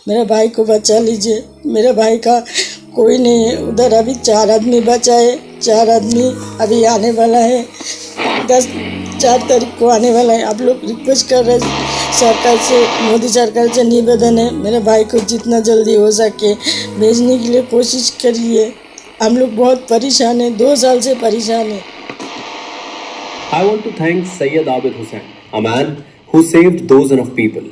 मेरे भाई को बचा लीजिए। मेरे भाई का कोई नहीं है उधर। अभी 4 आदमी बचा है। 4 आदमी अभी आने वाला है। 4 तारीख को आने वाला है। आप लोग रिक्वेस्ट कर रहे हैं सरकार से, मोदी सरकार से निवेदन है, मेरे भाई को जितना जल्दी हो सके भेजने के लिए कोशिश करिए। हम लोग बहुत परेशान हैं, 2 साल से परेशान हैं। I want to thank Sayyid Abid Hussain, a man who saved dozens of people.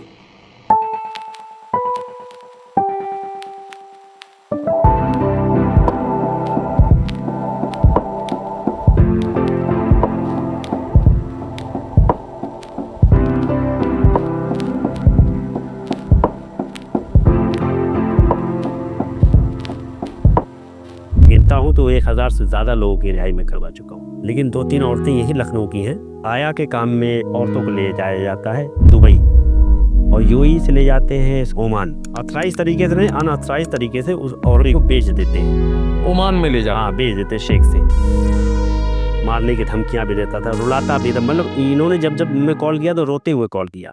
गिनता हूँ तो 1000 से ज़्यादा लोगों की रिहाई में करवा चुका हूँ, लेकिन 2-3 औरतें यही लखनऊ की हैं। आया के काम में औरतों को ले जाया जाता है दुबई और यूएई से ले जाते हैं ओमान। ऑथराइज तरीके से नहीं, अनऑथराइज तरीके से उस औरत को बेच देते हैं। ओमान में ले जा। हाँ, बेच देते हैं शेख से। मारने की धमकियाँ भी देता था, रुलाता भी था। मतलब इन्होंने जब मैं कॉल किया तो रोते हुए कॉल किया।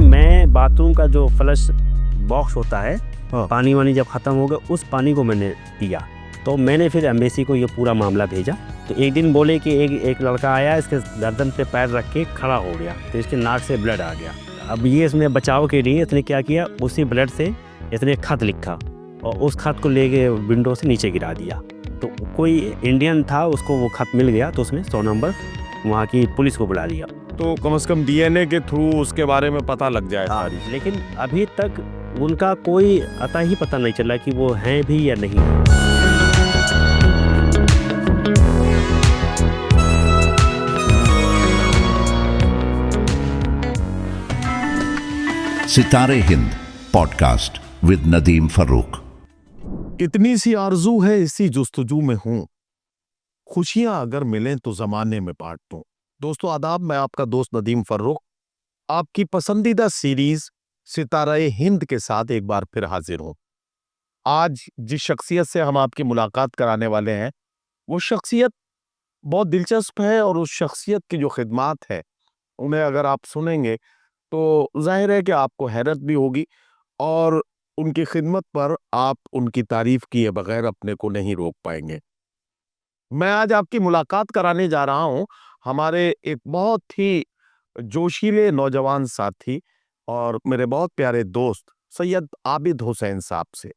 मैं बाथरूम का जो फ्लश बॉक्स होता है, पानी वानी जब ख़त्म हो गया उस पानी को मैंने दिया। तो मैंने फिर एम्बेसी को ये पूरा मामला भेजा। तो एक दिन बोले कि एक लड़का आया, इसके गर्दन पे पैर रख के खड़ा हो गया, तो इसके नाक से ब्लड आ गया। अब ये इसने बचाव के लिए इसने क्या किया, उसी ब्लड से इसने खत लिखा और उस खत को लेके विंडो से नीचे गिरा दिया। तो कोई इंडियन था, उसको वो खत मिल गया, तो उसने 100 नंबर वहाँ की पुलिस को बुला लिया। तो कम से कम डीएनए के थ्रू उसके बारे में पता लग जाए सारी। लेकिन अभी तक उनका कोई अता ही पता नहीं चला कि वो हैं भी या नहीं। सितारे हिंद पॉडकास्ट विद नदीम फरूक। इतनी सी आरजू है, इसी जुस्तजू में हूं, खुशियां अगर मिलें तो जमाने में बांट दूं। दोस्तों आदाब, मैं आपका दोस्त नदीम फरूक आपकी पसंदीदा सीरीज सितारे हिंद के साथ एक बार फिर हाजिर हूं। आज जिस शख्सियत से हम आपकी मुलाकात कराने वाले हैं वो शख्सियत बहुत दिलचस्प है और उस शख्सियत की जो खिदमात है उन्हें अगर आप सुनेंगे तो जाहिर है कि आपको हैरत भी होगी और उनकी खिदमत पर आप उनकी तारीफ किए बगैर अपने को नहीं रोक पाएंगे। मैं आज आपकी मुलाकात कराने जा रहा हूं हमारे एक बहुत ही जोशीले नौजवान साथी और मेरे बहुत प्यारे दोस्त सैयद आबिद हुसैन साहब से।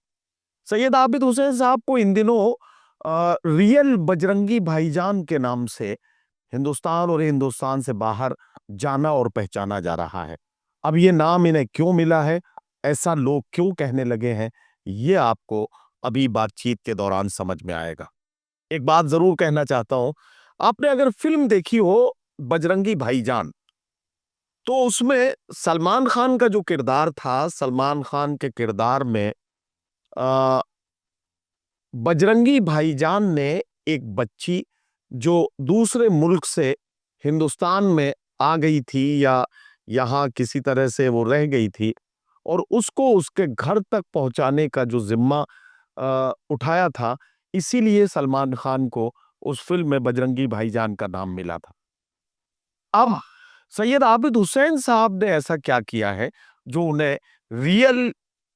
सैयद आबिद हुसैन साहब को इन दिनों रियल बजरंगी भाईजान के नाम से हिंदुस्तान और हिंदुस्तान से बाहर जाना और पहचाना जा रहा है। अब ये नाम इन्हें क्यों मिला है, ऐसा लोग क्यों कहने लगे हैं, ये आपको अभी बातचीत के दौरान समझ में आएगा। एक बात जरूर कहना चाहता हूं, आपने अगर फिल्म देखी हो बजरंगी भाईजान तो उसमें सलमान खान का जो किरदार था, सलमान खान के किरदार में आ, बजरंगी भाईजान ने एक बच्ची जो दूसरे मुल्क से हिंदुस्तान में आ गई थी या यहाँ किसी तरह से वो रह गई थी और उसको उसके घर तक पहुंचाने का जो जिम्मा उठाया था, इसीलिए सलमान खान को उस फिल्म में बजरंगी भाईजान का नाम मिला था। अब सैयद आबिद हुसैन साहब ने ऐसा क्या किया है जो उन्हें रियल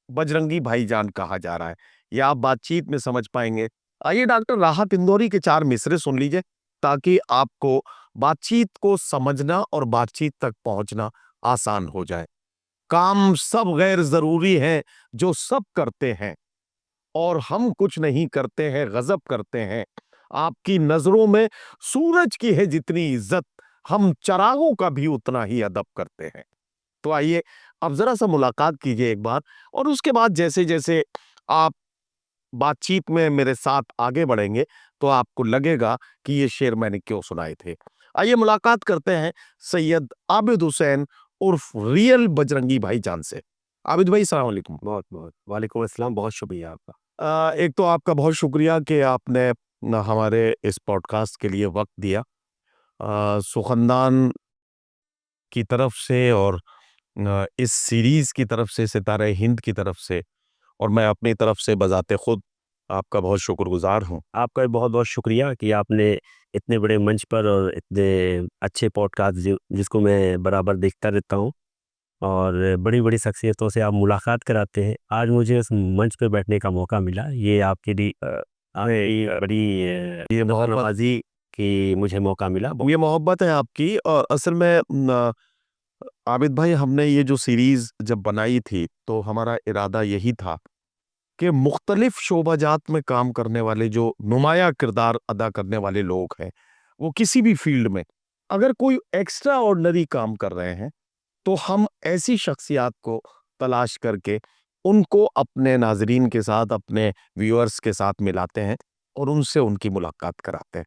बजरंगी भाईजान कहा जा रहा है, ये आप बातचीत में समझ पाएंगे। आइए डॉक्टर राहत इंदौरी के 4 मिसरे सुन लीजिए ताकि आपको बातचीत को समझना और बातचीत तक पहुंचना आसान हो जाए। काम सब गैर जरूरी है जो सब करते हैं और हम कुछ नहीं करते हैं, गजब करते हैं। आपकी नजरों में सूरज की है जितनी इज्जत, हम चरागों का भी उतना ही अदब करते हैं। तो आइए अब जरा सा मुलाकात कीजिए एक बार और उसके बाद जैसे जैसे आप बातचीत में मेरे साथ आगे बढ़ेंगे तो आपको लगेगा कि ये शेर मैंने क्यों सुनाए थे। आइए मुलाकात करते हैं सैयद आबिद हुसैन उर्फ रियल बजरंगी भाईजान से। आबिद भाई सलाम अलैकुम। बहुत बहुत वालेकुम अस्सलाम, बहुत शुक्रिया आपका। एक तो आपका बहुत शुक्रिया कि आपने हमारे इस पॉडकास्ट के लिए वक्त दिया। सुखनदान की तरफ से और इस सीरीज की तरफ से, सितारे हिंद की तरफ से और मैं अपनी तरफ से बजाते खुद आपका बहुत शुक्रगुजार हूँ। आपका भी बहुत बहुत शुक्रिया कि आपने इतने बड़े मंच पर और इतने अच्छे पॉडकास्ट जिसको मैं बराबर देखता रहता हूँ, और बड़ी-बड़ी शख्सियतों से आप मुलाकात कराते हैं। आज मुझे उस मंच पे बैठने का मौका मिला। ये आपके लिए ये बड़ी ये मोहब्बत नवाज़ी कि मुझे मौका मिला। ये मोहब्बत है आपकी। और असल में आबिद भाई, हमने ये जो सीरीज जब बनाई थी तो हमारा इरादा यही था कि मुख्तलिफ शोबाजात में काम करने वाले जो नुमाया किरदार अदा करने वाले लोग हैं, वो किसी भी फील्ड में अगर कोई एक्स्ट्रा ऑर्डिनरी काम कर रहे हैं तो हम ऐसी शख्सियात को तलाश करके उनको अपने नाजरीन के साथ, अपने व्यूअर्स के साथ मिलाते हैं और उनसे उनकी मुलाकात कराते हैं।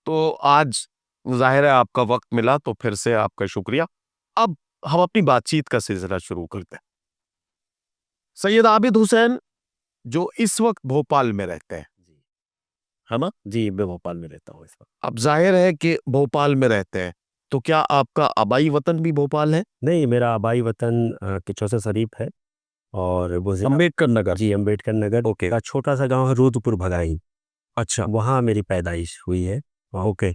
तो आज जाहिर है आपका वक्त मिला, तो फिर से आपका शुक्रिया। अब हम अपनी बातचीत का सिलसिला शुरू करते हैं। सैयद आबिद हुसैन जो इस वक्त भोपाल में रहते हैं, जी। है ना? जी, मैं भोपाल में रहता हूँ इस वक़्त। अब जाहिर है कि भोपाल में रहते हैं, तो क्या आपका आबाई वतन भी भोपाल है? नहीं, मेरा आबाई वतन किचौसा शरीफ है और वो ज़िला अम्बेडकर नगर। जी, अम्बेडकर नगर ओके। का छोटा-सा गाँव है रुद्रपुर भगाई, अच्छा। वहाँ मेरी पैदाइश हुई है। ओके।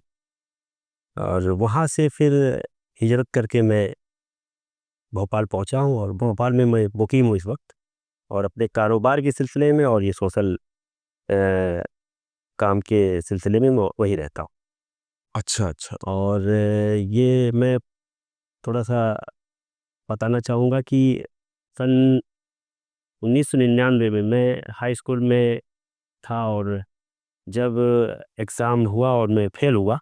और वहाँ से फिर हिजरत करके मैं भोपाल पहुँचा हूँ और भोपाल में मैं मुकीम हूँ इस वक्त और अपने कारोबार के सिलसिले में और ये सोशल काम के सिलसिले में मैं वहीं रहता हूँ। अच्छा, अच्छा। और ये मैं थोड़ा सा बताना चाहूँगा कि सन 1999 में मैं हाई स्कूल में था और जब एग्ज़ाम हुआ और मैं फेल हुआ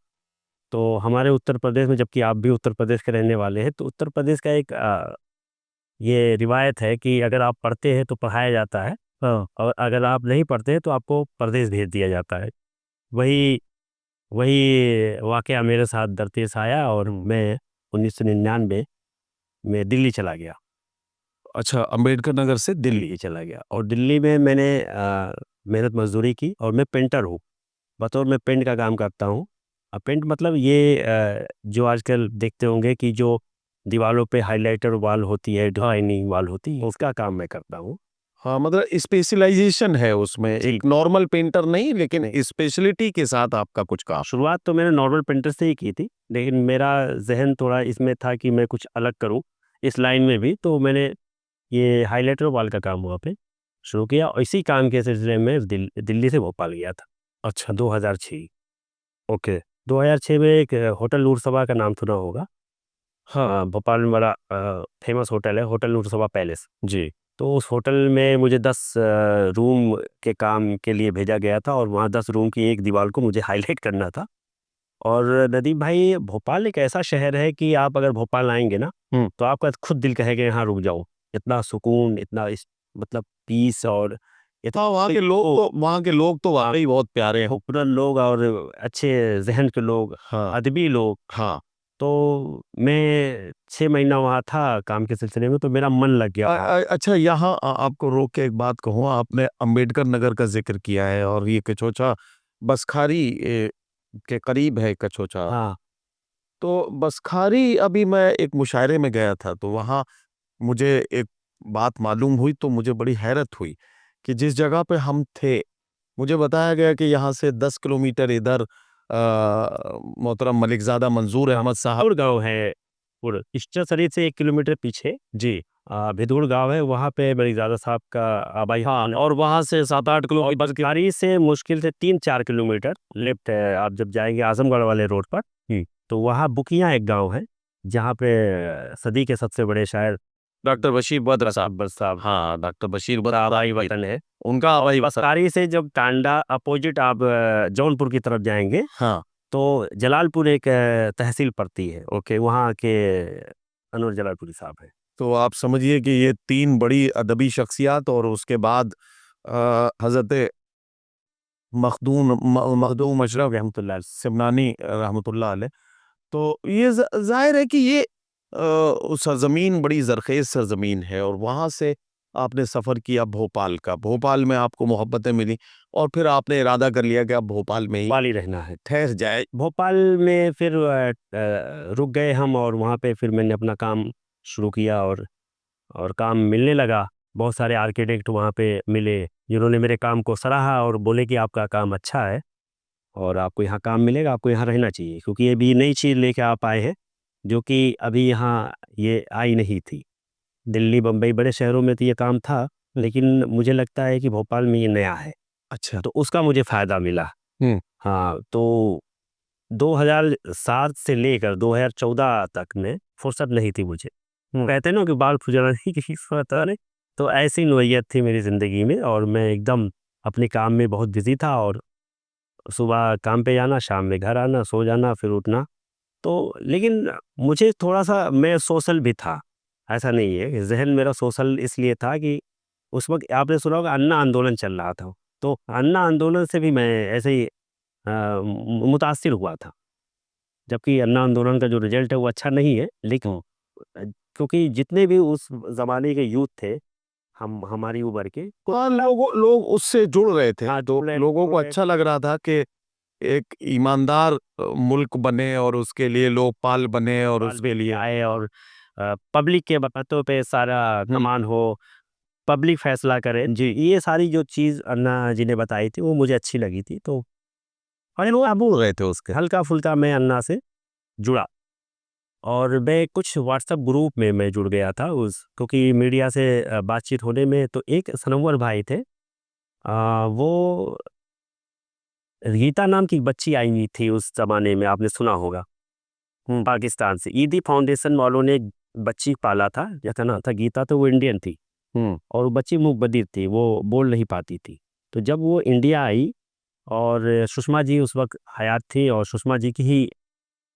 तो हमारे उत्तर प्रदेश में, जबकि आप भी उत्तर प्रदेश के रहने वाले हैं, तो उत्तर प्रदेश का एक ये रिवायत है कि अगर आप पढ़ते हैं तो पढ़ाया जाता है और अगर आप नहीं पढ़ते हैं तो आपको प्रदेश भेज दिया जाता है। वही वही वाक़या मेरे साथ दरपेश आया और मैं 1999 में दिल्ली चला गया। अच्छा, अम्बेडकर नगर से दिल्ली। दिल्ली चला गया और दिल्ली में मैंने मेहनत मज़दूरी की और मैं पेंटर हूँ। बतौर मैं पेंट का काम करता हूँ। पेंट मतलब ये जो आजकल देखते होंगे कि जो दीवारों पे हाइलाइटर वॉल होती है, ड्राइंग वॉल होती है, उसका काम मैं करता हूँ। हाँ, मतलब स्पेशलाइजेशन है उसमें, जी। एक नॉर्मल पेंटर नहीं, लेकिन स्पेशलिटी के साथ आपका कुछ काम। शुरुआत तो मैंने नॉर्मल पेंटर से ही की थी, लेकिन मेरा ज़हन थोड़ा इसमें था कि मैं कुछ अलग करूँ इस लाइन में भी, तो मैंने ये हाइलाइटर वॉल का काम वहाँ पे शुरू किया और इसी काम के सिलसिले में दिल्ली से भोपाल गया था। अच्छा। 2006 ओके। 2006 में एक होटल नूर सबा का नाम सुना होगा। हाँ। भोपाल में बड़ा फेमस होटल है, होटल नूर सबा पैलेस। जी। तो उस होटल में मुझे 10 रूम के काम के लिए भेजा गया था और वहाँ 10 रूम की एक दीवार को मुझे हाईलाइट करना था। और नदीम भाई, भोपाल एक ऐसा शहर है कि आप अगर भोपाल आएँगे ना, हुँ। तो आपका खुद दिल कहेगा यहाँ रुक जाऊँ। इतना सुकून, इतना मतलब पीस और इतना हाँ, वहाँ के लोग तो वाक़ई बहुत प्यारे हैं। खूबसूरत लोग और अच्छे ज़हन के लोग, हाँ, अदबी लोग। हाँ। तो मैं 6 महीना वहाँ था काम के सिलसिले में, तो मेरा मन लग गया वहाँ। अच्छा, यहाँ आपको रोक के एक बात कहूँ, आपने अम्बेडकर नगर का ज़िक्र किया है और ये कचौचा बसखारी के करीब है कचौचा। हाँ, तो बसखारी, अभी मैं एक मुशायरे में गया था, तो वहाँ मुझे एक बात मालूम हुई, तो मुझे बड़ी हैरत हुई कि जिस जगह पे हम थे, मुझे बताया गया कि यहाँ से 10 किलोमीटर इधर मोहतरम मलिकज़ादा मंजूर अहमद साहब। भिदुर गाँव है और इस्टर शरीफ से 1 किलोमीटर पीछे जी। भिदुर गाँव है, वहाँ पे मलिकज़ादा साहब का आबाई। हाँ, और वहाँ से 7-8 किलो और बसखारी से मुश्किल से 3-4 किलोमीटर लेफ्ट है, आप जब जाएँगे आज़मगढ़ वाले रोड पर, तो वहाँ बुकिया एक गाँव है, जहाँ पे सदी के सबसे बड़े शायर डॉक्टर बशीर बद्र साहब। अकबर साहब हाँ, डॉक्टर बशीर बद्र का साहब आबाई वतन है। उनका आबाई वतन। बसखारी से जब टांडा अपोजिट आप जौनपुर की तरफ जाएँगे, हाँ। तो जलालपुर एक तहसील पड़ती है। ओके, वहाँ के अनवर जलालपुरी साहब हैं। तो आप समझिए कि ये 3 बड़ी अदबी शख्सियत और उसके बाद हज़रत मखदूम अशरफ रहमतुल्लाह। सिमनानी रहमतुल्लाह अलैह। तो ये ज़ाहिर है कि ये सरज़मीन बड़ी ज़रख़ेज़ सरज़मीन है और वहाँ से आपने सफ़र किया भोपाल का। भोपाल में आपको मोहब्बतें मिली और फिर आपने इरादा कर लिया कि अब भोपाल में ही भोपाल ही रहना है। ठहर जाए। भोपाल में फिर रुक गए हम और वहाँ पे फिर मैंने अपना काम शुरू किया और काम मिलने लगा। बहुत सारे आर्किटेक्ट वहाँ पे मिले, जिन्होंने मेरे काम को सराहा और बोले कि आपका काम अच्छा है और आपको यहाँ काम मिलेगा, आपको यहाँ रहना चाहिए, क्योंकि ये भी नई चीज़ लेके आप आए हैं, जो कि अभी यहाँ ये आई नहीं थी। दिल्ली बम्बई बड़े शहरों में तो ये काम था, लेकिन मुझे लगता है कि भोपाल में ये नया है, अच्छा। तो उसका मुझे फ़ायदा मिला। हम्म। हाँ, तो 2007 से लेकर 2014 तक में फुर्सत नहीं थी मुझे। कहते हैं ना कि बाल फुजाना की फुर्सत है, तो ऐसी नौयत थी मेरी ज़िंदगी में और मैं एकदम अपने काम में बहुत बिज़ी था और सुबह काम पे जाना, शाम में घर आना, सो जाना, फिर उठना। तो लेकिन मुझे थोड़ा-सा मैं सोशल भी था, ऐसा नहीं है कि ज़हन मेरा सोशल इसलिए था कि उस वक़्त आपने सुना होगा अन्ना आंदोलन चल रहा था, तो अन्ना आंदोलन से भी मैं ऐसे ही मुतासिर हुआ था। जबकि अन्ना आंदोलन का जो रिजल्ट है वो अच्छा नहीं है, लेकिन अ, क्योंकि जितने भी उस ज़माने के यूथ थे, हम हमारी उम्र के हाँ, लोग उससे जुड़ रहे थे, हाँ, तो लोगों को अच्छा लग रहा था कि एक ईमानदार मुल्क बने और उसके लिए लोकपाल बने और उसके लिए आए और पब्लिक के बातों पे सारा कमान हो, पब्लिक फैसला करे। जी, ये सारी जो चीज़ अन्ना जी ने बताई थी वो मुझे अच्छी लगी थी, तो और वो बोल रहे थे उसके। हल्का-फुल्का मैं अन्ना से जुड़ा और मैं कुछ व्हाट्सएप ग्रुप में मैं जुड़ गया था उस क्योंकि मीडिया से बातचीत होने में तो एक सनव्वर भाई थे, वो गीता नाम की बच्ची आई हुई थी उस ज़माने में, आपने सुना होगा। पाकिस्तान से ईदी फाउंडेशन वालों ने एक बच्ची पाला था, जिसका नाम था गीता, तो वो इंडियन थी और वो बच्ची मूक बधिर थी, वो बोल नहीं पाती थी। तो जब वो इंडिया आई और सुषमा जी उस वक्त हयात थी और सुषमा जी की ही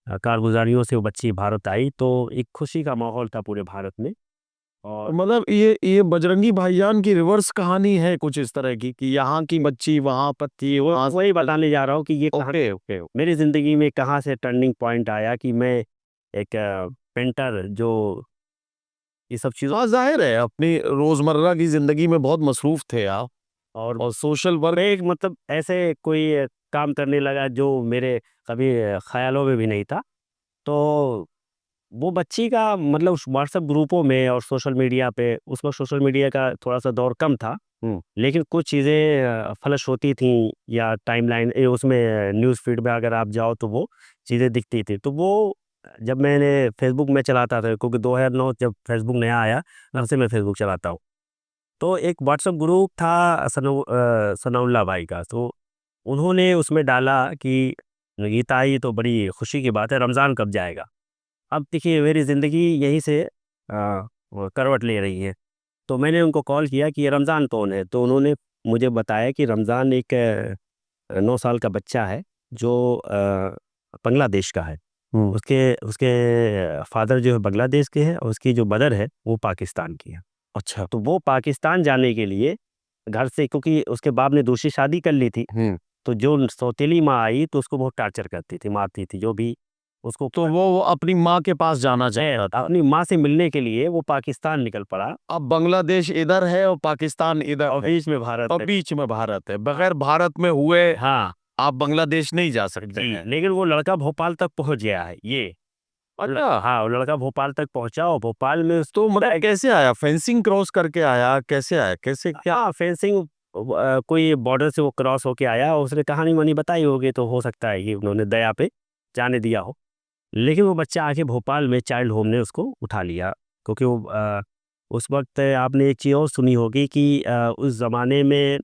कारगुजारियों से वो बच्ची भारत आई, तो एक खुशी का माहौल था पूरे भारत में। और मतलब ये बजरंगी भाईजान की रिवर्स कहानी है कुछ इस तरह की कि यहाँ की बच्ची वहां पर थी, वहां से। वही बताने जा रहा हूँ कि ये ओके ओके। मेरी ज़िंदगी में कहाँ से टर्निंग पॉइंट आया कि मैं एक पेंटर जो ये सब चीज़ों हाँ, जाहिर है अपनी रोजमर्रा की जिंदगी में बहुत मसरूफ थे आप और सोशल वर्क। मैं एक मतलब ऐसे कोई काम करने लगा जो मेरे कभी ख्यालों में भी नहीं था। तो वो बच्ची का मतलब व्हाट्सएप ग्रुपों में और सोशल मीडिया पे उस वक़्त सोशल मीडिया का थोड़ा-सा दौर कम था। लेकिन कुछ चीज़ें फ्लश होती थीं या टाइमलाइन उसमें न्यूज़ फीड में अगर आप जाओ तो वो चीज़ें दिखती थी। तो वो जब मैंने फ़ेसबुक में चलाता था क्योंकि 2009 जब फ़ेसबुक नया आया, तब से मैं फ़ेसबुक चलाता हूँ। तो एक व्हाट्सएप ग्रुप था सनाउल्लाह भाई का, तो उन्होंने उसमें डाला कि गीता आई तो बड़ी खुशी की बात है, रमज़ान कब जाएगा? अब देखिए मेरी ज़िंदगी यहीं से वो करवट ले रही है। तो मैंने उनको कॉल किया कि ये रमज़ान कौन है? तो उन्होंने मुझे बताया कि रमज़ान एक 9 साल का बच्चा है जो बांग्लादेश का है। उसके उसके फ़ादर जो है बांग्लादेश के हैं और उसकी जो मदर है वो पाकिस्तान की है। अच्छा। तो वो पाकिस्तान जाने के लिए घर से क्योंकि उसके बाप ने दूसरी शादी कर ली थी, तो जो सौतेली माँ आई तो उसको बहुत टार्चर करती थी, मारती थी, जो भी उसको तो वो अपनी माँ के पास जाना चाहता था। अपनी माँ से मिलने के लिए वो पाकिस्तान निकल पड़ा अब बांग्लादेश इधर है और पाकिस्तान इधर और है बीच में भारत और है। बीच में भारत है। बगैर भारत में हुए हाँ, आप बांग्लादेश नहीं जा सकते जी, हैं। लेकिन वो लड़का भोपाल तक पहुँच गया है, ये। अच्छा। हाँ, वो लड़का भोपाल तक पहुँचा और भोपाल में तो मतलब कैसे आया? फेंसिंग क्रॉस करके आया? कैसे आया? कैसे क्या? हाँ, फेंसिंग कोई बॉर्डर से वो क्रॉस होके आया और उसने कहानी-वहानी बताई होगी तो हो सकता है कि उन्होंने दया पे जाने दिया हो। लेकिन वो बच्चा आके भोपाल में चाइल्ड होम ने उसको उठा लिया क्योंकि वो उस वक़्त आपने एक चीज़ और सुनी होगी कि उस ज़माने में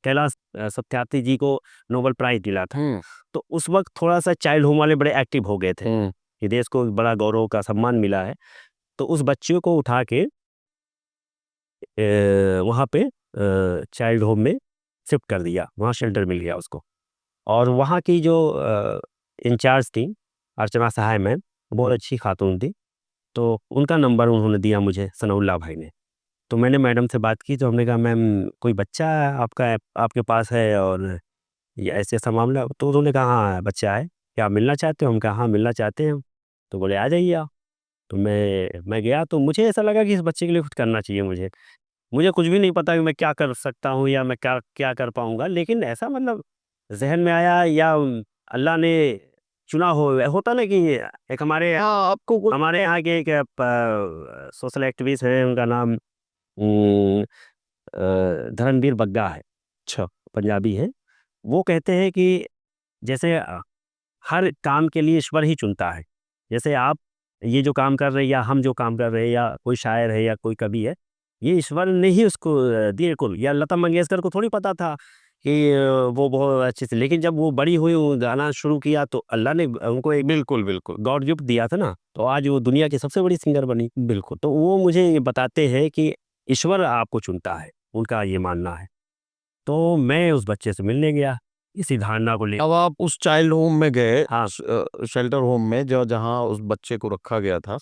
कैलाश सत्यार्थी जी को नोबेल प्राइज़ मिला था। तो उस वक़्त थोड़ा-सा चाइल्ड होम वाले बड़े एक्टिव हो गए थे, कि देश को एक बड़ा गौरव का सम्मान मिला है। तो उस बच्चे को उठा के वहाँ पे चाइल्ड होम में शिफ्ट कर दिया, वहाँ शेल्टर मिल गया उसको। और वहाँ की जो इंचार्ज थी, अर्चना सहाय मैम, बहुत अच्छी खातून थी, तो उनका नंबर उन्होंने दिया मुझे, सनाउल्लाह भाई ने। तो मैंने मैडम से बात की तो हमने कहा मैम कोई बच्चा आपका आपके पास है और ये ऐसा मामला, तो उन्होंने कहा हाँ बच्चा है, क्या आप मिलना चाहते हो? हम कहा हाँ मिलना चाहते हैं हम। तो बोले आ जाइए आप। तो मैं गया तो मुझे ऐसा लगा कि इस बच्चे के लिए कुछ करना चाहिए मुझे। मुझे कुछ भी नहीं पता कि मैं क्या कर सकता हूँ या मैं क्या क्या कर पाऊँगा, लेकिन ऐसा मतलब ज़हन में आया या अल्लाह ने चुना हो, होता ना कि एक हाँ, आपको कुछ हमारे यहाँ के एक सोशल एक्टिविस्ट हैं, उनका नाम धर्मवीर बग्गा है, अच्छा। पंजाबी है। वो कहते हैं कि जैसे हर काम के लिए ईश्वर ही चुनता है। जैसे आप ये जो काम कर रहे हैं या हम जो काम कर रहे हैं या कोई शायर है या कोई कवि है, ये ईश्वर ने ही उसको दिए कुल। या लता मंगेशकर को थोड़ी पता था कि वो बहुत अच्छे से, लेकिन जब वो बड़ी हुई, वो गाना शुरू किया तो अल्लाह ने उनको एक बिल्कुल बिल्कुल। गॉड गिफ्ट दिया था ना, तो आज वो दुनिया की सबसे बड़ी सिंगर बनी। बिल्कुल, तो वो मुझे ये बताते हैं कि ईश्वर आपको चुनता है, उनका ये मानना है। तो मैं उस बच्चे से मिलने गया इसी धारणा को ले। अब आप उस चाइल्ड होम में गए, हाँ। शेल्टर होम में, जो जहाँ उस बच्चे को रखा गया था,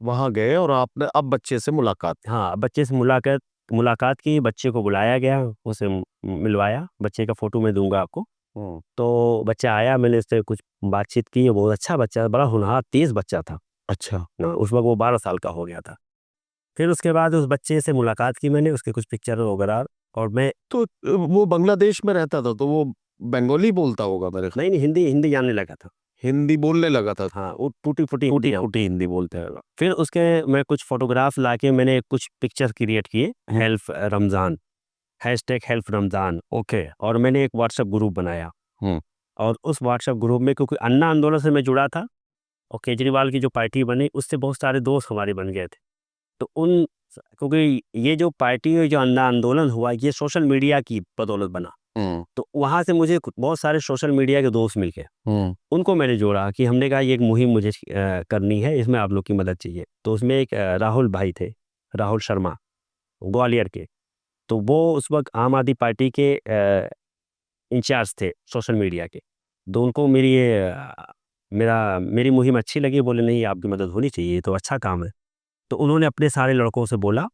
वहाँ गए और आपने अब बच्चे से मुलाकात। हाँ, बच्चे से मुलाकात मुलाकात की, बच्चे को बुलाया गया, उसे मिलवाया। बच्चे का फ़ोटो मैं दूँगा आपको। हम्म। तो बच्चा आया, मैंने उससे कुछ बातचीत की, बहुत अच्छा बच्चा, बड़ा होनहार, तेज़ बच्चा था। अच्छा। उस वक़्त वो 12 साल का हो गया था। फिर उसके बाद उस बच्चे से मुलाकात की मैंने, उसके कुछ पिक्चर वगैरह, और मैं तो वो बांग्लादेश में रहता था, तो वो बंगाली बोलता होगा मेरे ख्याल। नहीं, हिंदी हिंदी जानने लगा था। हिंदी बोलने लगा था। हाँ, वो टूटी-फूटी टूटी हिंदी। फूटी हिंदी बोलते हैं। फिर उसके मैं कुछ फ़ोटोग्राफ लाके मैंने कुछ पिक्चर क्रिएट किए, help Ramzan, hashtag help Ramzan, okay. और मैंने एक व्हाट्सएप ग्रुप बनाया। हम्म। और उस व्हाट्सएप ग्रुप में, क्योंकि अन्ना आंदोलन से मैं जुड़ा था और केजरीवाल की जो पार्टी बनी, उससे बहुत सारे दोस्त हमारे बन गए थे। तो क्योंकि ये जो पार्टी है, जो अन्ना आंदोलन हुआ, ये सोशल मीडिया की बदौलत बना। हम्म। तो वहाँ से मुझे बहुत सारे सोशल मीडिया के दोस्त मिल गए। हम्म। उनको मैंने जोड़ा कि हमने कहा ये एक मुहिम मुझे करनी है, इसमें आप लोग की मदद चाहिए। तो उसमें एक राहुल भाई थे, राहुल शर्मा, ग्वालियर के। तो वो उस वक़्त आम आदमी पार्टी के इंचार्ज थे सोशल मीडिया के। तो उनको मेरी मुहिम अच्छी लगी, बोले नहीं आपकी मदद होनी चाहिए, ये तो अच्छा काम है। तो उन्होंने अपने सारे लड़कों से बोला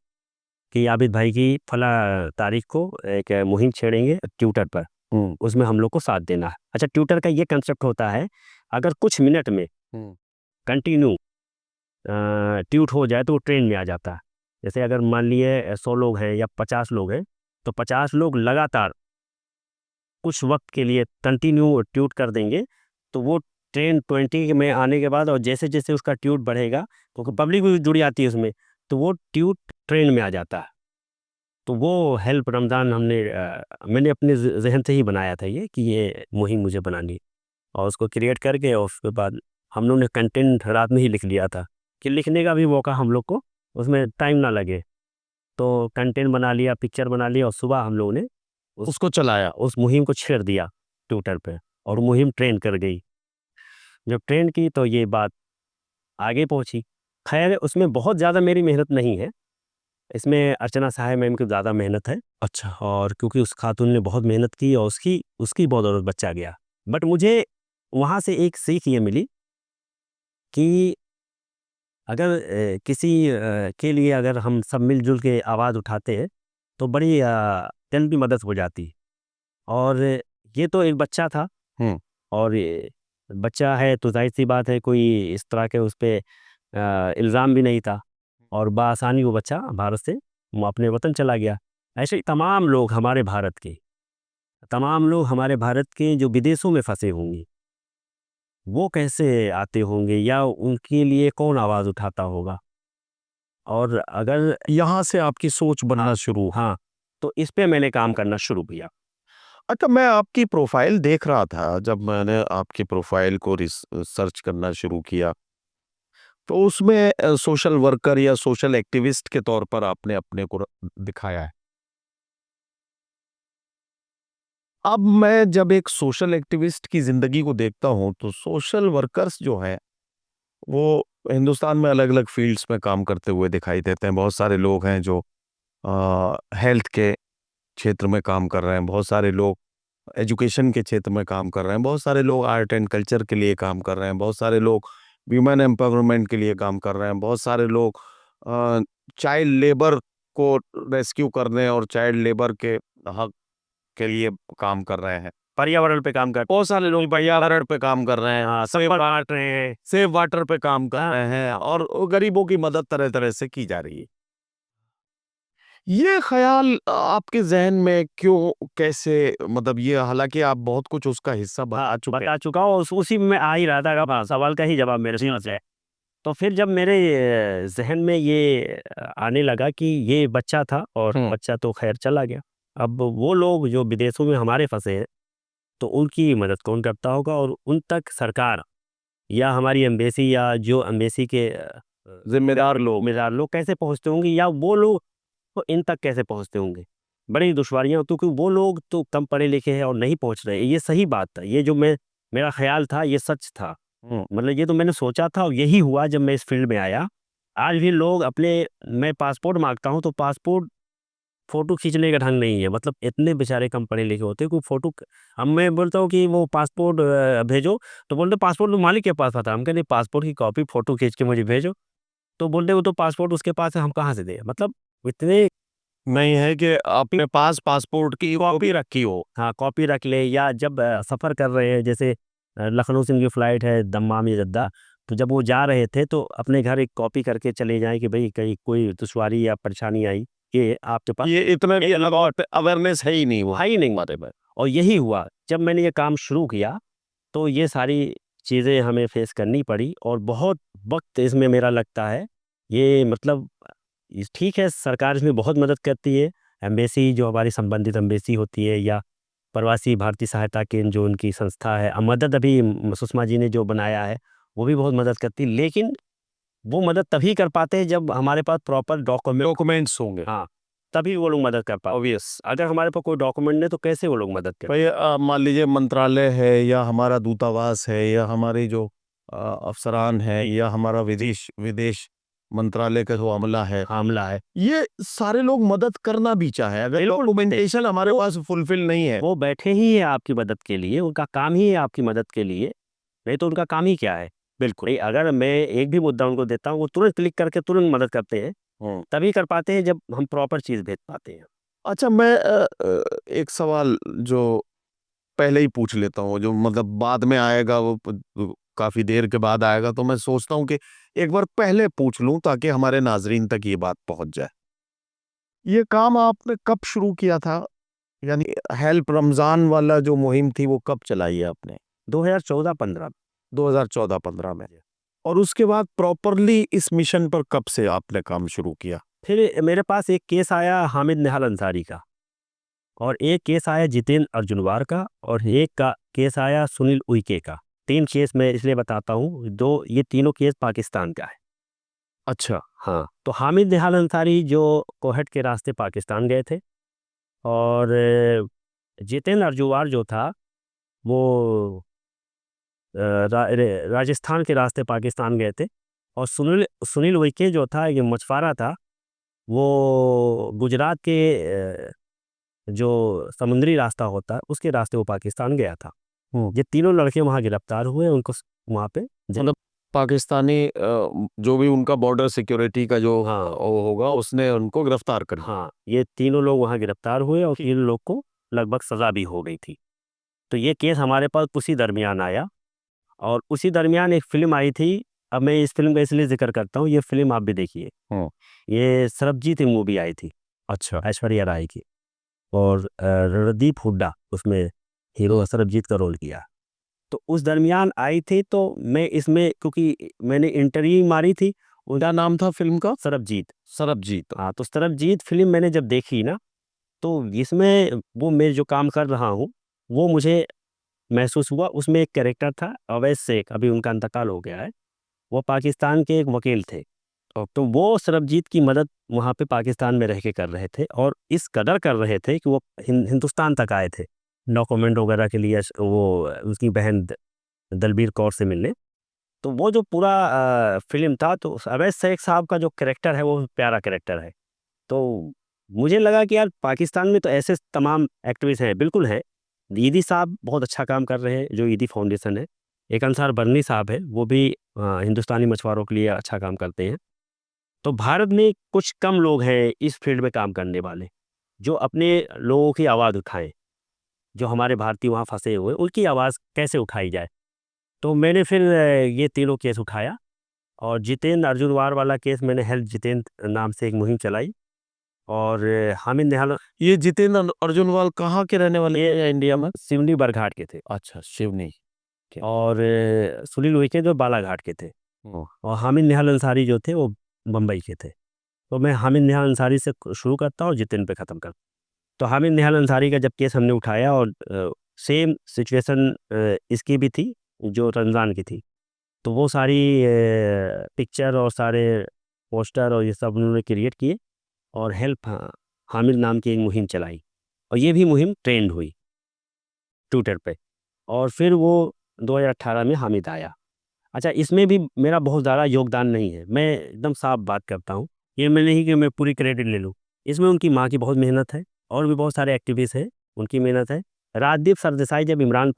कि आबिद भाई की फला तारीख को एक मुहिम छेड़ेंगे ट्विटर पर, हम्म। उसमें हम लोग को साथ देना है। अच्छा, ट्विटर का ये कंसेप्ट होता है, अगर कुछ मिनट में हम्म। कंटिन्यू ट्वीट हो जाए तो वो ट्रेंड में आ जाता है। जैसे अगर मान लिए 100 लोग हैं या 50 लोग हैं, तो 50 लोग लगातार कुछ वक्त के लिए कंटिन्यू ट्वीट कर देंगे, तो वो ट्रेंड 20 में आने के बाद, और जैसे जैसे उसका ट्वीट बढ़ेगा, क्योंकि पब्लिक भी जुड़ी आती है उसमें, तो वो ट्वीट ट्रेंड में आ जाता है। तो वो हेल्प रमज़ान मैंने अपने ज़हन से ही बनाया था ये, कि ये मुहिम मुझे बनानी है। और उसको क्रिएट करके, और उसके बाद हम लोग ने कंटेंट रात में ही लिख लिया था, कि लिखने का भी मौका हम लोग को उसमें टाइम ना लगे। तो कंटेंट बना लिया, पिक्चर बना लिया, और सुबह हम लोगों ने उसको चलाया। उस मुहिम को छेड़ दिया ट्विटर पे, और मुहिम ट्रेंड कर गई। जब ट्रेंड की तो ये बात आगे पहुंची। खैर, उसमें बहुत ज़्यादा मेरी मेहनत नहीं है, इसमें अर्चना साहब मैम की ज़्यादा मेहनत है। अच्छा। और क्योंकि उस खातून ने बहुत मेहनत की, और उसकी उसकी बदौलत बच्चा गया। बट मुझे वहाँ से एक सीख ये मिली कि अगर किसी के लिए अगर हम सब मिलजुल के आवाज़ उठाते हैं, तो बड़ी जल्द भी मदद हो जाती है। और ये तो एक बच्चा था, हम्म। और ये बच्चा है तो जाहिर सी बात है, कोई इस तरह के उस पे इल्ज़ाम भी नहीं था, और बआसानी वो बच्चा भारत से वो अपने वतन चला गया। ऐसे ही तमाम लोग हमारे भारत के जो विदेशों में फंसे होंगे, वो कैसे आते होंगे, या उनके लिए कौन आवाज़ उठाता होगा। और अगर यहाँ से आपकी सोच बनना शुरू। हाँ, तो इस पे मैंने काम करना शुरू किया। अच्छा, मैं आपकी प्रोफाइल देख रहा था, जब मैंने आपकी प्रोफाइल को सर्च करना शुरू किया, तो उसमें सोशल वर्कर या सोशल एक्टिविस्ट के तौर पर आपने अपने को दिखाया है। अब मैं जब एक सोशल एक्टिविस्ट की जिंदगी को देखता हूं, तो सोशल वर्कर्स जो है, वो हिंदुस्तान में अलग अलग फील्ड्स में काम करते हुए दिखाई देते हैं। बहुत सारे लोग हैं जो हेल्थ के क्षेत्र में काम कर रहे हैं, बहुत सारे लोग एजुकेशन के क्षेत्र में काम कर रहे हैं, बहुत सारे लोग आर्ट एंड कल्चर के लिए काम कर रहे हैं, बहुत सारे लोग ह्यूमन एम्पावरमेंट के लिए काम कर रहे हैं, बहुत सारे लोग चाइल्ड लेबर को रेस्क्यू करने और चाइल्ड लेबर के हक के लिए काम कर रहे हैं। पर्यावरण पे काम कर, बहुत सारे लोग पर्यावरण पे काम कर रहे हैं, हाँ, सब बांट रहे हैं। सेव वाटर पे काम कर रहे हैं, और गरीबों की मदद तरह तरह से की जा रही है। ये ख्याल आपके जहन में क्यों, कैसे, मतलब ये, हालांकि आप बहुत कुछ उसका हिस्सा बता चुके हैं। बता चुका हूँ, उसी में आ ही रहा था कि हाँ, सवाल का ही जवाब मेरे से है। तो फिर जब मेरे जहन में ये आने लगा कि ये बच्चा था, और बच्चा तो खैर चला गया, अब वो लोग जो विदेशों में हमारे फंसे हैं, तो उनकी मदद कौन करता होगा, और उन तक सरकार या हमारी एम्बेसी या जो एम्बेसी के जिम्मेदार लोग कैसे पहुंचते होंगे, या वो लोग तो इन तक कैसे पहुंचते होंगे। बड़ी दुश्वारियां होती, क्योंकि वो लोग तो कम पढ़े लिखे हैं और नहीं पहुंच रहे। ये सही बात था, ये जो मेरा ख्याल था ये सच था। मतलब ये तो मैंने सोचा था और यही हुआ जब मैं इस फील्ड में आया। आज भी लोग मैं पासपोर्ट मांगता हूँ तो पासपोर्ट फ़ोटो खींचने का ढंग नहीं है। मतलब इतने बेचारे कम पढ़े लिखे होते हैं, कोई फ़ोटो अब मैं बोलता हूँ कि वो पासपोर्ट भेजो, तो बोलते पासपोर्ट तो मालिक के पास था। हम कह नहीं, पासपोर्ट की कॉपी फ़ोटो खींच के मुझे भेजो, तो बोलते वो तो पासपोर्ट उसके पास है, हम कहाँ से दें। मतलब इतने नहीं है कि अपने पास पासपोर्ट की कॉपी रखी हो। हाँ, कॉपी रख ले, या जब सफ़र कर रहे हैं, जैसे लखनऊ से उनकी फ़्लाइट है दम्माम या जद्दा, तो जब वो जा रहे थे तो अपने घर एक कॉपी करके चले जाएँ कि भई कहीं कोई दुश्वारी या परेशानी आई, ये आपके पास ये इतना भी अलग और अवेयरनेस है ही नहीं वो। है ही नहीं हमारे पास। और यही हुआ, जब मैंने ये काम शुरू किया तो ये सारी चीज़ें हमें फ़ेस करनी पड़ी और बहुत वक़्त इसमें मेरा लगता है। ये मतलब ठीक है, सरकार इसमें बहुत मदद करती है। एम्बेसी जो हमारी संबंधित एम्बेसी होती है, या प्रवासी भारतीय सहायता केंद्र जो उनकी संस्था है, मदद अभी सुषमा जी ने जो बनाया है, वो भी बहुत मदद करती है। लेकिन वो मदद तभी कर पाते हैं जब हमारे पास प्रॉपर डॉक्यूमेंट्स होंगे। हाँ, तभी वो लोग मदद कर पाते। ऑब्वियस, अगर हमारे पास कोई डॉक्यूमेंट नहीं तो कैसे वो लोग मदद करें। भाई मान लीजिए मंत्रालय है या हमारा दूतावास है या हमारे जो अफसरान है या हमारा विदेश विदेश मंत्रालय का जो अमला है, मामला है, ये सारे लोग मदद करना भी चाहे, अगर डॉक्यूमेंटेशन हमारे पास फुलफिल नहीं है। वो बैठे ही हैं आपकी मदद के लिए, उनका काम ही है आपकी मदद के लिए, नहीं तो उनका काम ही क्या है। बिल्कुल। नहीं, अगर मैं एक भी मुद्दा उनको देता हूँ, वो तुरंत क्लिक करके तुरंत मदद करते हैं। तभी कर पाते हैं जब हम प्रॉपर चीज़ भेज पाते हैं। अच्छा, मैं एक सवाल जो पहले ही पूछ लेता हूँ, जो मतलब बाद में आएगा, वो काफी देर के बाद आएगा, तो मैं सोचता हूँ कि एक बार पहले पूछ लूं ताकि हमारे नाजरीन तक ये बात पहुंच जाए। ये काम आपने कब शुरू किया था? यानी हेल्प रमजान वाला जो मुहिम थी वो कब चलाई है आपने? 2014-15 2014-15 में। और उसके बाद प्रॉपरली इस मिशन पर कब से आपने काम शुरू किया? फिर मेरे पास एक केस आया हामिद निहाल अंसारी का, और एक केस आया जितेंद्र अर्जुनवार का, और एक का केस आया सुनील उइके का। 3 केस मैं इसलिए बताता हूँ, ये तीनों केस पाकिस्तान का है। अच्छा। हाँ, तो हामिद निहाल अंसारी जो कोहट के रास्ते पाकिस्तान गए थे, और जितेंद्र अर्जुनवार जो था वो राजस्थान के रास्ते पाकिस्तान गए थे, और सुनील सुनील उइके जो था, ये मछुआरा था, वो गुजरात के जो समुद्री रास्ता होता है उसके रास्ते वो पाकिस्तान गया था। ये तीनों लड़के वहाँ गिरफ्तार हुए, उनको वहाँ पे मतलब पाकिस्तानी जो भी उनका बॉर्डर सिक्योरिटी का जो हाँ वो होगा, उसने उनको गिरफ्तार कर लिया। हाँ, ये तीनों लोग वहाँ गिरफ्तार हुए और 3 लोग को लगभग सज़ा भी हो गई थी। तो ये केस हमारे पास उसी दरमियान आया, और उसी दरमियान एक फ़िल्म आई थी। अब मैं इस फ़िल्म का इसलिए ज़िक्र करता हूँ, ये फ़िल्म आप भी देखिए। ये सरबजीत मूवी आई थी, अच्छा। ऐश्वर्या राय की, और रणदीप हुड्डा उसमें हीरो सरबजीत का रोल किया। तो उस दरमियान आई थी, तो मैं इसमें क्योंकि मैंने इंटरव्यू मारी थी। क्या नाम था फिल्म का? सरबजीत। सरबजीत। हाँ, तो सरबजीत फ़िल्म मैंने जब देखी ना, तो इसमें वो मैं जो काम कर रहा हूँ, वो मुझे महसूस हुआ। उसमें एक कैरेक्टर था अवैध शेख, अभी उनका इंतकाल हो गया है। वो पाकिस्तान के एक वकील थे, तो वो सरबजीत की मदद वहाँ पे पाकिस्तान में रह के कर रहे थे, और इस कदर कर रहे थे कि वो हिंदुस्तान तक आए थे डॉक्यूमेंट वगैरह के लिए, वो उसकी बहन दलबीर कौर से मिलने। तो वो जो पूरा फ़िल्म था, तो अवैध शेख साहब का जो कैरेक्टर है वो प्यारा कैरेक्टर है। तो मुझे लगा कि यार पाकिस्तान में तो ऐसे तमाम एक्टिविस्ट हैं, बिल्कुल हैं। ईदी साहब बहुत अच्छा काम कर रहे हैं, जो ईदी फाउंडेशन है। एक अंसार बरनी साहब है, वो भी हिंदुस्तानी मछुआरों के लिए अच्छा काम करते हैं। तो भारत में कुछ कम लोग हैं इस फील्ड में काम करने वाले, जो अपने लोगों की आवाज़ उठाएं, जो हमारे भारतीय वहाँ फंसे हुए, उनकी आवाज़ कैसे उठाई जाए। तो मैंने फिर ये तीनों केस उठाया, और जितेंद्र अर्जुनवार वाला केस मैंने हेल्प जितेंद्र नाम से एक मुहिम चलाई, और हामिद निहाल ये जितेंद्र अर्जुनवाल कहाँ के रहने वाले हैं इंडिया में? सिवनी बरघाट के थे, अच्छा, शिवनी। और सुनील उइके जो बालाघाट के थे, और हामिद निहाल अंसारी जो थे वो मुंबई के थे। तो मैं हामिद निहाल अंसारी से शुरू करता और जितेंद्र पे ख़त्म करता। तो हामिद निहाल अंसारी का जब केस हमने उठाया, और सेम सिचुएशन इसकी भी थी जो रमज़ान की थी। तो वो सारी पिक्चर और सारे पोस्टर और ये सब उन्होंने क्रिएट किए और हेल्प हामिद नाम की एक मुहिम चलाई और ये भी मुहिम ट्रेंड हुई ट्विटर पे। और फिर वो 2018 में हामिद आया। अच्छा, इसमें भी मेरा बहुत ज़्यादा योगदान नहीं है, मैं एकदम साफ बात करता हूँ। ये मैं नहीं कि मैं पूरी क्रेडिट ले लूँ, इसमें उनकी माँ की बहुत मेहनत है और भी बहुत सारे एक्टिविस्ट हैं, उनकी मेहनत है। राजदीप सरदेसाई जब इमरान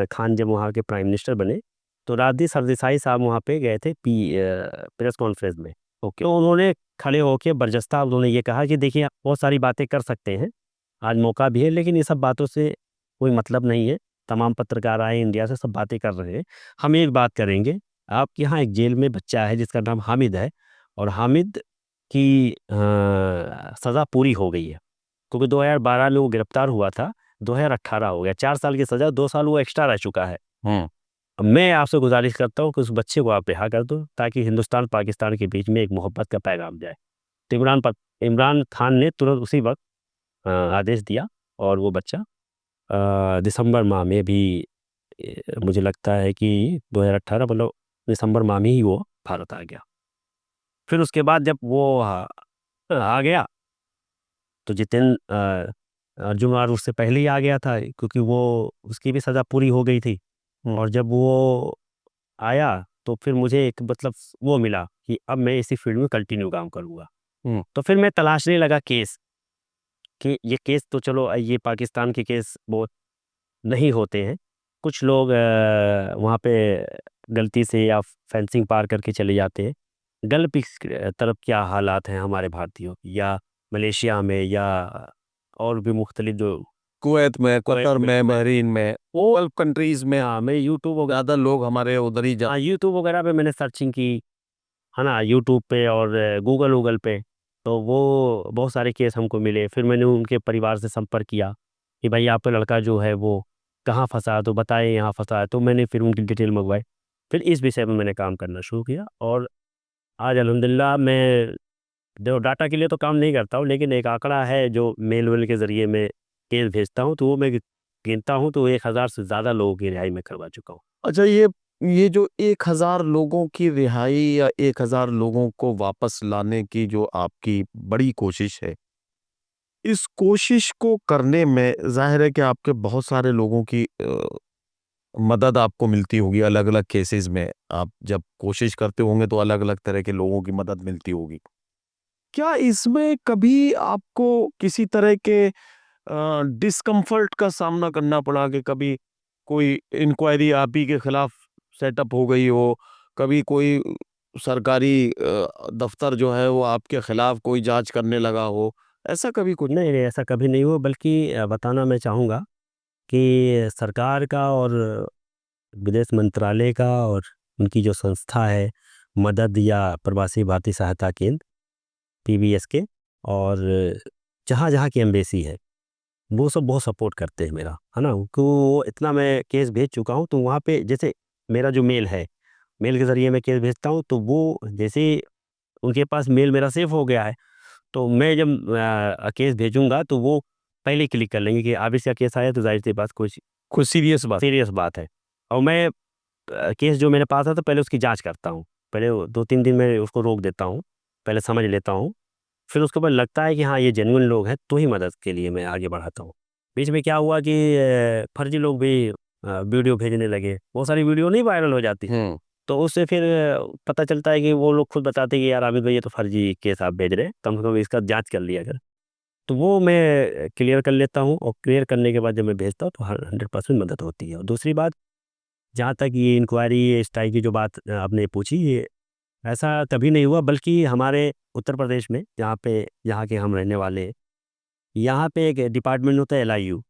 खान जब वहाँ के प्राइम मिनिस्टर बने, तो राजदीप सरदेसाई साहब वहाँ पे गए थे प्रेस कॉन्फ्रेंस में। ओके, उन्होंने खड़े होकर बरजस्ता उन्होंने ये कहा कि देखिए, आप बहुत सारी बातें कर सकते हैं, आज मौका भी है, लेकिन ये सब बातों से कोई मतलब नहीं है। तमाम पत्रकार आए इंडिया से, सब बातें कर रहे हैं, हम एक बात करेंगे। आपके यहाँ एक जेल में बच्चा है जिसका नाम हामिद है, और हामिद की सज़ा पूरी हो गई है, क्योंकि 2012 में वो गिरफ्तार हुआ था, 2018 हो गया, 4 साल की सज़ा, 2 साल वो एक्स्ट्रा रह चुका है। अब मैं आपसे गुजारिश करता हूँ कि उस बच्चे को आप रिहा कर दो, ताकि हिंदुस्तान पाकिस्तान के बीच में एक मोहब्बत का पैगाम जाए। तो इमरान खान ने तुरंत उसी वक्त आदेश दिया और वो बच्चा दिसंबर माह में भी, मुझे लगता है कि 2018 मतलब दिसंबर माह में ही वो भारत आ गया। फिर उसके बाद जब वो आ गया, तो अर्जुन और उससे पहले ही आ गया था, क्योंकि वो उसकी भी सज़ा पूरी हो गई थी। और जब वो आया तो फिर मुझे एक मतलब वो मिला कि अब मैं इसी फील्ड में कंटिन्यू काम करूँगा। तो फिर मैं तलाशने लगा केस, कि ये केस तो चलो, ये पाकिस्तान के केस बहुत नहीं होते हैं, कुछ लोग वहाँ पे गलती से या फेंसिंग पार करके चले जाते हैं। गल्फ की तरफ क्या हालात हैं हमारे भारतीयों की, या मलेशिया में, या और भी मुख्तलिफ जो कुवैत में, कतर में, में, बहरीन में, वो गल्फ कंट्रीज में हाँ, मैं यूट्यूब वगैरह ज़्यादा लोग हमारे उधर ही जा। यूट्यूब वगैरह पे मैंने सर्चिंग की, है ना, यूट्यूब पे और गूगल पे, तो वो बहुत सारे केस हमको मिले। फिर मैंने उनके परिवार से संपर्क किया कि भाई आपका लड़का जो है वो कहाँ फंसा, तो बताए यहाँ फंसा है। तो मैंने फिर उनकी डिटेल मंगवाई, फिर इस विषय में मैंने काम करना शुरू किया। और आज अल्हम्दुलिल्लाह मैं जो डाटा के लिए तो काम नहीं करता हूँ, लेकिन एक आंकड़ा है जो मेल वेल के ज़रिए मैं केस भेजता हूँ, तो वो मैं गिनता हूँ, तो 1000 से ज़्यादा लोगों की रिहाई मैं करवा चुका हूँ। अच्छा, ये जो 1000 लोगों की रिहाई या 1000 लोगों को वापस लाने की जो आपकी बड़ी कोशिश है, इस कोशिश को करने में ज़ाहिर है कि आपके बहुत सारे लोगों की मदद आपको मिलती होगी। अलग-अलग केसेस में आप जब कोशिश करते होंगे तो अलग-अलग तरह के लोगों की मदद मिलती होगी। क्या इसमें कभी आपको किसी तरह के डिस्कम्फर्ट का सामना करना पड़ा कि कभी कोई इंक्वायरी आप ही के खिलाफ सेटअप हो गई हो, कभी कोई सरकारी दफ्तर जो है वो आपके खिलाफ कोई जांच करने लगा हो, ऐसा कभी कुछ? नहीं, नहीं, ऐसा कभी नहीं हुआ, बल्कि बताना मैं चाहूँगा कि सरकार का और विदेश मंत्रालय का और उनकी जो संस्था है, मदद या प्रवासी भारतीय सहायता केंद्र पीबीएस के, और जहाँ-जहाँ की एम्बेसी है, वो सब बहुत सपोर्ट करते हैं मेरा, है ना? तो वो इतना मैं केस भेज चुका हूँ, तो वहाँ पे जैसे मेरा जो मेल है, मेल के ज़रिए मैं केस भेजता हूँ, तो वो जैसे उनके पास मेल मेरा सेव हो गया है, तो मैं जब केस भेजूँगा तो वो पहले ही क्लिक कर लेंगे कि अब इसका केस आया, तो ज़ाहिर-सी बात कुछ सीरियस बात है। और मैं केस जो मेरे पास आता है, पहले उसकी जाँच करता हूँ। पहले 2-3 दिन मैं उसको रोक देता हूँ, पहले समझ लेता हूँ। फिर उसके बाद लगता है कि हाँ, ये जेन्युइन लोग हैं, तो ही मदद के लिए मैं आगे बढ़ाता हूँ। बीच में क्या हुआ कि फर्जी लोग भी वीडियो भेजने लगे। बहुत सारी वीडियो नहीं वायरल हो जाती, हुँ। तो उससे फिर पता चलता है कि वो लोग खुद बताते हैं कि यार आबिद भाई, ये तो फर्जी केस आप भेज रहे हैं, कम से कम इसका जाँच कर लिया कर। तो वो मैं क्लियर कर लेता हूँ, और क्लियर करने के बाद जब मैं भेजता हूँ, तो 100% मदद होती है। और दूसरी बात, जहाँ तक ये इंक्वायरी इस टाइप की जो बात आपने पूछी, ये ऐसा कभी नहीं हुआ, बल्कि हमारे उत्तर प्रदेश में, यहाँ के हम रहने वाले हैं, यहाँ पे एक डिपार्टमेंट होता है एलआईयू।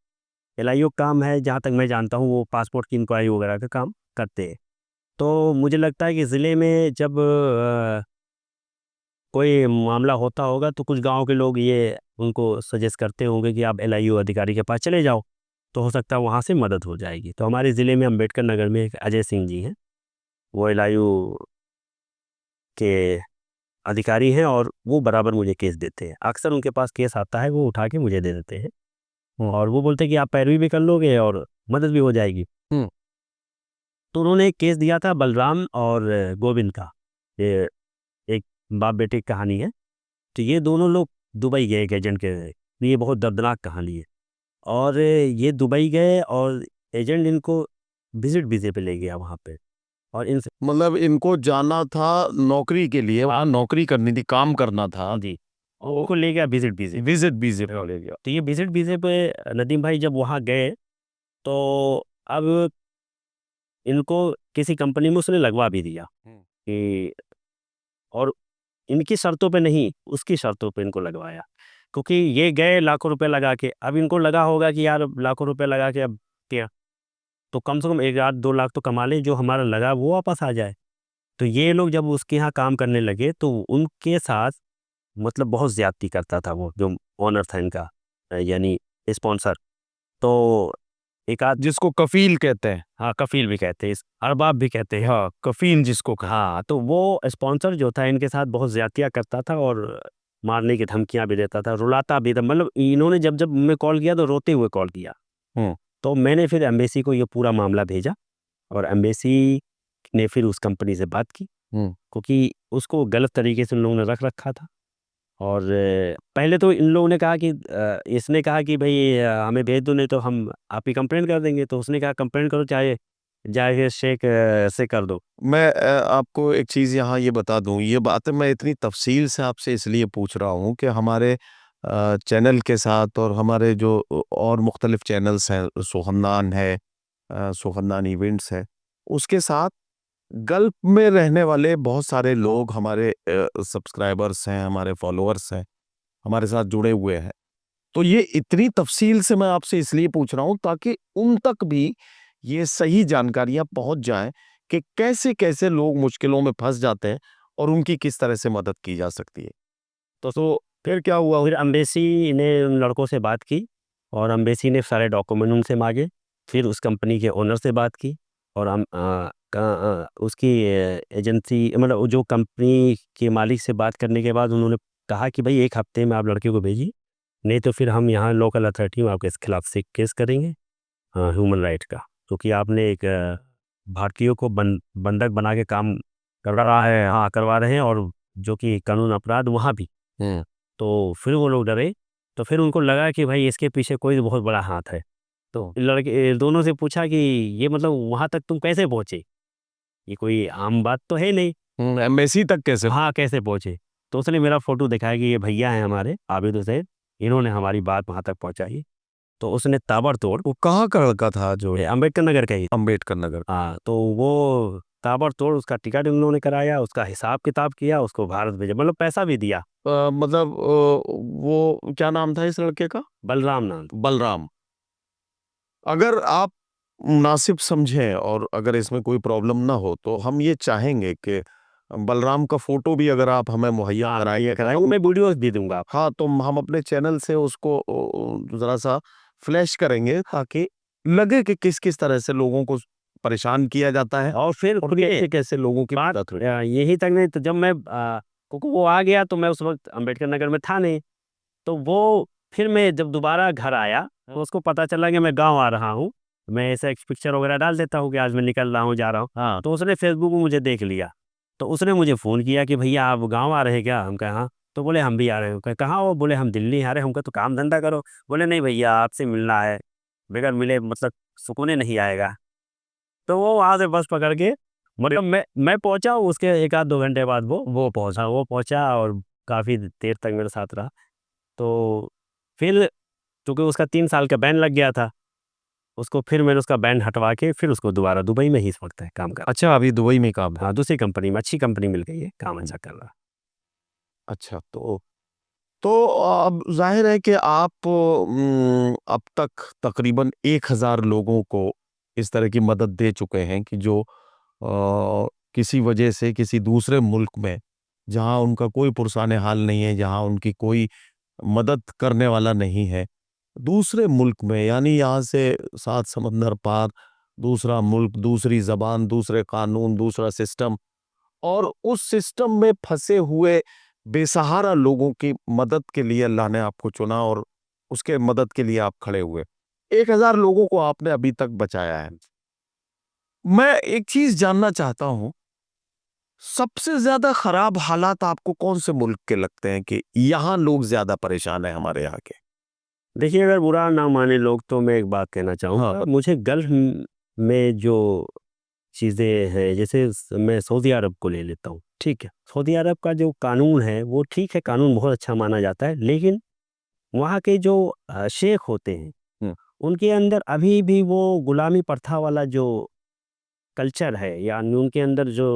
एलआईयू का काम है, जहाँ तक मैं जानता हूँ, वो पासपोर्ट की इंक्वायरी वगैरह का काम करते हैं। तो मुझे लगता है कि ज़िले में जब कोई मामला होता होगा, तो कुछ गांव के लोग ये उनको सजेस्ट करते होंगे कि आप एलआईयू अधिकारी के पास चले जाओ, तो हो सकता है वहाँ से मदद हो जाएगी। तो हमारे ज़िले में अम्बेडकर नगर में एक अजय सिंह जी हैं, वो एलआईयू के अधिकारी हैं, और वो बराबर मुझे केस देते हैं। अक्सर उनके पास केस आता है, वो उठा के मुझे दे देते हैं, और वो बोलते हैं कि आप पैरवी भी कर लोगे और मदद भी हो जाएगी। हुँ। तो उन्होंने एक केस दिया था बलराम और गोविंद का। ये एक बाप बेटे की कहानी है। तो ये दोनों लोग दुबई गए एक एजेंट के। ये बहुत दर्दनाक कहानी है। और ये दुबई गए और एजेंट इनको विजिट वीज़े पे ले गया वहाँ पे। और इनसे मतलब इनको जाना था नौकरी के लिए, वहाँ नौकरी करनी थी, काम करना था। जी, और उनको ले गया विजिट वीज़े। विजिट वीजे पे ले गया। तो ये विजिट वीज़े पे नदीम भाई जब वहाँ गए, तो अब इनको किसी कंपनी में उसने लगवा भी दिया कि, और इनकी शर्तों पे नहीं, उसकी शर्तों पे इनको लगवाया। क्योंकि ये गए लाखों रुपए लगा के, अब इनको लगा होगा कि यार अब लाखों रुपए लगा के अब क्या, तो कम से कम 1 आध 2 लाख तो कमा लें, जो हमारा लगा वो वापस आ जाए। तो ये लोग जब उसके यहाँ काम करने लगे तो उनके साथ मतलब बहुत ज़्यादती करता था वो जो ओनर था इनका, यानी स्पॉन्सर। तो एक आध, जिसको कफील कहते हैं। हाँ कफील भी कहते हैं, अरबाब भी कहते हैं। हाँ, कफील जिसको कहा। हाँ, तो वो स्पॉन्सर जो था इनके साथ बहुत ज़्यादतियाँ करता था और मारने की धमकियाँ भी देता था, रुलाता भी था। मतलब इन्होंने जब जब मैं कॉल किया तो रोते हुए कॉल किया। हम्म। तो मैंने फिर एम्बेसी को ये पूरा मामला भेजा, और एम्बेसी ने फिर उस कंपनी से बात की, हम्म। क्योंकि उसको गलत तरीके से उन लोगों ने रख रखा था। और पहले तो इन लोगों ने कहा कि इसने कहा कि भाई हमें भेज दो, नहीं तो हम आप ही कंप्लेंट कर देंगे। तो उसने कहा कंप्लेंट करो, चाहे जाहिर शेख से कर दो। मैं आपको एक चीज़ यहाँ ये बता दूँ, ये बातें मैं इतनी तफसील से आपसे इसलिए पूछ रहा हूँ कि हमारे चैनल के साथ और हमारे जो और मुख्तलिफ चैनल्स हैं, सोहन्नान है, सोहन्नान इवेंट्स है, उसके साथ गल्फ में रहने वाले बहुत सारे लोग हमारे सब्सक्राइबर्स हैं, हमारे फॉलोअर्स हैं, हमारे साथ जुड़े हुए हैं। तो ये इतनी तफसील से मैं आपसे इसलिए पूछ रहा हूँ ताकि उन तक भी ये सही जानकारियां पहुंच जाएं कि कैसे कैसे लोग मुश्किलों में फंस जाते हैं और उनकी किस तरह से मदद की जा सकती है। तो फिर क्या हुआ? फिर अम्बेसी ने उन लड़कों से बात की, और अम्बेसी ने सारे डॉक्यूमेंट उनसे मांगे। फिर उस कंपनी के ओनर से बात की, और हम उसकी एजेंसी, मतलब वो जो कंपनी के मालिक से बात करने के बाद उन्होंने कहा कि भाई 1 हफ्ते में आप लड़के को भेजिए, नहीं तो फिर हम यहाँ लोकल अथॉरिटी में आपके खिलाफ से केस करेंगे ह्यूमन राइट का, क्योंकि आपने एक भारतीयों को बंधक बना के काम करवा रहा है, हाँ करवा रहे हैं, और जो कि कानून अपराध वहाँ भी। हम्म। तो फिर वो लोग डरे। तो फिर उनको लगा कि भाई इसके पीछे कोई बहुत बड़ा हाथ है। तो लड़के दोनों से पूछा कि ये मतलब वहाँ तक तुम कैसे पहुँचे, ये कोई आम बात तो है नहीं। एम्बेसी तक कैसे? हाँ कैसे पहुँचे? तो उसने मेरा फोटो दिखाया कि ये भैया हैं हमारे आबिद हुसैन, इन्होंने हमारी बात वहाँ तक पहुँचाई। तो उसने ताबड़तोड़, वो कहाँ का लड़का था जो? अम्बेडकर नगर का ही। अम्बेडकर नगर। हाँ, तो वो ताबड़तोड़ उसका टिकट उन्होंने कराया, उसका हिसाब किताब किया, उसको भारत भेजा, मतलब पैसा भी दिया। मतलब वो क्या नाम था इस लड़के का? बलराम नाम। बलराम। अगर आप मुनासिब समझें और अगर इसमें कोई प्रॉब्लम ना हो तो हम ये चाहेंगे कि बलराम का फोटो भी अगर आप हमें मुहैया कराएं, वो मैं वीडियोस भी दूंगा। हाँ, तो हम अपने चैनल से उसको जरा सा फ्लैश करेंगे ताकि लगे कि किस किस तरह से लोगों को परेशान किया जाता है और फिर कैसे कैसे लोगों की बात मदद हुई। यही तक नहीं, तो जब मैं क्योंकि वो आ गया तो मैं उस वक्त अम्बेडकर नगर में था नहीं। तो वो फिर मैं जब दोबारा घर आया तो उसको पता चला कि मैं गांव आ रहा हूँ। मैं ऐसा एक पिक्चर वगैरह डाल देता हूँ कि आज मैं निकल रहा हूँ, जा रहा हूँ। हाँ। तो उसने फेसबुक में मुझे देख लिया। तो उसने मुझे फ़ोन किया कि भैया आप गांव आ रहे हैं क्या? हम कहा हाँ। तो बोले हम भी आ रहे हैं। कहा कहाँ हो? बोले हम दिल्ली आ रहे हैं। हम कहा तो काम धंधा करो। बोले नहीं भैया आपसे मिलना है, बगैर मिले मतलब सुकून नहीं आएगा। तो वो वहाँ से बस पकड़ के, मतलब मैं पहुँचा, उसके 1 आध 2 घंटे बाद वो पहुँचा और काफ़ी देर तक मेरे साथ रहा। तो फिर चूँकि उसका 3 साल का बैन लग गया था, उसको फिर मैंने उसका बैन हटवा के फिर उसको दोबारा दुबई में ही इस वक्त है काम कर। अच्छा, अभी दुबई में काम है। हाँ, दूसरी कंपनी में, अच्छी कंपनी मिल गई है, काम अच्छा कर रहा। अच्छा, तो अब जाहिर है कि आप अब तक तकरीबन 1000 लोगों को इस तरह की मदद दे चुके हैं कि जो किसी वजह से किसी दूसरे मुल्क में, जहां उनका कोई पुरसाने हाल नहीं है, जहां उनकी कोई मदद करने वाला नहीं है, दूसरे मुल्क में, यानी यहाँ से 7 समंदर पार, दूसरा मुल्क, दूसरी जबान, दूसरे कानून, दूसरा सिस्टम, और उस सिस्टम में फंसे हुए बेसहारा लोगों की मदद के लिए अल्लाह ने आपको चुना और उसके मदद के लिए आप खड़े हुए। 1000 लोगों को आपने अभी तक बचाया है। मैं एक चीज जानना चाहता हूँ, सबसे ज्यादा खराब हालात आपको कौन से मुल्क के लगते हैं कि यहाँ लोग ज्यादा परेशान है हमारे यहाँ के? देखिए, अगर बुरा ना माने लोग तो मैं एक बात कहना चाहूँगा, हाँ। मुझे गल्फ़ में जो चीज़ें हैं, जैसे मैं सऊदी अरब को ले लेता हूँ, ठीक है? सऊदी अरब का जो कानून है वो ठीक है, कानून बहुत अच्छा माना जाता है, लेकिन वहाँ के जो शेख होते हैं, हम्म। उनके अंदर अभी भी वो गुलामी प्रथा वाला जो कल्चर है, या उनके अंदर जो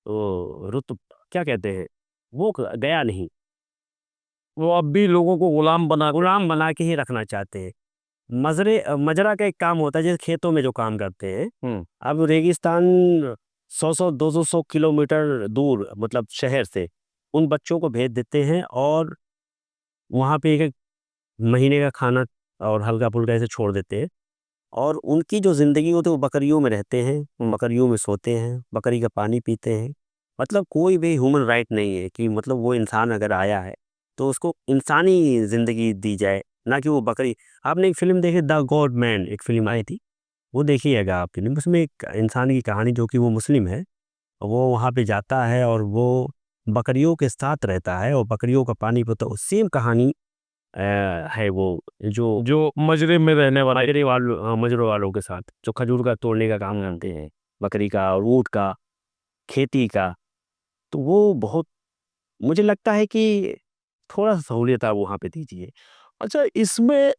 रुत क्या कहते हैं, वो गया नहीं। वो अब भी लोगों को गुलाम बना के ही रखना चाहते हैं। मजरा का एक काम होता है, जैसे खेतों में जो काम करते हैं। हम्म। अब रेगिस्तान 100-100 200 किलोमीटर दूर, मतलब शहर से उन बच्चों को भेज देते हैं, और वहाँ पे एक महीने का खाना और हल्का फुल्का ऐसे छोड़ देते हैं, और उनकी जो ज़िंदगी होती है वो बकरियों में रहते हैं, बकरियों में सोते हैं, बकरी का पानी पीते हैं। मतलब कोई भी ह्यूमन राइट नहीं है कि मतलब वो इंसान अगर आया है तो उसको इंसानी ज़िंदगी दी जाए, ना कि वो बकरी। आपने एक फ़िल्म देखी, द गॉड मैन, एक फ़िल्म आई थी, वो देखिएगा आप फ़िल्म। उसमें एक इंसान की कहानी, जो कि वो मुस्लिम है, वो वहाँ पे जाता है और वो बकरियों के साथ रहता है और बकरियों का पानी पीता है। सेम कहानी है वो, जो जो मजरे में रहने वाला। मजरों वालों के साथ जो खजूर का तोड़ने का काम करते हैं, बकरी का और ऊँट का, खेती का। तो वो बहुत, मुझे लगता है कि थोड़ा सा सहूलियत आप वहाँ पे दीजिए। अच्छा, इसमें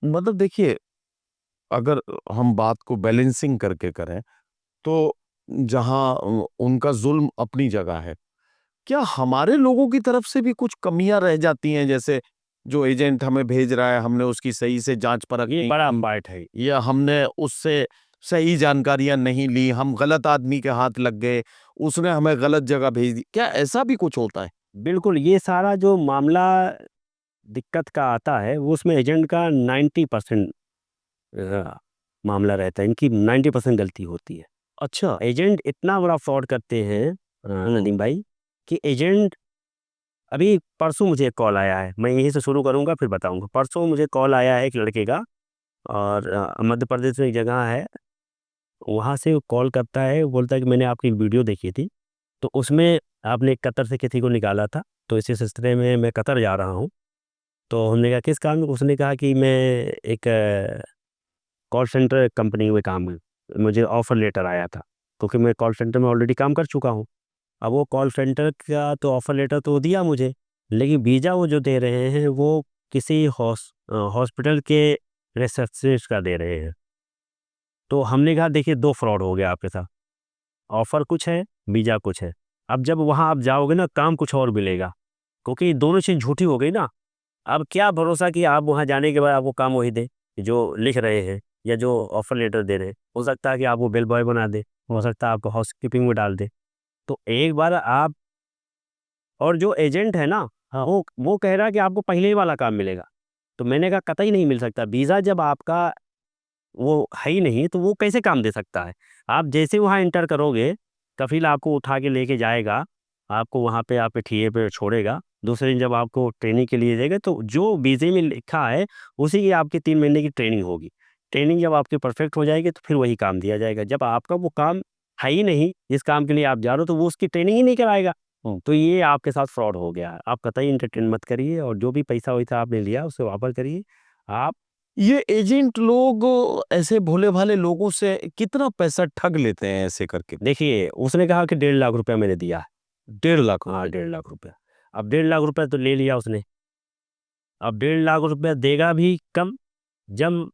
मतलब देखिए, अगर हम बात को बैलेंसिंग करके करें तो जहाँ उनका जुल्म अपनी जगह है, क्या हमारे लोगों की तरफ से भी कुछ कमियां रह जाती हैं? जैसे जो एजेंट हमें भेज रहा है, हमने उसकी सही से जांच परख ये नहीं बड़ा की, पार्ट है। या हमने उससे सही जानकारियां नहीं ली, हम गलत आदमी के हाथ लग गए, उसने हमें गलत जगह भेज दी, क्या ऐसा भी कुछ होता है? बिल्कुल, ये सारा जो मामला दिक्कत का आता है, वो उसमें एजेंट का 90% मामला रहता है, इनकी 90% गलती होती है। अच्छा। एजेंट इतना बड़ा फ्रॉड करते हैं नदीम भाई, कि एजेंट, अभी परसों मुझे एक कॉल आया है, मैं यहीं से शुरू करूँगा फिर बताऊँगा। परसों मुझे कॉल आया है एक लड़के का, और मध्य प्रदेश में एक जगह है, वहाँ से वो कॉल करता है, वो बोलता है कि मैंने आपकी वीडियो देखी थी, तो उसमें आपने कतर से किसी को निकाला था, तो इसी सिलसिले में मैं कतर जा रहा हूँ। तो हमने कहा किस काम में? उसने कहा कि मैं एक कॉल सेंटर कंपनी में काम है, मुझे ऑफ़र लेटर आया था, क्योंकि मैं कॉल सेंटर में ऑलरेडी काम कर चुका हूँ। अब वो कॉल सेंटर का तो ऑफ़र लेटर तो दिया मुझे, लेकिन वीज़ा वो जो दे रहे हैं वो किसी हॉस्पिटल के रिसेप्शनिस्ट का दे रहे हैं। तो हमने कहा देखिए 2 फ्रॉड हो गया आपके साथ, ऑफ़र कुछ है, वीज़ा कुछ है। अब जब वहाँ आप जाओगे ना, काम कुछ और मिलेगा, क्योंकि दोनों चीज़ झूठी हो गई ना। अब क्या भरोसा कि आप वहाँ जाने के बाद आपको काम वही दें, जो लिख रहे हैं या जो ऑफ़र लेटर दे रहे हैं। हो सकता है कि आपको बेल बॉय बना दें, हो सकता है आपको हाउसकीपिंग में डाल दें। तो एक बार आप, और जो एजेंट है ना, हाँ, वो कह रहा है कि आपको पहले ही वाला काम मिलेगा। तो मैंने कहा कतई नहीं मिल सकता, वीज़ा जब आपका वो है ही नहीं, तो वो कैसे काम दे सकता है? आप जैसे वहाँ एंटर करोगे, कफ़ील आपको उठा के लेके जाएगा, आपको वहाँ पे आपके ठिए पे छोड़ेगा। दूसरे दिन जब आपको ट्रेनिंग के लिए जाएगा, तो जो वीज़े में लिखा है, उसी की आपकी 3 महीने की ट्रेनिंग होगी। ट्रेनिंग जब आपकी परफ़ेक्ट हो जाएगी, तो फिर वही काम दिया जाएगा। जब आपका वो काम है ही नहीं, जिस काम के लिए आप जा रहे हो, तो वो उसकी ट्रेनिंग ही नहीं कराएगा। तो ये आपके साथ फ्रॉड हो गया है। आप कतई एंटरटेन मत करिए, और जो भी पैसा-वैसा आपने लिया, उसे वापस करिए। आप ये एजेंट लोग ऐसे भोले-भाले लोगों से कितना पैसा ठग लेते हैं ऐसे करके? देखिए, उसने कहा कि 1.5 लाख रुपया मैंने दिया है। 1.5 लाख हाँ, रुपए? 1.5 लाख रुपया। अब 1.5 लाख रुपया तो ले लिया उसने। अब 1.5 लाख रुपया देगा भी कम, जब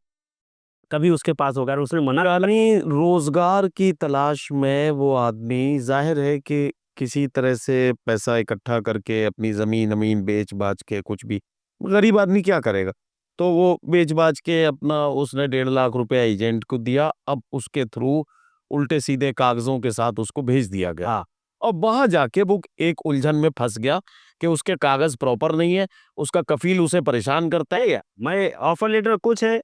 कभी उसके पास होगा, और उसने मना करा। यानी रोजगार की तलाश में वो आदमी, जाहिर है कि किसी तरह से पैसा इकट्ठा करके अपनी ज़मीन-अमीन बेच-बाच के, कुछ भी गरीब आदमी क्या करेगा? तो वो बेच-बाच के अपना उसने 1.5 लाख रुपया एजेंट को दिया, अब उसके थ्रू उल्टे-सीधे कागज़ों के साथ उसको भेज दिया गया। हाँ, अब वहाँ जाके वो एक उलझन में फँस गया कि उसके कागज़ प्रॉपर नहीं है, उसका कफ़ील उसे परेशान करता है। क्या? मैं ऑफ़र लेटर कुछ है,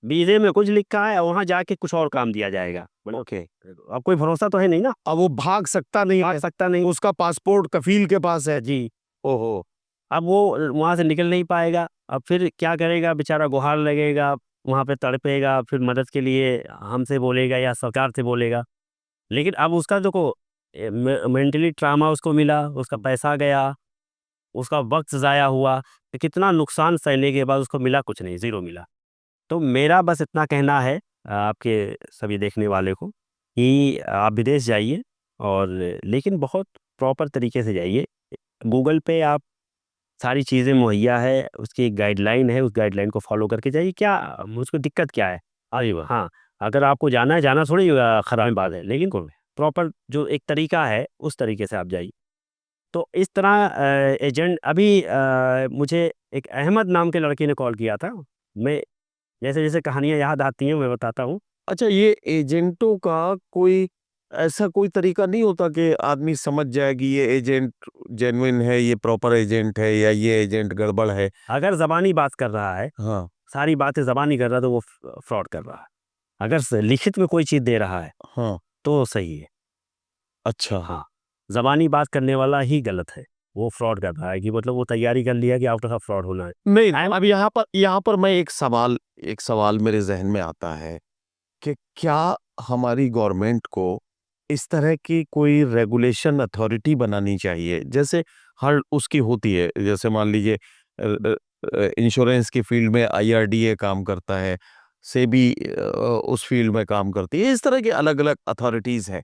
वीज़े में कुछ लिखा है, और वहाँ जाके कुछ और काम दिया जाएगा। बोले ओके, अब कोई भरोसा तो है नहीं ना, अब वो भाग सकता नहीं भाग है, सकता नहीं। उसका पासपोर्ट कफ़ील के पास है। जी। ओहो! अब वो वहाँ से निकल नहीं पाएगा, अब फिर क्या करेगा बेचारा? गुहार लगेगा, वहाँ पे तड़पेगा, फिर मदद के लिए हमसे बोलेगा या सरकार से बोलेगा। लेकिन अब उसका जो को मेंटली ट्रामा उसको मिला, उसका पैसा गया, उसका वक्त ज़ाया हुआ, तो कितना नुकसान सहने के बाद उसको मिला कुछ नहीं, ज़ीरो मिला। तो मेरा बस इतना कहना है आपके सभी देखने वाले को कि आप विदेश जाइए, और लेकिन बहुत प्रॉपर तरीके से जाइए। गूगल पे आप सारी चीज़ें मुहैया है, उसकी एक गाइडलाइन है, उस गाइडलाइन को फॉलो करके जाइए। क्या मुझको दिक्कत क्या है? अरे वाह। हाँ, अगर आपको जाना है, जाना थोड़ी खराब बात है, लेकिन प्रॉपर जो एक तरीका है उस तरीके से आप जाइए। तो इस तरह एजेंट अभी मुझे एक अहमद नाम के लड़के ने कॉल किया था। मैं जैसे जैसे कहानियाँ याद आती हैं मैं बताता हूँ। अच्छा, ये एजेंटों का कोई ऐसा कोई तरीका नहीं होता कि आदमी समझ जाए कि ये एजेंट जेन्युइन है, ये प्रॉपर एजेंट है, या ये एजेंट गड़बड़ है? अगर ज़बानी बात कर रहा है, हाँ। सारी बातें ज़बानी कर रहा है, तो वो फ्रॉड कर रहा है। अगर लिखित में कोई चीज़ दे रहा है हाँ। तो सही है। अच्छा। हाँ, ज़बानी बात करने वाला ही गलत है, वो फ्रॉड कर रहा है, कि मतलब वो तैयारी कर लिया कि आपके साथ फ्रॉड होना है। नहीं, अब यहाँ पर मैं एक सवाल मेरे ज़हन में आता है कि क्या हमारी गवर्नमेंट को इस तरह की कोई रेगुलेशन अथॉरिटी बनानी चाहिए? जैसे हर उसकी होती है, जैसे मान लीजिए इंश्योरेंस की फील्ड में आईआरडीए काम करता है, सेबी उस फील्ड में काम करती है, इस तरह की अलग-अलग अथॉरिटीज़ हैं।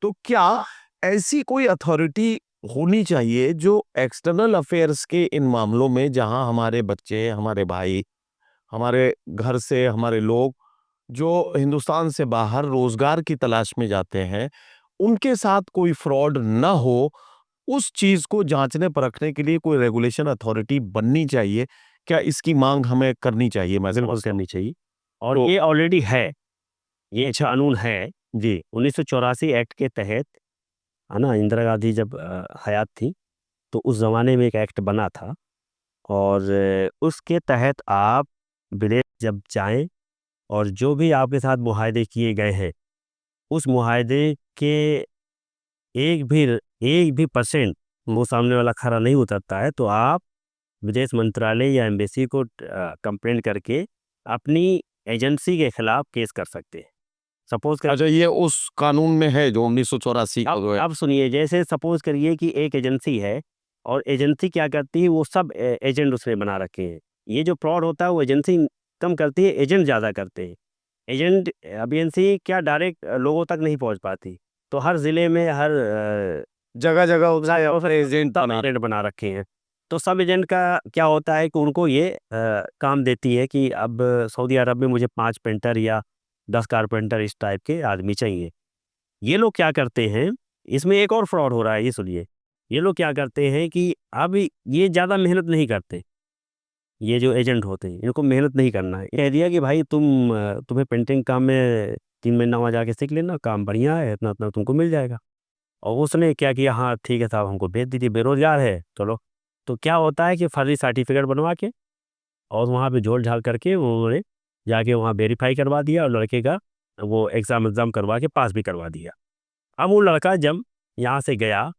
तो क्या ऐसी कोई अथॉरिटी होनी चाहिए जो एक्सटर्नल अफेयर्स के इन मामलों में, जहां हमारे बच्चे, हमारे भाई, हमारे घर से हमारे लोग जो हिंदुस्तान से बाहर रोजगार की तलाश में जाते हैं, उनके साथ कोई फ्रॉड ना हो, उस चीज को जांचने परखने के लिए कोई रेगुलेशन अथॉरिटी बननी चाहिए? क्या इसकी मांग हमें करनी चाहिए? मैं बिल्कुल समझता हूँ। करनी चाहिए, और तो ये ऑलरेडी है, ये अच्छा। कानून है। जी। 1984 एक्ट के तहत, है ना, इंदिरा गांधी जब हयात थी, तो उस ज़माने में एक एक्ट बना था, और उसके तहत आप विदेश जब जाएं, और जो भी आपके साथ मुआहदे किए गए हैं, उस मुआहदे के एक भी परसेंट वो सामने वाला खरा नहीं उतरता है, तो आप विदेश मंत्रालय या एम्बेसी को कंप्लेंट करके अपनी एजेंसी के खिलाफ केस कर सकते हैं। सपोज कर अच्छा, ये उस कानून में है जो 1984 का जो है। अब सुनिए, जैसे सपोज करिए कि एक एजेंसी है, और एजेंसी क्या करती है, वो सब एजेंट उसने बना रखे हैं। ये जो फ्रॉड होता है वो एजेंसी कम करती है, एजेंट ज़्यादा करते हैं। एजेंट अब एजेंसी क्या डायरेक्ट लोगों तक नहीं पहुंच पाती, तो हर ज़िले में हर जगह-जगह उसने अपने एजेंट सब बना। एजेंट बना रखे हैं। तो सब एजेंट का क्या होता है कि उनको ये काम देती है कि अब सऊदी अरब में मुझे 5 पेंटर या 10 कारपेंटर इस टाइप के आदमी चाहिए। ये लोग क्या करते हैं, इसमें एक और फ्रॉड हो रहा है, ये सुनिए। ये लोग क्या करते हैं कि अब ये ज़्यादा मेहनत नहीं करते, ये जो एजेंट होते हैं इनको मेहनत नहीं करना है। कह दिया कि भाई तुम्हें पेंटिंग काम में 3 महीना वहाँ जाके सीख लेना, काम बढ़िया है, इतना इतना तुमको मिल जाएगा। और उसने क्या किया, हाँ ठीक है साहब, हमको भेज दीजिए, बेरोजगार है, चलो। तो क्या होता है कि फर्जी सर्टिफिकेट बनवा के और वहाँ पे झोल झाल करके उन्होंने जाके वहाँ वेरीफाई करवा दिया, और लड़के का वो एग्ज़ाम करवा के पास भी करवा दिया। अब वो लड़का जब यहाँ से गया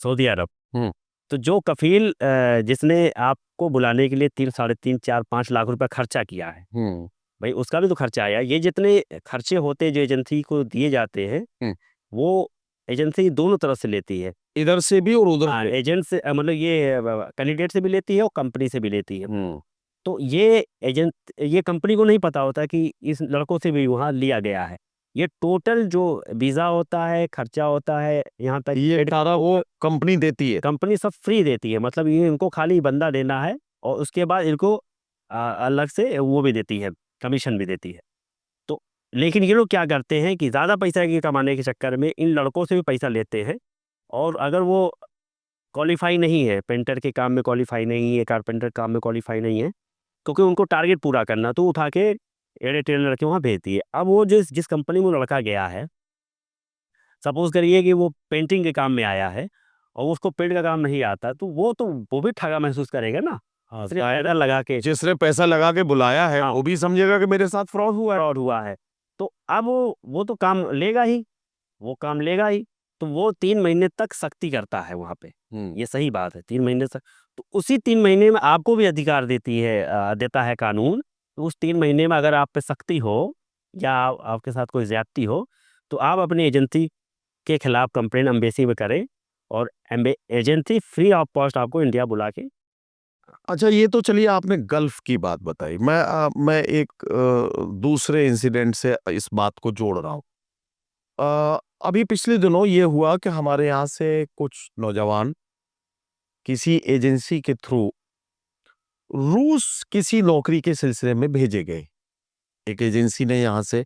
सऊदी अरब, हुँ। तो जो कफ़ील जिसने आपको बुलाने के लिए 3 साढ़े 3 4 5 लाख रुपए खर्चा किया है, हुँ। भाई उसका भी तो खर्चा आया। ये जितने खर्चे होते हैं जो एजेंसी को दिए जाते हैं, हुँ। वो एजेंसी दोनों तरफ से लेती है। इधर से भी और उधर हाँ, से। एजेंट से मतलब ये कैंडिडेट से भी लेती है और कंपनी से भी लेती है। हुँ। तो ये कंपनी को नहीं पता होता कि इस लड़कों से भी वहाँ लिया गया है। ये टोटल जो वीज़ा होता है, खर्चा होता है, यहाँ तक ये सारा वो कंपनी देती है। कंपनी सब फ्री देती है। मतलब ये इनको खाली बंदा देना है, और उसके बाद इनको अलग से वो भी देती है, कमीशन भी देती है। तो लेकिन ये लोग क्या करते हैं कि ज़्यादा पैसा के कमाने के चक्कर में इन लड़कों से भी पैसा लेते हैं, और अगर वो क्वालीफाई नहीं है, पेंटर के काम में क्वालीफाई नहीं है, कारपेंटर काम में क्वालीफाई नहीं है, क्योंकि उनको टारगेट पूरा करना, तो उठा के एड़े-टेढ़े लड़के वहाँ भेज दिए। अब वो जिस जिस कंपनी में वो लड़का गया है, सपोज़ करिए कि वो पेंटिंग के काम में आया है, और उसको पेंट का काम नहीं आता, तो वो भी ठगा महसूस करेगा ना। हाँ, सिर्फ पैसा लगा के जिसने पैसा लगा के बुलाया है, हाँ। वो भी समझेगा कि मेरे साथ फ्रॉड हुआ है। फ्रॉड हुआ है। तो अब वो तो काम लेगा ही, वो काम लेगा ही। तो वो 3 महीने तक सख्ती करता है वहाँ पे। हुँ। ये सही बात है, 3 महीने तक। तो उसी 3 महीने में आपको भी अधिकार देता है कानून। तो उस 3 महीने में अगर आप पे सख्ती हो, या आपके साथ कोई ज़्यादती हो, तो आप अपनी एजेंसी के खिलाफ कंप्लेन एम्बेसी में करें और एजेंसी फ्री ऑफ कॉस्ट आपको इंडिया बुला के अच्छा, ये तो चलिए आपने गल्फ की बात बताई। मैं एक दूसरे इंसिडेंट से इस बात को जोड़ रहा हूँ। अभी पिछले दिनों ये हुआ कि हमारे यहाँ से कुछ नौजवान किसी एजेंसी के थ्रू रूस किसी नौकरी के सिलसिले में भेजे गए। एक एजेंसी ने यहाँ से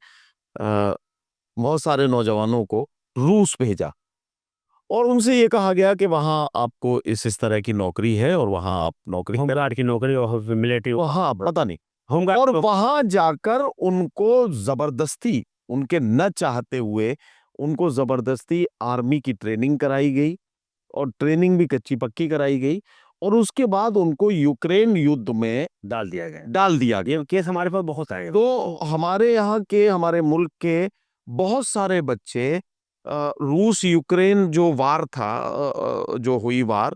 बहुत सारे नौजवानों को रूस भेजा और उनसे ये कहा गया कि वहाँ आपको इस तरह की नौकरी है और वहाँ आप नौकरी होमगार्ड की नौकरी और मिलिट्री वहाँ पता नहीं होमगार्ड और वहाँ जाकर उनको जबरदस्ती, उनके न चाहते हुए उनको जबरदस्ती आर्मी की ट्रेनिंग कराई गई और ट्रेनिंग भी कच्ची पक्की कराई गई और उसके बाद उनको यूक्रेन युद्ध में डाल दिया गया। ये केस हमारे पास बहुत आए हैं। तो हमारे यहाँ के, हमारे मुल्क के बहुत सारे बच्चे रूस यूक्रेन जो वार था, जो हुई वार,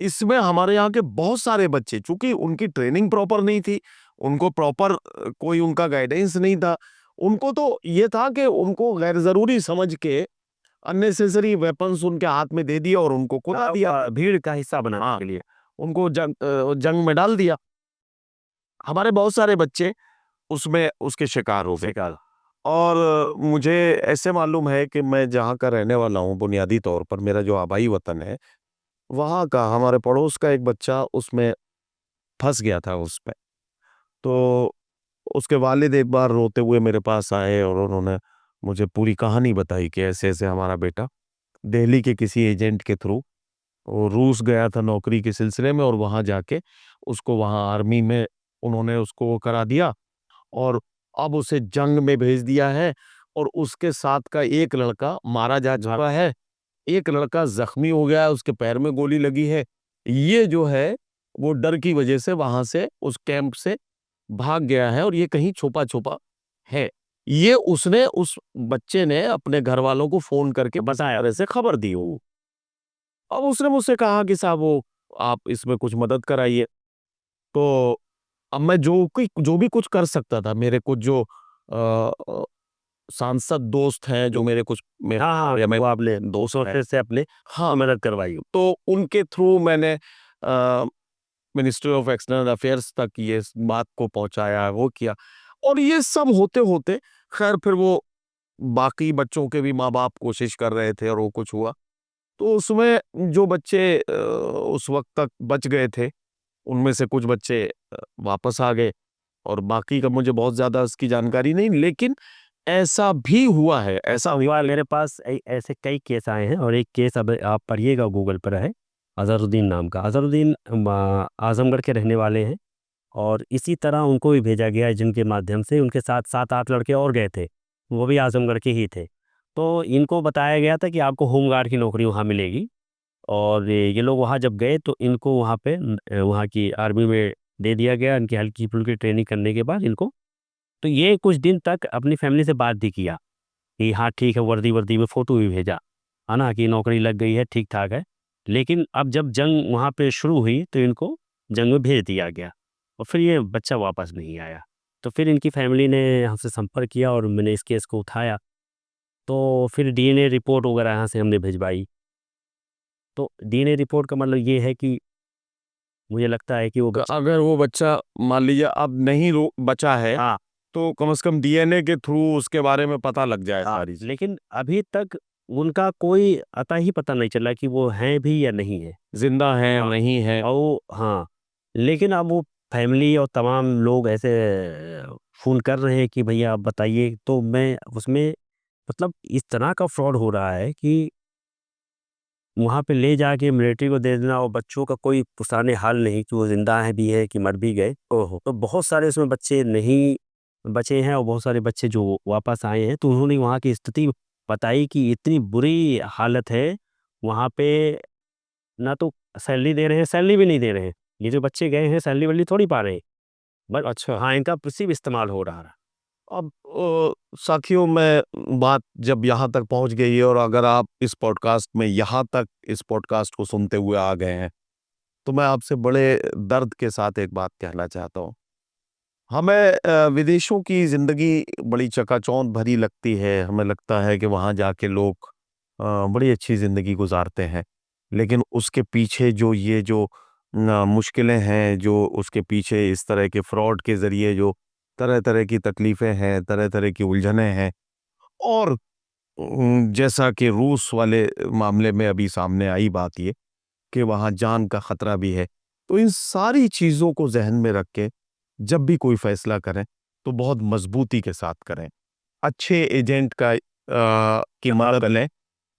इसमें हमारे यहाँ के बहुत सारे बच्चे, चूंकि उनकी ट्रेनिंग प्रॉपर नहीं थी, उनको प्रॉपर कोई उनका गाइडेंस नहीं था, उनको तो ये था कि उनको गैर जरूरी समझ के अननेसेसरी वेपन्स उनके हाथ में दे दिया और उनको कुदा दिया, भीड़ का हिस्सा बनाने के लिए उनको जंग में डाल दिया। हमारे बहुत सारे बच्चे उसमें उसके शिकार हो गए और मुझे ऐसे मालूम है कि मैं जहाँ का रहने वाला हूँ, बुनियादी तौर पर मेरा जो आबाई वतन है, वहाँ का हमारे पड़ोस का एक बच्चा उसमें फंस गया था उसमें। तो उसके वालिद एक बार रोते हुए मेरे पास आए और उन्होंने मुझे पूरी कहानी बताई कि ऐसे ऐसे हमारा बेटा दिल्ली के किसी एजेंट के थ्रू वो रूस गया था नौकरी के सिलसिले में और वहाँ जाके उसको वहाँ आर्मी में उन्होंने उसको वो करा दिया और अब उसे जंग में भेज दिया है और उसके साथ का एक लड़का मारा जा चुका है, एक लड़का जख्मी हो गया है, उसके पैर में गोली लगी है। ये जो है वो डर की वजह से वहां से उस कैंप से भाग गया है और ये कहीं छुपा छुपा है। ये उसने, उस बच्चे ने अपने घर वालों को फोन करके बताया, वैसे खबर दी वो। अब उसने मुझसे कहा कि साहब वो आप इसमें कुछ मदद कराइए। तो अब मैं जो भी कुछ कर सकता था, मेरे कुछ जो सांसद दोस्त हैं, जो मेरे कुछ या मैं वो आपने दोस्तों से अपने मदद करवाई, तो उनके थ्रू मैंने मिनिस्ट्री ऑफ एक्सटर्नल अफेयर्स तक ये बात को पहुंचाया, वो किया और ये सब होते होते खैर फिर वो बाकी बच्चों के भी माँ बाप कोशिश कर रहे थे और वो कुछ हुआ। तो उसमें जो बच्चे उस वक्त तक बच गए थे, उनमें से कुछ बच्चे वापस आ गए और बाकी का मुझे बहुत ज्यादा इसकी जानकारी नहीं, लेकिन ऐसा भी हुआ है, ऐसा हुआ मेरे पास ऐसे कई केस आए हैं और एक केस अब आप पढ़िएगा गूगल पर है, अजहरुद्दीन नाम का। अजहरुद्दीन आजमगढ़ के रहने वाले हैं और इसी तरह उनको भी भेजा गया जिनके माध्यम से उनके साथ 7-8 लड़के और गए थे, वो भी आजमगढ़ के ही थे। तो इनको बताया गया था कि आपको होमगार्ड की नौकरी वहाँ मिलेगी और ये लोग वहाँ जब गए तो इनको वहाँ पे वहाँ की आर्मी में दे दिया गया। इनकी हल्की फुल्की ट्रेनिंग करने के बाद इनको, तो ये कुछ दिन तक अपनी फैमिली से बात भी किया कि हाँ ठीक है, वर्दी वर्दी में फ़ोटो भी भेजा, है ना, कि नौकरी लग गई है, ठीक ठाक है। लेकिन अब जब जंग वहाँ पे शुरू हुई तो इनको जंग में भेज दिया गया और फिर ये बच्चा वापस नहीं आया। तो फिर इनकी फैमिली ने हमसे संपर्क किया और मैंने इस केस को उठाया, तो फिर डीएनए रिपोर्ट वगैरह यहाँ से हमने भिजवाई। तो डीएनए रिपोर्ट का मतलब ये है कि मुझे लगता है कि वो अगर वो बच्चा मान लीजिए अब नहीं बचा है, हाँ, तो कम से कम डीएनए के थ्रू उसके बारे में पता लग जाए सारी चीज़। लेकिन अभी तक उनका कोई अता ही पता नहीं चला कि वो हैं भी या नहीं है, जिंदा है या नहीं है। और हाँ, लेकिन अब वो फैमिली और तमाम लोग ऐसे फ़ोन कर रहे हैं कि भैया आप बताइए। तो मैं उसमें मतलब इस तरह का फ्रॉड हो रहा है कि वहाँ पे ले जाके मिलिट्री को दे देना और बच्चों का कोई पुराने हाल नहीं कि वो जिंदा है भी है कि मर भी गए। ओहो, तो बहुत सारे उसमें बच्चे नहीं बचे हैं और बहुत सारे बच्चे जो वापस आए हैं, तो उन्होंने वहाँ की स्थिति बताई कि इतनी बुरी हालत है वहाँ पे, ना तो सैलरी दे रहे हैं, सैलरी भी नहीं दे रहे हैं। ये जो बच्चे गए हैं सैलरी वैलरी थोड़ी पा रहे हैं, बट अच्छा, हाँ, इनका सिर्फ इस्तेमाल हो रहा है। अब साथियों, मैं बात जब यहाँ तक पहुँच गई है और अगर आप इस पॉडकास्ट में यहाँ तक इस पॉडकास्ट को सुनते हुए आ गए हैं, तो मैं आपसे बड़े दर्द के साथ एक बात कहना चाहता हूँ हमें विदेशों की ज़िंदगी बड़ी चकाचौंध भरी लगती है। हमें लगता है कि वहाँ जाके लोग बड़ी अच्छी ज़िंदगी गुज़ारते हैं। लेकिन उसके पीछे जो मुश्किलें हैं, जो उसके पीछे इस तरह के फ्रॉड के ज़रिए जो तरह-तरह की तकलीफ़ें हैं, तरह-तरह की उलझनें हैं, और जैसा कि रूस वाले मामले में अभी सामने आई बात ये कि वहाँ जान का खतरा भी है। तो इन सारी चीज़ों को ज़हन में रख के जब भी कोई फैसला करें तो बहुत मज़बूती के साथ करें। अच्छे एजेंट की मदद लें।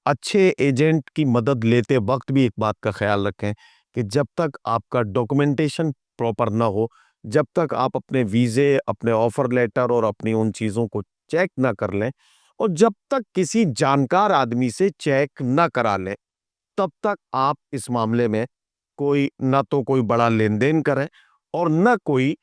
अच्छे एजेंट की मदद लेते वक़्त भी एक बात का ख़्याल रखें कि जब तक आपका डॉक्यूमेंटेशन प्रॉपर ना हो, जब तक आप अपने वीज़े, अपने ऑफ़र लेटर और अपनी उन चीज़ों को चेक ना कर लें, और जब तक किसी जानकार आदमी से चेक ना करा लें, तब तक आप इस मामले में कोई ना तो कोई बड़ा लेन-देन करें और ना कोई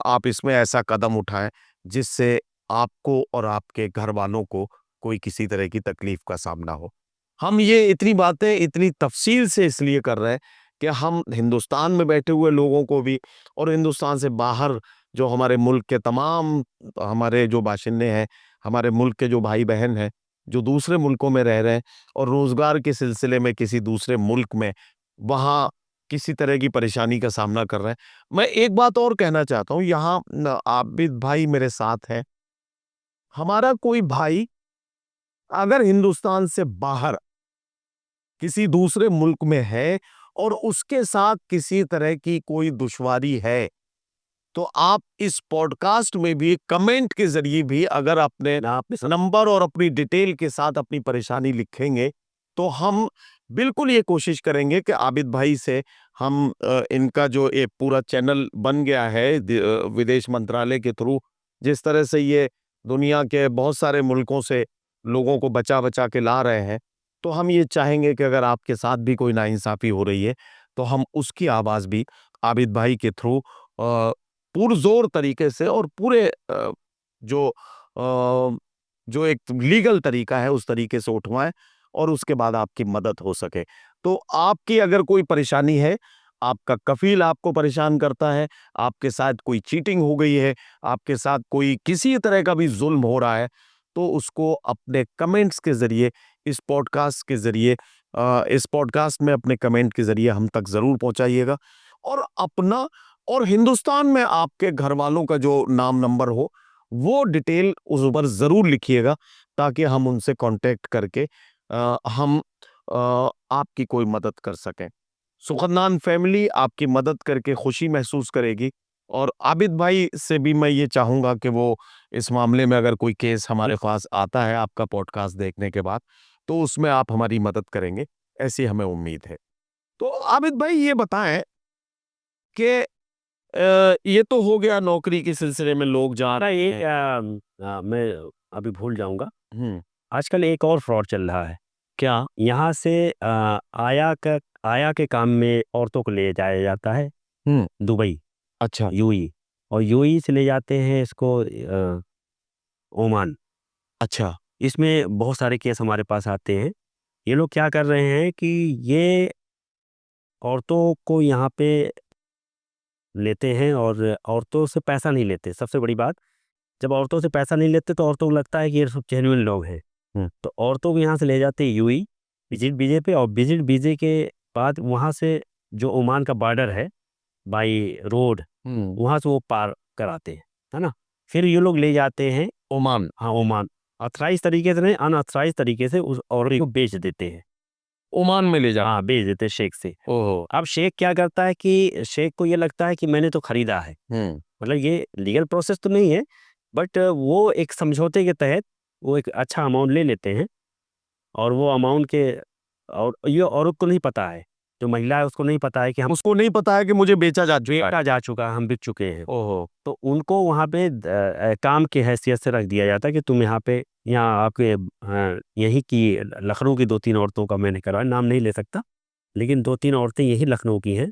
आप इसमें ऐसा कदम उठाएँ जिससे आपको और आपके घरवालों को कोई किसी तरह की तकलीफ़ का सामना हो। हम ये इतनी बातें इतनी तफ़सील से इसलिए कर रहे हैं कि हम हिंदुस्तान में बैठे हुए लोगों को भी और हिंदुस्तान से बाहर जो हमारे मुल्क के तमाम हमारे जो बाशिंदे हैं, हमारे मुल्क के जो भाई-बहन हैं, जो दूसरे मुल्कों में रह रहे हैं और रोज़गार के सिलसिले में किसी दूसरे मुल्क में वहाँ किसी तरह की परेशानी का सामना कर रहे हैं। मैं एक बात और कहना चाहता हूँ, यहाँ न आबिद भाई मेरे साथ हैं। हमारा कोई भाई अगर हिंदुस्तान से बाहर किसी दूसरे मुल्क में है और उसके साथ किसी तरह की कोई दुश्वारी है, तो आप इस पॉडकास्ट में भी कमेंट के ज़रिए भी अगर अपने नंबर और अपनी डिटेल के साथ अपनी परेशानी लिखेंगे, तो हम बिल्कुल ये कोशिश करेंगे कि आबिद भाई से हम इनका जो एक पूरा चैनल बन गया है विदेश मंत्रालय के थ्रू, जिस तरह से ये दुनिया के बहुत सारे मुल्कों से लोगों को बचा-बचा के ला रहे हैं, तो हम ये चाहेंगे कि अगर आपके साथ भी कोई नाइंसाफ़ी हो रही है, तो हम उसकी आवाज़ भी आबिद भाई के थ्रू पुरज़ोर तरीके से और पूरे जो एक लीगल तरीका है उस तरीके से उठवाएँ और उसके बाद आपकी मदद हो सके। तो आपकी अगर कोई परेशानी है, आपका कफ़ील आपको परेशान करता है, आपके साथ कोई चीटिंग हो गई है, आपके साथ कोई किसी तरह का भी ज़ुल्म हो रहा है, तो उसको अपने कमेंट्स के ज़रिए इस पॉडकास्ट के ज़रिए इस पॉडकास्ट में अपने कमेंट के ज़रिए हम तक ज़रूर पहुँचाइएगा, और अपना और हिंदुस्तान में आपके घरवालों का जो नाम नंबर हो, वो डिटेल उस ऊपर ज़रूर लिखिएगा ताकि हम उनसे कॉन्टैक्ट करके हम आपकी कोई मदद कर सकें। सुखदनान फैमिली आपकी मदद करके खुशी महसूस करेगी, और आबिद भाई से भी मैं ये चाहूँगा कि वो इस मामले में अगर कोई केस हमारे पास आता है आपका पॉडकास्ट देखने के बाद, तो उसमें आप हमारी मदद करेंगे, ऐसी हमें उम्मीद है। तो आबिद भाई ये बताएँ कि ये तो हो गया नौकरी के सिलसिले में लोग जा ना रहे ये हैं। मैं अभी भूल जाऊँगा। हुँ, आजकल एक और फ्रॉड चल रहा है। क्या? यहाँ से आया के काम में औरतों को ले जाया जाता है हुँ, दुबई, अच्छा, यूएई, और यूएई से ले जाते हैं इसको ओमान। अच्छा, इसमें बहुत सारे केस हमारे पास आते हैं। ये लोग क्या कर रहे हैं कि ये औरतों को यहाँ पे लेते हैं और औरतों से पैसा नहीं लेते। सबसे बड़ी बात, जब औरतों से पैसा नहीं लेते तो औरतों को लगता है कि ये सब जेन्युइन लोग हैं। हुँ, तो औरतों को यहाँ से ले जाते हैं यूएई विजिट वीज़े पे, और विजिट वीज़े के बाद वहाँ से जो ओमान का बॉर्डर है बाई रोड, हुँ, वहाँ से वो पार कराते हैं, है ना? फिर ये लोग ले जाते हैं, ओमान, हाँ, ओमान। ऑथराइज़ तरीके से नहीं, अनऑथराइज़ तरीके से उस औरत को बेच देते हैं। ओमान में ले जा हाँ, बेच देते हैं शेख से। ओहो! अब शेख क्या करता है कि शेख को ये लगता है कि मैंने तो खरीदा है। हुँ, मतलब ये लीगल प्रोसेस तो नहीं है, बट वो एक समझौते के तहत वो एक अच्छा अमाउंट ले लेते हैं, और वो अमाउंट के, और ये औरत को नहीं पता है, जो महिला है उसको नहीं पता है कि हम उसको नहीं पता है कि मुझे बेचा जा चुका है। बेचा जा चुका है, हम बिक चुके हैं। ओहो! तो उनको वहाँ पे काम की हैसियत से रख दिया जाता है कि तुम यहाँ पे, यहाँ आपके यहीं की लखनऊ की 2-3 औरतों का मैंने करवाया, नाम नहीं ले सकता, लेकिन 2-3 औरतें यही लखनऊ की हैं,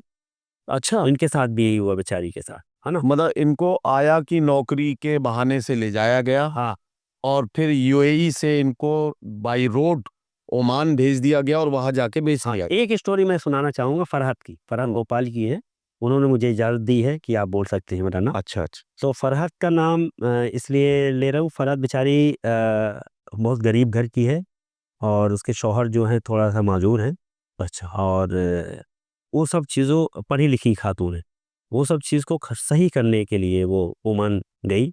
अच्छा, इनके साथ भी यही हुआ बेचारी के साथ, है ना? मतलब इनको आया की नौकरी के बहाने से ले जाया गया हाँ, और फिर यूएई से इनको बाय रोड ओमान भेज दिया गया और वहाँ जाके बेच हाँ, दिया। एक स्टोरी मैं सुनाना चाहूँगा फरहत की, फरहत भोपाल की है। उन्होंने मुझे इजाज़त दी है कि आप बोल सकते हैं मेरा नाम। अच्छा अच्छा। तो फरहत का नाम इसलिए ले रहा हूँ, फरहत बेचारी बहुत गरीब घर की है और उसके शौहर जो हैं थोड़ा-सा माज़ूर हैं। अच्छा। और वो सब चीज़ों पढ़ी लिखी खातून है। वो सब चीज़ को सही करने के लिए वो ओमान गई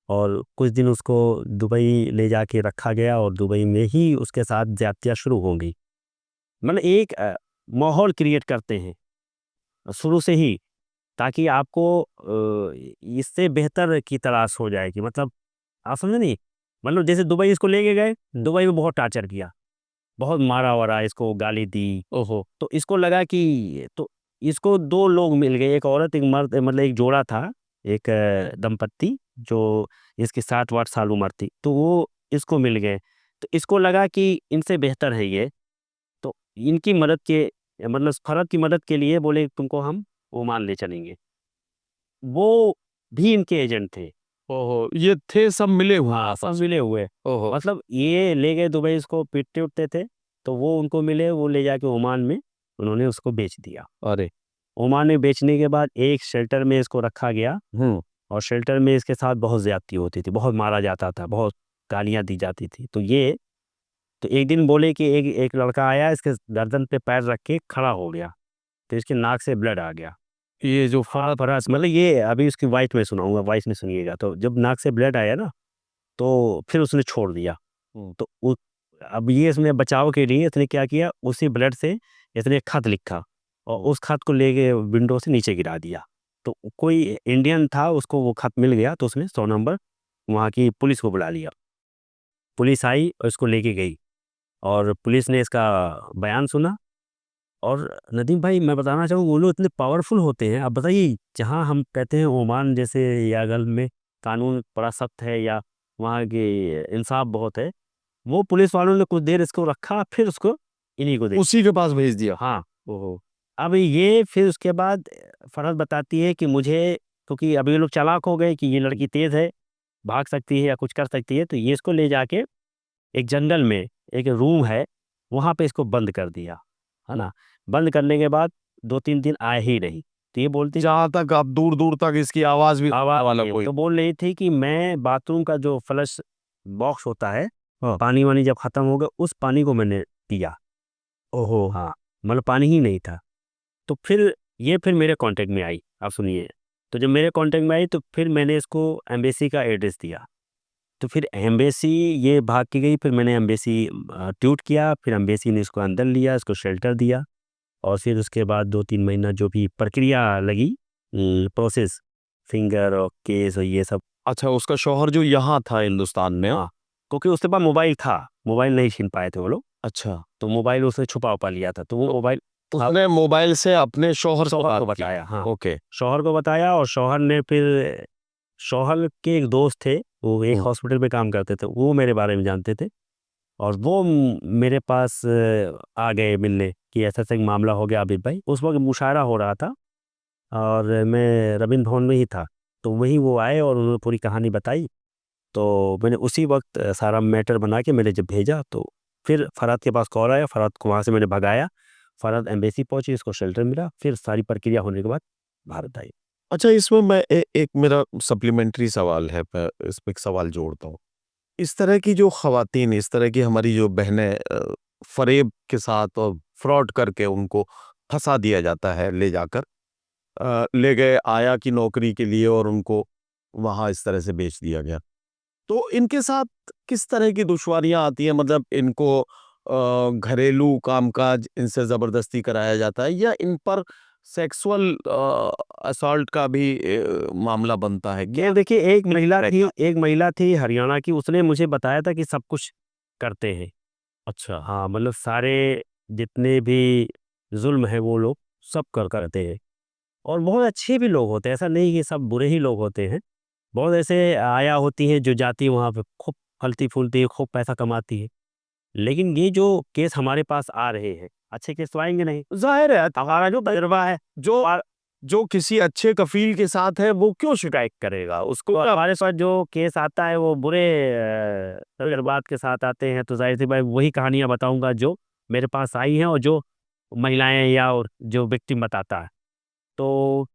और कुछ दिन उसको दुबई ले जाके रखा गया और दुबई में ही उसके साथ ज़्यादतियाँ शुरू हो गई। मतलब एक माहौल क्रिएट करते हैं शुरू से ही, ताकि आपको इससे बेहतर की तलाश हो जाए कि मतलब आप समझे नहीं? मतलब जैसे दुबई इसको लेके गए, दुबई में बहुत टॉर्चर किया, बहुत मारा-वारा, इसको गाली दी। ओहो! तो इसको लगा कि तो इसको 2 लोग मिल गए, एक औरत, एक मर्द, मतलब एक जोड़ा था, एक दंपत्ति जो इसकी 60-60 साल उम्र थी, तो वो इसको मिल गए। तो इसको लगा कि इनसे बेहतर है ये, तो इनकी मदद के मतलब फ़रद की मदद के लिए बोले तुमको हम ओमान ले चलेंगे। वो भी इनके एजेंट थे। ओहो, ये थे सब मिले हुए हाँ, सब आपस में। मिले हुए। ओहो। मतलब ये ले गए दुबई, इसको पीटते-उटते थे, तो वो उनको मिले, वो ले जाके ओमान में उन्होंने उसको बेच दिया। अरे। ओमान में बेचने के बाद एक शेल्टर में इसको रखा गया हम्म। और शेल्टर में इसके साथ बहुत ज़्यादती होती थी, बहुत मारा जाता था, बहुत गालियाँ दी जाती थी। तो एक दिन बोले कि एक एक लड़का आया, इसके गर्दन पे पैर रख के खड़ा हो गया, तो इसके नाक से ब्लड आ गया। ये जो फरास मतलब ये अभी उसकी वाइफ में सुनाऊँगा, वॉइस में सुनिएगा। तो जब नाक से ब्लड आया ना, तो फिर उसने छोड़ दिया। हम्म। तो उ अब ये इसने बचाव के लिए इसने क्या किया, उसी ब्लड से इसने खत लिखा और उस खत को लेके विंडो से नीचे गिरा दिया। तो कोई इंडियन था, उसको वो खत मिल गया, तो उसने 100 नंबर वहाँ की पुलिस को बुला लिया। पुलिस आई और इसको लेके गई और पुलिस ने इसका बयान सुना। और नदीम भाई, मैं बताना चाहूँ, वो लोग इतने पावरफुल होते हैं। आप बताइए, जहाँ हम कहते हैं ओमान जैसे या गल्फ में कानून बड़ा सख्त है या वहाँ के इंसाफ बहुत है, वो पुलिस वालों ने कुछ देर इसको रखा, फिर उसको इन्हीं को दे। उसी के पास भेज दिया। हाँ। ओहो। अब ये फिर उसके बाद फरहत बताती है कि मुझे, क्योंकि अभी ये लोग चालाक हो गए कि ये लड़की तेज़ है, भाग सकती है या कुछ कर सकती है, तो ये इसको ले जाके एक जंगल में एक रूम है, वहाँ पे इसको बंद कर दिया, है ना? बंद करने के बाद 2-3 दिन आए ही नहीं। तो ये बोलती जहां तक आप दूर दूर तक इसकी आवाज भी आवाज़ वाला नहीं, कोई। तो बोल रही थी कि मैं बाथरूम का जो फ्लश बॉक्स होता है, हाँ। पानी-वानी जब खत्म हो गया, उस पानी को मैंने पिया। ओहो। हाँ, मतलब पानी ही नहीं था। तो फिर मेरे कॉन्टैक्ट में आई, आप सुनिए। तो जब मेरे कॉन्टैक्ट में आई, तो फिर मैंने इसको एम्बेसी का एड्रेस दिया। तो फिर एम्बेसी ये भाग के गई, फिर मैंने एम्बेसी ट्वीट किया, फिर एम्बेसी ने इसको अंदर लिया, इसको शेल्टर दिया और फिर उसके बाद 2-3 महीना जो भी प्रक्रिया लगी, प्रोसेस, फिंगर और केस और ये सब। अच्छा, उसका शौहर जो यहाँ था हिंदुस्तान में। हाँ, क्योंकि उसके पास मोबाइल था, मोबाइल नहीं छीन पाए थे वो लोग, अच्छा। तो मोबाइल उसने छुपा-उपा लिया था, तो वो मोबाइल उसने मोबाइल से अपने शौहर से शौहर बात को की। बताया। हाँ, ओके। शौहर को बताया और शौहर ने फिर, शौहर के एक दोस्त थे, वो एक हॉस्पिटल में काम करते थे, वो मेरे बारे में जानते थे और वो मेरे पास आ गए मिलने कि ऐसा-ऐसा एक मामला हो गया आबिद भाई। उस वक़्त मुशायरा हो रहा था और मैं रवींद्र भवन में ही था, तो वहीं वो आए और उन्होंने पूरी कहानी बताई। तो मैंने उसी वक़्त सारा मैटर बना के मैंने जब भेजा, तो फिर फरहत के पास कॉल आया, फरहत को वहाँ से मैंने भगाया, फरहत एम्बेसी पहुँची, इसको शेल्टर मिला, फिर सारी प्रक्रिया होने के बाद भारत आई। अच्छा, इसमें मैं एक मेरा सप्लीमेंट्री सवाल है, मैं इसमें एक सवाल जोड़ता हूँ। इस तरह की जो ख़वातीन, इस तरह की हमारी जो बहनें फ़रेब के साथ और फ्रॉड करके उनको फँसा दिया जाता है ले जाकर, ले गए आया की नौकरी के लिए और उनको वहाँ इस तरह से बेच दिया गया। तो इनके साथ किस तरह की दुश्वारियाँ आती हैं? मतलब इनको घरेलू कामकाज इनसे ज़बरदस्ती कराया जाता है या इन पर सेक्सुअल असॉल्ट का भी मामला बनता है? ये देखिए, एक महिला थी हरियाणा की, उसने मुझे बताया था कि सब कुछ करते हैं। अच्छा। हाँ, मतलब सारे जितने भी ज़ुल्म है वो लोग सब करते हैं और बहुत अच्छे भी लोग होते हैं, ऐसा नहीं कि सब बुरे ही लोग होते हैं। बहुत ऐसे आया होती हैं जो जाती वहाँ पे खूब फलती-फूलती है, खूब पैसा कमाती है। लेकिन ये जो केस हमारे पास आ रहे हैं, अच्छे केस तो आएँगे नहीं। ज़ाहिर है, हमारा जो तजुर्बा है, जो जो किसी अच्छे कफ़ील के साथ है वो क्यों शिकायत करेगा? उसको तो हमारे पास जो केस आता है वो बुरे तजुर्बात के साथ आते हैं, तो ज़ाहिर-सी बात वही कहानियाँ बताऊँगा जो मेरे पास आई हैं और जो महिलाएँ या और जो विक्टिम बताता है। तो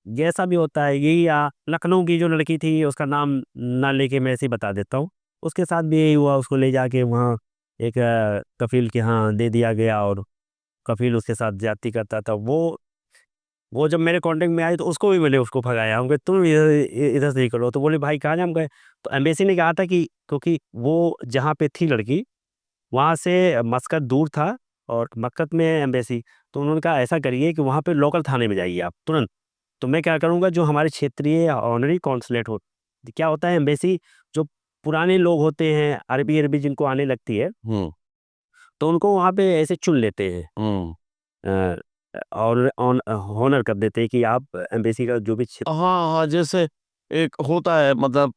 जैसा भी होता है यही लखनऊ की जो लड़की थी उसका नाम ना लेके मैं ऐसे ही बता देता हूँ, उसके साथ भी यही हुआ, उसको ले जाके वहाँ एक कफ़ील के यहाँ दे दिया गया और कफ़ील उसके साथ ज़्यादती करता था। वो जब मेरे कॉन्टेक्ट में आई तो उसको भी मैंने उसको भगाया, हम कहे तुम इधर से ही करो, तो बोले भाई कहाँ जाए? हम गए तो एम्बेसी ने कहा था कि क्योंकि वो जहाँ पे थी लड़की वहाँ से मस्कत दूर था और मक्कत में एम्बेसी, तो उन्होंने कहा ऐसा करिए कि वहाँ पे लोकल थाने में जाइए आप तुरंत। तो मैं क्या करूँगा, जो हमारे क्षेत्रीय ऑनरी कॉन्सुलेट हो, क्या होता है एम्बेसी, जो पुराने लोग होते हैं अरबी अरबी जिनको आने लगती है, तो उनको वहाँ पे ऐसे चुन लेते हैं अ, और हॉनर कर देते हैं कि आप एम्बेसी का जो भी हाँ, हाँ, जैसे एक होता है मतलब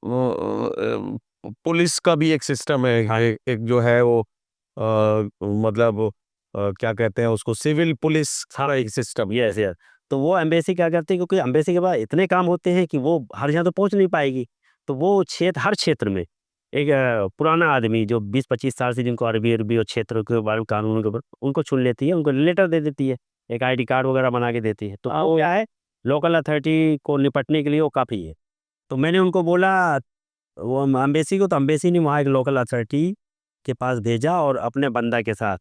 पुलिस का भी एक सिस्टम है, हाँ। एक जो है वो मतलब क्या कहते हैं उसको, सिविल पुलिस का एक सिस्टम। Yes yes. तो वो एम्बेसी क्या करती है, क्योंकि एम्बेसी के पास इतने काम होते हैं कि वो हर जगह तो पहुंच नहीं पाएगी, तो वो हर क्षेत्र में एक पुराना आदमी जो 20-25 साल से जिनको अरबी अरबी और क्षेत्र के बारे में कानून के ऊपर उनको चुन लेती है, उनको लेटर दे देती है, एक आईडी कार्ड वगैरह बना के देती है, तो वो क्या है, लोकल अथॉरिटी को निपटने के लिए वो काफ़ी है। तो मैंने उनको बोला, वो अम्बेसी को, तो अम्बेसी ने वहाँ एक लोकल अथॉरिटी के पास भेजा और अपने बंदा के साथ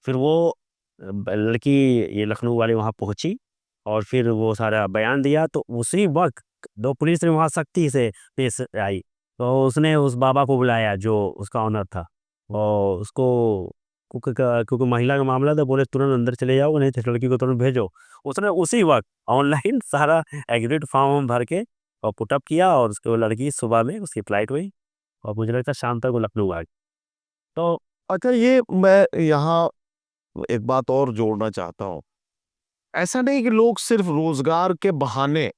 फिर वो लड़की ये लखनऊ वाली वहाँ पहुँची और फिर वो सारा बयान दिया, तो उसी वक्त दो पुलिस ने वहाँ सख्ती से पेश आई, तो उसने उस बाबा को बुलाया जो उसका ऑनर था और उसको क्योंकि महिला का मामला था, बोले तुरंत अंदर चले जाओ नहीं तो लड़की को तुरंत भेजो। उसने उसी वक्त ऑनलाइन सारा एग्रीड फॉर्म भर के और पुटअप किया और उसके वो लड़की सुबह में उसकी फ्लाइट हुई और मुझे लगता है शाम तक वो लखनऊ आ गई। तो अच्छा, ये मैं यहाँ एक बात और जोड़ना चाहता हूँ। ऐसा नहीं कि लोग सिर्फ रोजगार के बहाने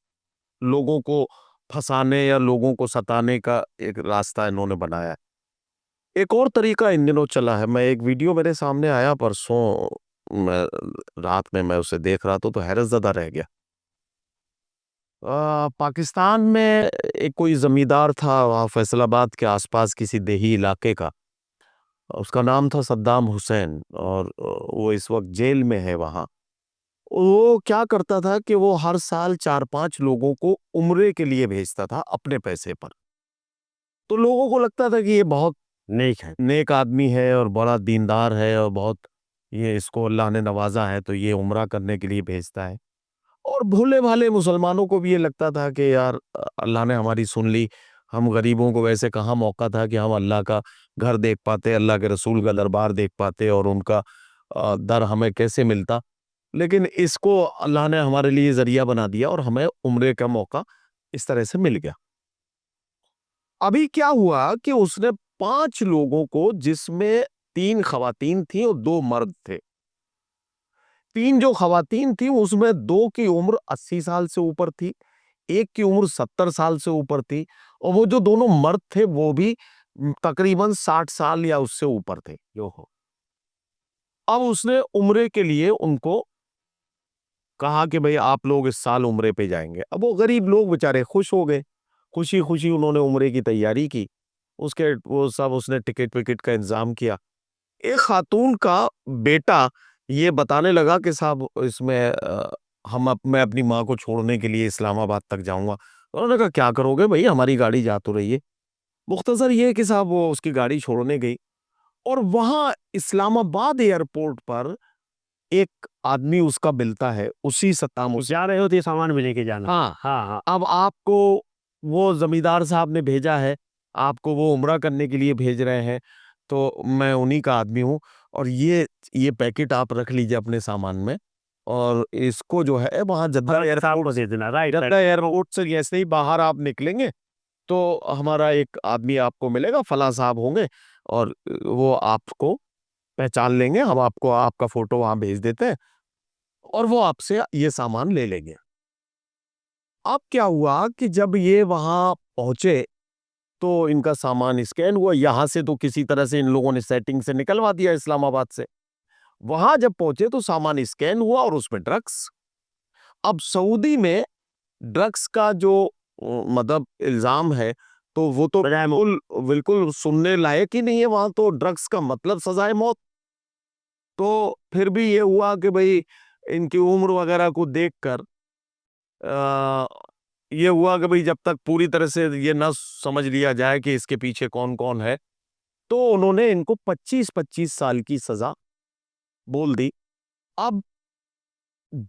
लोगों को फंसाने या लोगों को सताने का एक रास्ता इन्होंने बनाया है। एक और तरीका इन दिनों चला है। मैं एक वीडियो मेरे सामने आया परसों, मैं रात में मैं उसे देख रहा था तो हैरतज़दा रह गया। पाकिस्तान में एक कोई जमींदार था वहाँ फैसलाबाद के आसपास किसी देही इलाके का। उसका नाम था सद्दाम हुसैन और वो इस वक्त जेल में है वहाँ। वो क्या करता था कि वो हर साल 4-5 लोगों को उम्रे के लिए भेजता था अपने पैसे पर। तो लोगों को लगता था कि ये बहुत नहीं है। नेक आदमी है और बड़ा दीनदार है और बहुत, ये इसको अल्लाह ने नवाजा है तो ये उम्रा करने के लिए भेजता है। और भोले-भाले मुसलमानों को भी ये लगता था कि यार अल्लाह ने हमारी सुन ली। हम गरीबों को वैसे कहाँ मौका था कि हम अल्लाह का घर देख पाते, अल्लाह के रसूल का दरबार देख पाते और उनका दर हमें कैसे मिलता। लेकिन इसको अल्लाह ने हमारे लिए ज़रिया बना दिया और हमें उम्रे का मौका इस तरह से मिल गया। अभी क्या हुआ कि उसने 5 लोगों को, जिसमें 3 ख़वातीन थीं और 2 मर्द थे। 3 जो ख़वातीन थीं उसमें 2 की उम्र 80 साल से ऊपर थी, 1 की उम्र 70 साल से ऊपर थी और वो जो दोनों मर्द थे वो भी तकरीबन 60 साल या उससे ऊपर थे। ओहो! अब उसने उम्रे के लिए उनको कहा कि भई आप लोग इस साल उम्रे पे जाएँगे। अब वो गरीब लोग बेचारे खुश हो गए। खुशी-खुशी उन्होंने उम्रे की तैयारी की। उसके वो सब उसने टिकट-विकट का इंतज़ाम किया। एक खातून का बेटा ये बताने लगा कि साहब इसमें मैं अपनी माँ को छोड़ने के लिए इस्लामाबाद तक जाऊँगा। उन्होंने कहा क्या करोगे भई, हमारी गाड़ी जा तो रही है। मुख्तसर ये है कि साहब वो उसकी गाड़ी छोड़ने गई और वहाँ इस्लामाबाद एयरपोर्ट पर एक आदमी उसका मिलता है, उसी सत्ताम उस जा रहे हो तो ये सामान भी लेके जाना। हाँ, हाँ, हाँ। अब आपको वो ज़मींदार साहब ने भेजा है, आपको वो उम्रा करने के लिए भेज रहे हैं, तो मैं उन्हीं का आदमी हूँ और ये पैकेट आप रख लीजिए अपने सामान में और इसको जो है वहाँ जद्दा साहब एयरपोर्ट को दे देना, राइट, जद्दा राइट। एयरपोर्ट से जैसे ही बाहर आप निकलेंगे, तो हमारा एक आदमी आपको मिलेगा, फलाँ साहब होंगे और वो आपको पहचान लेंगे, हम आपको आपका फ़ोटो वहाँ भेज देते हैं और वो आपसे ये सामान ले लेंगे। अब क्या हुआ कि जब ये वहाँ पहुँचे, तो इनका सामान स्कैन हुआ, यहाँ से तो किसी तरह से इन लोगों ने सेटिंग से निकलवा दिया इस्लामाबाद से। वहाँ जब पहुँचे तो सामान स्कैन हुआ और उसमें ड्रग्स। अब सऊदी में ड्रग्स का जो मतलब इल्ज़ाम है, तो वो तो बजाय मो बिल्कुल बिल्कुल सुनने लायक ही नहीं है, वहाँ तो ड्रग्स का मतलब सज़ाए मौत। तो फिर भी ये हुआ कि भई इनकी उम्र वगैरह को देखकर ये हुआ कि भाई जब तक पूरी तरह से ये न समझ लिया जाए कि इसके पीछे कौन कौन है, तो उन्होंने इनको 25-25 साल की सजा बोल दी। अब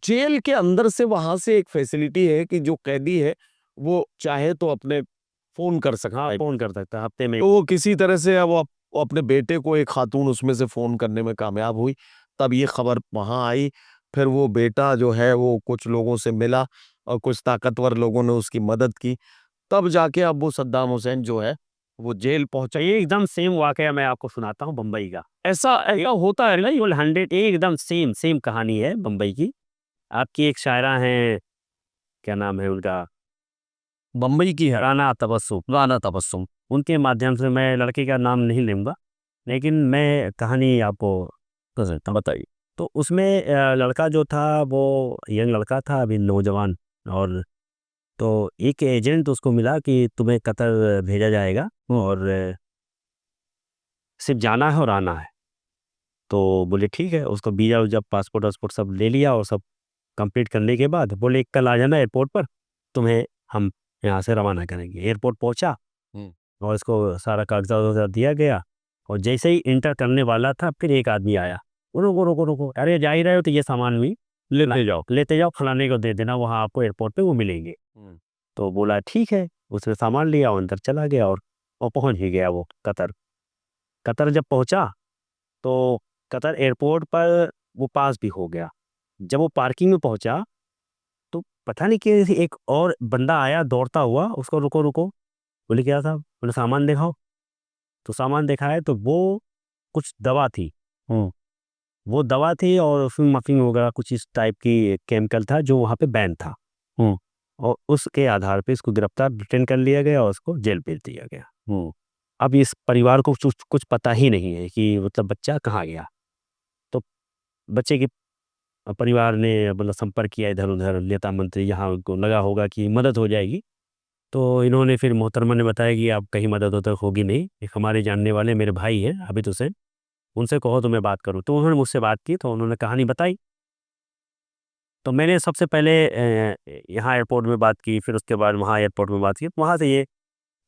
जेल के अंदर से वहां से एक फैसिलिटी है कि जो कैदी है वो चाहे तो अपने फोन कर सकता हाँ है, फ़ोन कर सकता है हफ्ते में। तो वो किसी तरह से अब वो अपने बेटे को एक खातून उसमें से फोन करने में कामयाब हुई, तब ये खबर वहां आई। फिर वो बेटा जो है वो कुछ लोगों से मिला और कुछ ताकतवर लोगों ने उसकी मदद की, तब जाके अब वो सद्दाम हुसैन जो है वो जेल पहुंचा। ये एकदम सेम वाकया मैं आपको सुनाता हूँ बम्बई का। ऐसा होता है ना, ये 100 एकदम सेम सेम कहानी है बम्बई की। आपकी एक शायरा हैं, क्या नाम है उनका, बम्बई की है, राना तबस्सुम। उनके माध्यम से, मैं लड़के का नाम नहीं लूँगा, लेकिन मैं कहानी आपको कर सकता हूँ। बताइए। तो उसमें लड़का जो था वो यंग लड़का था, अभी नौजवान। और तो एक एजेंट उसको मिला कि तुम्हें कतर भेजा जाएगा और सिर्फ जाना है और आना है। तो बोले ठीक है। उसको वीज़ा वूज़ा पासपोर्ट वासपोर्ट सब ले लिया और सब कंप्लीट करने के बाद बोले कल आ जाना एयरपोर्ट पर, तुम्हें हम यहाँ से रवाना करेंगे। एयरपोर्ट पहुँचा और इसको सारा कागजात वगैरह दिया गया। और जैसे ही इंटर करने वाला था, फिर एक आदमी आया, रुको रुको रुको, अरे जा ही रहे हो तो ये सामान भी लेते जाओ, फलाने को दे देना, वहाँ आपको एयरपोर्ट पे वो मिलेंगे। तो बोला ठीक है। उसने सामान लिया और अंदर चला गया और पहुँच ही गया वो कतर। कतर जब पहुँचा तो कतर एयरपोर्ट पर वो पास भी हो गया। जब वो पार्किंग में पहुँचा तो पता नहीं कैसे एक और बंदा आया दौड़ता हुआ, उसको रुको रुको, बोले क्या साहब, बोले सामान दिखाओ। तो सामान दिखाया तो वो कुछ दवा थी। वो दवा थी और उसमें मफिंग वगैरह कुछ इस टाइप की केमिकल था जो वहाँ पे बैन था। और उसके आधार पे इसको गिरफ्तार डिटेन कर लिया गया और उसको जेल भेज दिया गया। अब इस परिवार को कुछ कुछ पता ही नहीं है कि मतलब बच्चा कहाँ गया। तो बच्चे के परिवार ने मतलब संपर्क किया इधर उधर, नेता मंत्री, यहाँ उनको लगा होगा कि मदद हो जाएगी। तो इन्होंने फिर मोहतरमा ने बताया कि आप कहीं मदद उदद होगी नहीं, एक हमारे जानने वाले मेरे भाई हैं आबिद हुसैन, उनसे कहो तो मैं बात करूँ। तो उन्होंने मुझसे बात की, तो उन्होंने कहानी बताई। तो मैंने सबसे पहले यहाँ एयरपोर्ट में बात की, फिर उसके बाद वहाँ एयरपोर्ट में बात की। वहाँ से ये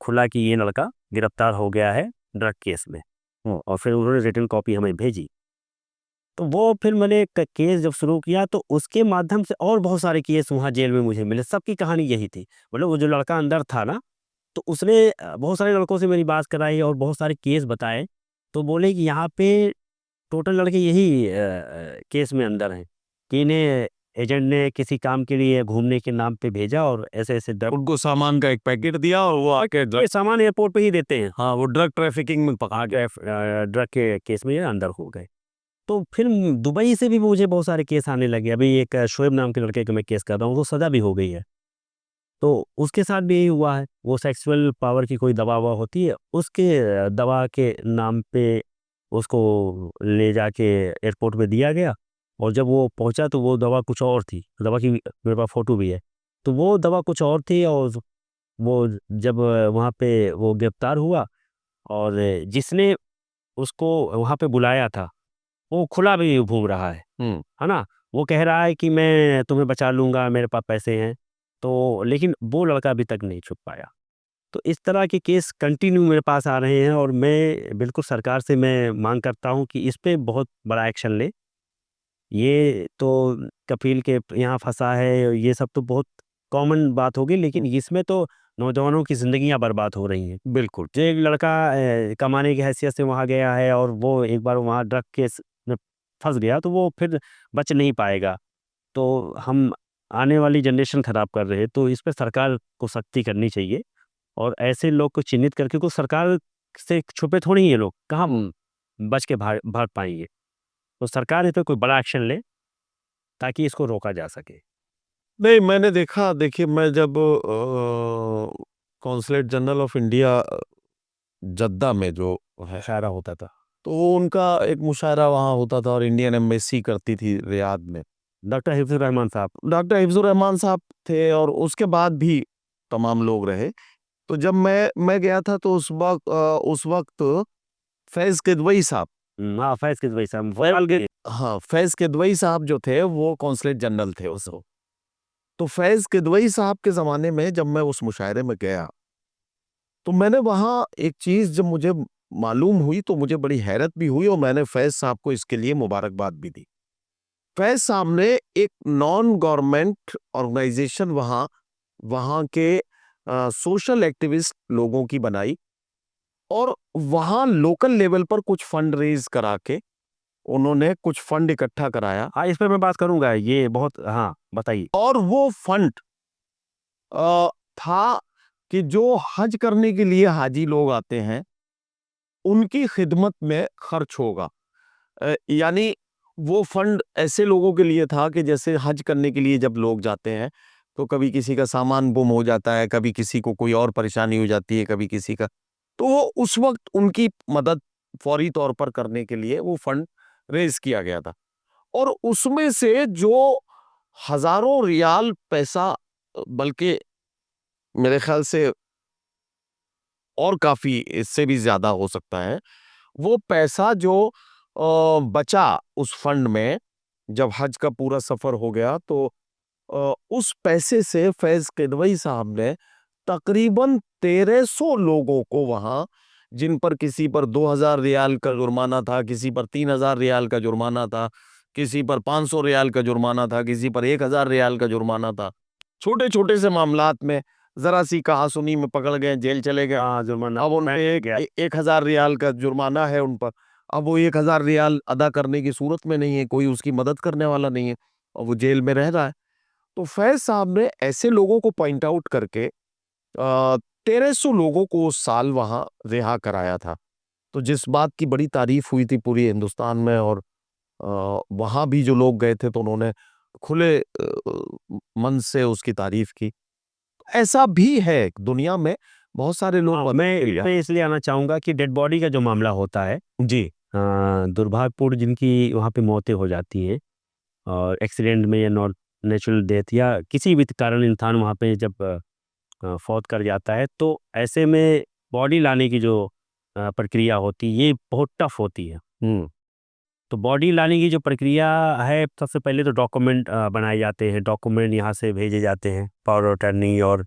खुला कि ये लड़का गिरफ्तार हो गया है ड्रग केस में। और फिर उन्होंने रिटर्न कॉपी हमें भेजी। तो वो फिर मैंने केस जब शुरू किया तो उसके माध्यम से और बहुत सारे केस वहाँ जेल में मुझे मिले। सबकी कहानी यही थी, मतलब वो जो लड़का अंदर था ना, तो उसने बहुत सारे लड़कों से मेरी बात कराई और बहुत सारे केस बताए। तो बोले कि यहाँ पे टोटल लड़के यही केस में अंदर हैं कि इन्हें एजेंट ने किसी काम के लिए घूमने के नाम पे भेजा और ऐसे ऐसे ड्रग, उनको सामान का एक पैकेट दिया और वो आके ये सामान एयरपोर्ट पे ही देते हैं। हाँ, वो ड्रग ट्रैफिकिंग में पकड़ा गया। ड्रग के केस में ये अंदर हो गए। तो फिर दुबई से भी मुझे बहुत सारे केस आने लगे। अभी एक शोएब नाम के लड़के का मैं केस कर रहा हूँ, वो सज़ा भी हो गई है। तो उसके साथ भी यही हुआ है। वो सेक्सुअल पावर की कोई दवा ववा होती है, उसके दवा के नाम पे उसको ले जाके एयरपोर्ट पे दिया गया। और जब वो पहुंचा तो वो दवा कुछ और थी। दवा की मेरे पास फ़ोटो भी है। तो वो दवा कुछ और थी और वो जब वहाँ पे वो गिरफ्तार हुआ और जिसने उसको वहाँ पे बुलाया था वो खुला भी घूम रहा है ना? वो कह रहा है कि मैं तुम्हें बचा लूँगा, मेरे पास पैसे हैं। तो लेकिन वो लड़का अभी तक नहीं छुप पाया। तो इस तरह के केस कंटिन्यू मेरे पास आ रहे हैं और मैं बिल्कुल सरकार से मैं माँग करता हूँ कि इस पे बहुत बड़ा एक्शन ले। ये तो कफील के यहाँ फँसा है, ये सब तो बहुत कॉमन बात होगी, लेकिन इसमें तो नौजवानों की ज़िंदगियाँ बर्बाद हो रही हैं। बिल्कुल। जो एक लड़का कमाने की हैसियत से वहाँ गया है और वो एक बार वहाँ ड्रग केस में फंस गया तो वो फिर बच नहीं पाएगा। तो हम आने वाली जनरेशन खराब कर रहे हैं। तो इस पे सरकार को सख्ती करनी चाहिए और ऐसे लोग को चिन्हित करके, को सरकार से छुपे थोड़ी ही ये लोग, कहाँ बच के भाग भाग पाएंगे। तो सरकार इस पे कोई बड़ा एक्शन ले ताकि इसको रोका जा सके। नहीं, मैंने देखा, देखिए मैं जब consulate general of India Jeddah में जो है शायरा होता था तो उनका एक मुशायरा वहाँ होता था और इंडियन एम्बेसी करती थी रियाद में। डॉक्टर हिफ्जुर रहमान साहब। डॉक्टर हिफ्जुर रहमान साहब थे और उसके बाद भी तमाम लोग रहे। तो जब मैं गया था तो उस वक्त फैज किदवई साहब, हाँ, फैज़ किदवई साहब, हाँ, फैज किदवई साहब जो थे वो कॉन्सुलेट जनरल थे उस वक्त। तो फैज़ किदवई साहब के ज़माने में जब मैं उस मुशायरे में गया, तो मैंने वहाँ एक चीज़ जब मुझे मालूम हुई तो मुझे बड़ी हैरत भी हुई और मैंने फैज़ साहब को इसके लिए मुबारकबाद भी दी। फैज़ साहब ने एक नॉन गवर्नमेंट ऑर्गेनाइज़ेशन वहाँ वहाँ के सोशल एक्टिविस्ट लोगों की बनाई और वहाँ लोकल लेवल पर कुछ फंड रेज़ करा के उन्होंने कुछ फंड इकट्ठा कराया हाँ, इस पे मैं बात करूँगा, ये बहुत, हाँ, बताइए। और वो फंड था कि जो हज करने के लिए हाजी लोग आते हैं, उनकी खिदमत में खर्च होगा। यानी वो फंड ऐसे लोगों के लिए था कि जैसे हज करने के लिए जब लोग जाते हैं, तो कभी किसी का सामान गुम हो जाता है, कभी किसी को कोई और परेशानी हो जाती है, कभी किसी का, तो वो उस वक़्त उनकी मदद फौरी तौर पर करने के लिए वो फंड रेज़ किया गया था। और उसमें से जो हज़ारों रियाल पैसा बल्कि मेरे ख़्याल से और काफ़ी इससे भी ज़्यादा हो सकता है, वो पैसा जो बचा उस फंड में, जब हज का पूरा सफ़र हो गया तो उस पैसे से फैज़ किदवई साहब ने तकरीबन 1300 लोगों को वहाँ, जिन पर किसी पर 2000 रियाल का जुर्माना था, किसी पर 3000 रियाल का जुर्माना था, किसी पर 500 रियाल का जुर्माना था, किसी पर 1000 रियाल का जुर्माना था। छोटे-छोटे से मामलात में ज़रा-सी कहा-सुनी में पकड़ गए, जेल चले गए। हाँ, जुर्माना अब उन मैं पे गया। 1000 रियाल का जुर्माना है उन पर। अब वो 1000 रियाल अदा करने की सूरत में नहीं है, कोई उसकी मदद करने वाला नहीं है और वो जेल में रह रहा है। तो फैज़ साहब ने ऐसे लोगों को पॉइंट आउट करके 1300 लोगों को उस साल वहाँ रिहा कराया था। तो जिस बात की बड़ी तारीफ़ हुई थी पूरे हिंदुस्तान में और वहाँ भी जो लोग गए थे तो उन्होंने खुले मन से उसकी तारीफ़ की। ऐसा भी है दुनिया में बहुत सारे लोग हाँ, मदद मैं के लिए इसमें इसलिए आना चाहूँगा कि डेड बॉडी का जो मामला होता है, जी, दुर्भाग्यपूर्ण जिनकी वहाँ पे मौतें हो जाती हैं और एक्सीडेंट में या नॉट नेचुरल डेथ या किसी भी कारण इंसान वहाँ पे जब फौत कर जाता है, तो ऐसे में बॉडी लाने की जो प्रक्रिया होती है, ये बहुत टफ होती है। तो बॉडी लाने की जो प्रक्रिया है, सबसे पहले तो डॉक्यूमेंट बनाए जाते हैं, डॉक्यूमेंट यहाँ से भेजे जाते हैं, पावर ऑफ अटर्नी और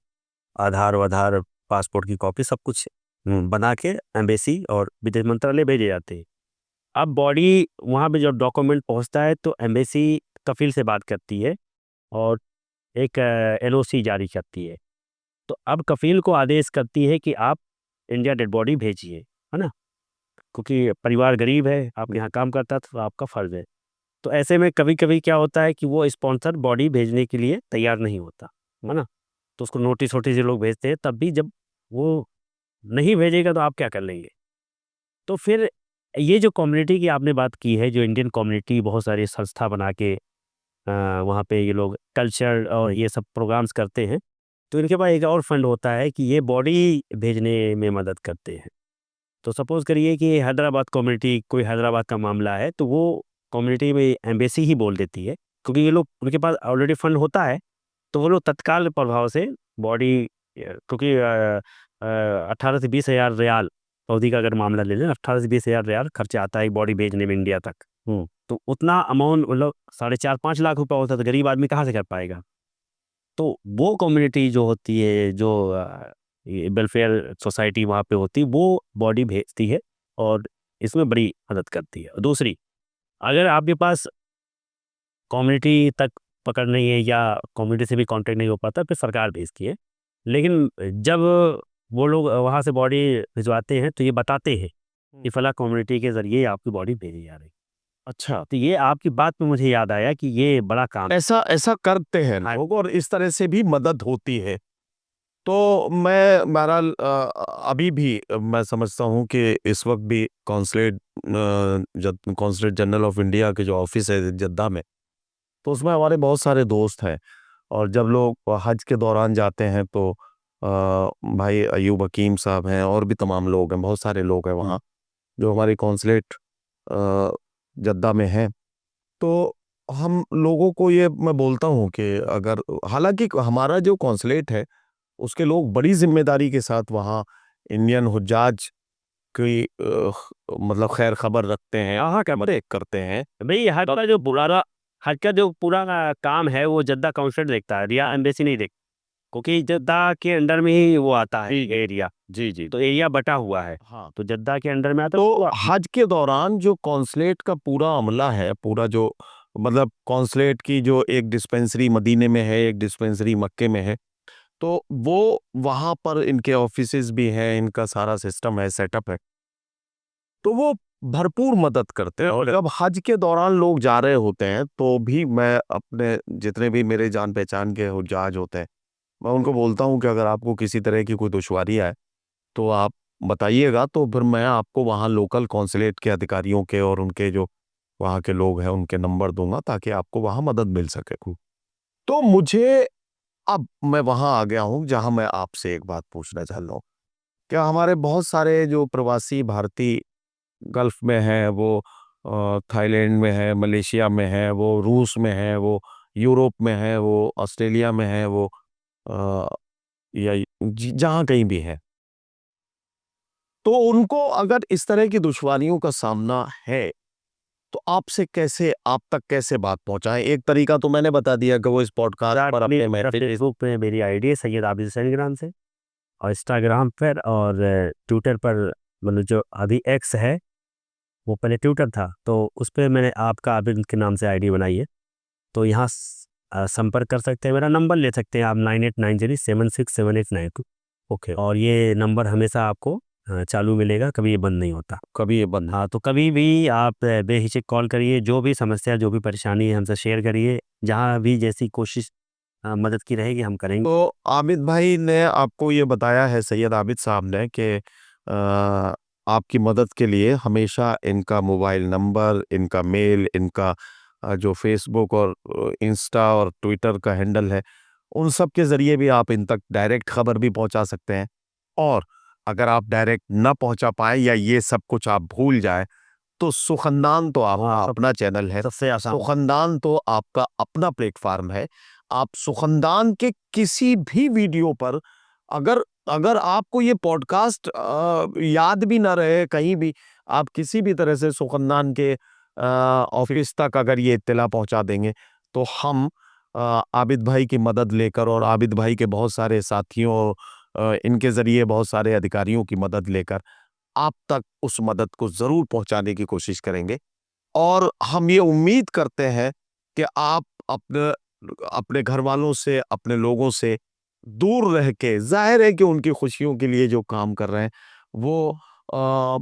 आधार-वाधार, पासपोर्ट की कॉपी, सब कुछ बना के एम्बेसी और विदेश मंत्रालय भेजे जाते हैं। अब बॉडी वहाँ पे जब डॉक्यूमेंट पहुँचता है तो एम्बेसी कफ़ील से बात करती है और एक एनओसी जारी करती है। तो अब कफ़ील को आदेश करती है कि आप इंडिया डेड बॉडी भेजिए, है ना? क्योंकि परिवार गरीब है, आपके यहाँ काम करता है तो आपका फ़र्ज़ है। तो ऐसे में कभी-कभी क्या होता है कि वो स्पॉन्सर बॉडी भेजने के लिए तैयार नहीं होता, है ना? तो उसको नोटिस-वोटिस ये लोग भेजते हैं, तब भी जब वो नहीं भेजेगा तो आप क्या कर लेंगे? तो फिर ये जो कम्युनिटी की आपने बात की है, जो इंडियन कम्युनिटी बहुत सारी संस्था बना के वहाँ पे ये लोग कल्चर और ये सब प्रोग्राम्स करते हैं, तो इनके पास एक और फंड होता है कि ये बॉडी भेजने में मदद करते हैं। तो सपोज़ करिए कि हैदराबाद कम्युनिटी, कोई हैदराबाद का मामला है, तो वो कम्युनिटी में एम्बेसी ही बोल देती है, क्योंकि ये लोग, उनके पास ऑलरेडी फंड होता है, तो वो लोग तत्काल प्रभाव से बॉडी, क्योंकि 18 से 20,000 रियाल सऊदी का अगर मामला ले लें, 18 से 20,000 रियाल खर्चा आता है बॉडी भेजने में इंडिया तक। तो उतना अमाउंट, मतलब 4.5-5 लाख रुपए होता है, तो गरीब आदमी कहाँ से कर पाएगा? तो वो कम्युनिटी जो होती है, जो ये वेलफेयर सोसाइटी वहाँ पे होती है, वो बॉडी भेजती है और इसमें बड़ी मदद करती है। दूसरी, अगर आपके पास कम्युनिटी तक पकड़ नहीं है या कम्युनिटी से भी कॉन्टैक्ट नहीं हो पाता, फिर सरकार भेजती है। लेकिन जब वो लोग वहाँ से बॉडी भिजवाते हैं, तो ये बताते हैं कि फला कम्युनिटी के ज़रिए आपकी बॉडी भेजी जा रही है। अच्छा। तो ये आपकी बात में मुझे याद आया कि ये बड़ा काम है। ऐसा ऐसा करते हैं हाँ। लोग और इस तरह से भी मदद होती है। तो मैं बहरहाल अभी भी मैं समझता हूँ कि इस वक़्त भी कॉन्सुलेट जनरल ऑफ इंडिया के जो ऑफ़िस है जद्दा में, तो उसमें हमारे बहुत सारे दोस्त हैं और जब लोग हज के दौरान जाते हैं तो भाई अयूब हकीम साहब हैं और भी तमाम लोग हैं, बहुत सारे लोग हैं वहाँ, जो हमारी कॉन्सुलेट अ, जद्दा में हैं। तो हम लोगों को ये मैं बोलता हूँ कि अगर हालाँकि हमारा जो कॉन्सुलेट है, उसके लोग बड़ी ज़िम्मेदारी के साथ वहाँ इंडियन हुज्जाज की मतलब खैर खबर रखते हैं, हाँ, हाँ, क्या देख करते हैं। भई हज का जो बुलारा हज का जो पूरा काम है वो जद्दा काउंसलेट देखता है, रिया एम्बेसी नहीं देखता, क्योंकि जद्दा के अंडर में ही वो आता है एरिया, जी जी। तो एरिया बटा हुआ है, हाँ, तो जद्दा के अंडर में आता तो है। हज के दौरान जो कॉन्सुलेट का पूरा अमला है, पूरा जो मतलब कॉन्सुलेट की जो एक डिस्पेंसरी मदीने में है, एक डिस्पेंसरी मक्के में है, तो वो वहाँ पर इनके ऑफिसेज भी हैं, इनका सारा सिस्टम है, सेटअप है, तो वो भरपूर मदद करते हैं। और जब हज के दौरान लोग जा रहे होते हैं तो भी मैं अपने जितने भी मेरे जान पहचान के हुज्जाज होते हैं, मैं उनको बोलता हूँ कि अगर आपको किसी तरह की कोई दुश्वारी आए तो आप बताइएगा, तो फिर मैं आपको वहाँ लोकल कॉन्सुलेट के अधिकारियों के और उनके जो वहाँ के लोग हैं उनके नंबर दूंगा ताकि आपको वहाँ मदद मिल सके। तो मुझे अब मैं वहाँ आ गया हूँ जहाँ मैं आपसे एक बात पूछना चाह रहा हूँ। क्या हमारे बहुत सारे जो प्रवासी भारतीय गल्फ में हैं, वो थाईलैंड में है, मलेशिया में है, वो रूस में है, वो यूरोप में है, वो ऑस्ट्रेलिया में है, वो अ, या जहाँ कहीं भी है, तो उनको अगर इस तरह की दुश्वारियों का सामना है तो आपसे कैसे आप तक कैसे बात पहुंचाएं? एक तरीका तो मैंने बता दिया कि वो इस पॉडकास्ट पर अपने मैसेज। फेसबुक पे मेरी आईडी है सैयद आबिद हुसैन के नाम से, और इंस्टाग्राम पर और ट्विटर पर, मतलब जो अभी एक्स है वो पहले ट्विटर था, तो उस पे मैंने आपका आबिद के नाम से आईडी बनाई है, तो यहाँ संपर्क कर सकते हैं, मेरा नंबर ले सकते हैं आप 9890767892। ओके, और ये नंबर हमेशा आपको चालू मिलेगा, कभी ये बंद नहीं होता। कभी ये बंद। हाँ, तो कभी भी आप बेहिचक कॉल करिए, जो भी समस्या जो भी परेशानी है हमसे शेयर करिए, जहाँ भी जैसी कोशिश मदद की रहेगी हम करेंगे। तो आबिद भाई ने आपको ये बताया है, सैयद आबिद साहब ने, कि आपकी मदद के लिए हमेशा इनका मोबाइल नंबर, इनका मेल, इनका जो फेसबुक और इंस्टा और ट्विटर का हैंडल है, उन सब के ज़रिए भी आप इन तक डायरेक्ट खबर भी पहुंचा सकते हैं। और अगर आप डायरेक्ट ना पहुंचा पाए या ये सब कुछ आप भूल जाए, तो सुखनदान तो आपका हाँ, अपना चैनल है, सबसे आसान। सुखनदान तो आपका अपना प्लेटफार्म है। आप सुखनदान के किसी भी वीडियो पर, अगर अगर आपको ये पॉडकास्ट याद भी ना रहे कहीं भी, आप किसी भी तरह से सुखनदान के ऑफिस तक अगर ये इत्तला पहुंचा देंगे, तो हम आबिद भाई की मदद लेकर और आबिद भाई के बहुत सारे साथियों, इनके ज़रिए बहुत सारे अधिकारियों की मदद लेकर आप तक उस मदद को ज़रूर पहुंचाने की कोशिश करेंगे। और हम ये उम्मीद करते हैं कि आप अपने अपने घर वालों से, अपने लोगों से दूर रह के, जाहिर है कि उनकी खुशियों के लिए जो काम कर रहे हैं, वो अ,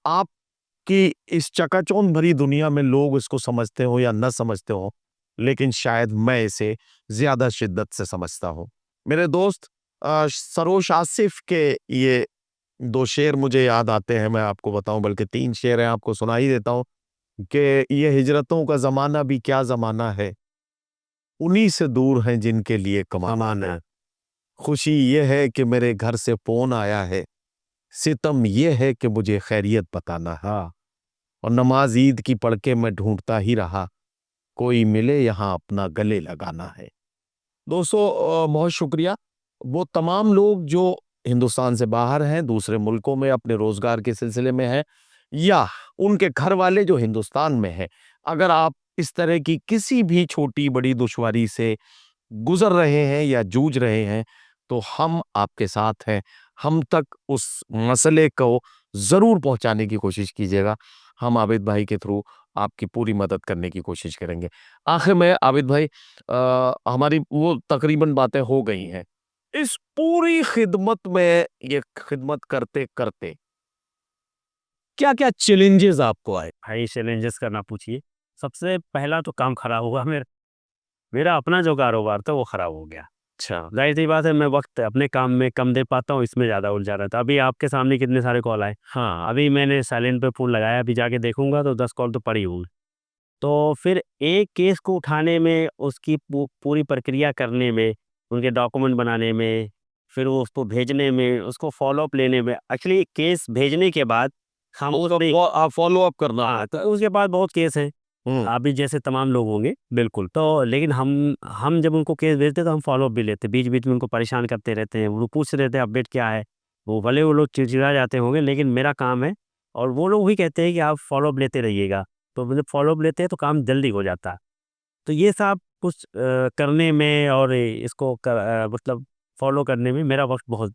आपकी इस चकाचौंध भरी दुनिया में लोग इसको समझते हो या न समझते हो, लेकिन शायद मैं इसे ज़्यादा शिद्दत से समझता हूँ। मेरे दोस्त सरोश आसिफ के ये 2 शेर मुझे याद आते हैं, मैं आपको बताऊँ, बल्कि 3 शेर हैं, आपको सुना ही देता हूँ कि ये हिजरतों का ज़माना भी क्या ज़माना है, उन्हीं से दूर हैं जिनके लिए कमाना है। खुशी ये है कि मेरे घर से फ़ोन आया है, सितम ये है कि मुझे खैरियत बताना है। और नमाज ईद की पढ़ के मैं ढूंढता ही रहा, कोई मिले यहाँ अपना गले लगाना है। दोस्तों, बहुत शुक्रिया। वो तमाम लोग जो हिंदुस्तान से बाहर हैं, दूसरे मुल्कों में अपने रोजगार के सिलसिले में हैं, या उनके घर वाले जो हिंदुस्तान में हैं, अगर आप इस तरह की किसी भी छोटी बड़ी दुश्वारी से गुजर रहे हैं या जूझ रहे हैं, तो हम आपके साथ हैं। हम तक उस मसले को ज़रूर पहुंचाने की कोशिश कीजिएगा। हम आबिद भाई के थ्रू आपकी पूरी मदद करने की कोशिश करेंगे। आखिर में आबिद भाई, हमारी वो तकरीबन बातें हो गई हैं। इस पूरी खिदमत में, ये खिदमत करते करते क्या क्या चैलेंजेस आपको आए? भाई चैलेंजेस का ना पूछिए, सबसे पहला तो काम खराब हुआ, मेरा मेरा अपना जो कारोबार था वो खराब हो गया। अच्छा। जाहिर सी बात है, मैं वक्त अपने काम में कम दे पाता हूँ, इसमें ज़्यादा उलझा रहता। अभी आपके सामने कितने सारे कॉल आए, हाँ। अभी मैंने साइलेंट पे फ़ोन लगाया, अभी जाके देखूंगा तो 10 कॉल तो पड़ी हुई। तो फिर एक केस को उठाने में, उसकी पूरी प्रक्रिया करने में, उनके डॉक्यूमेंट बनाने में, फिर वो उसको भेजने में, उसको फॉलो अप लेने में, एक्चुअली केस भेजने के बाद हम उस आप फॉलो अप करना। हाँ, तो उसके बाद बहुत केस हैं, हम्म। आप भी जैसे तमाम लोग होंगे, बिल्कुल। तो लेकिन हम जब उनको केस भेजते तो हम फॉलो अप भी लेते, बीच बीच में उनको परेशान करते रहते हैं, वो पूछते रहते हैं अपडेट क्या है। वो भले वो लोग चिड़चिड़ा जाते होंगे, लेकिन मेरा काम है, और वो लोग भी कहते हैं कि आप फॉलो अप लेते रहिएगा, तो मतलब फॉलो अप लेते हैं तो काम जल्दी हो जाता है। तो ये सब कुछ करने में और इसको मतलब फॉलो करने में मेरा वक्त बहुत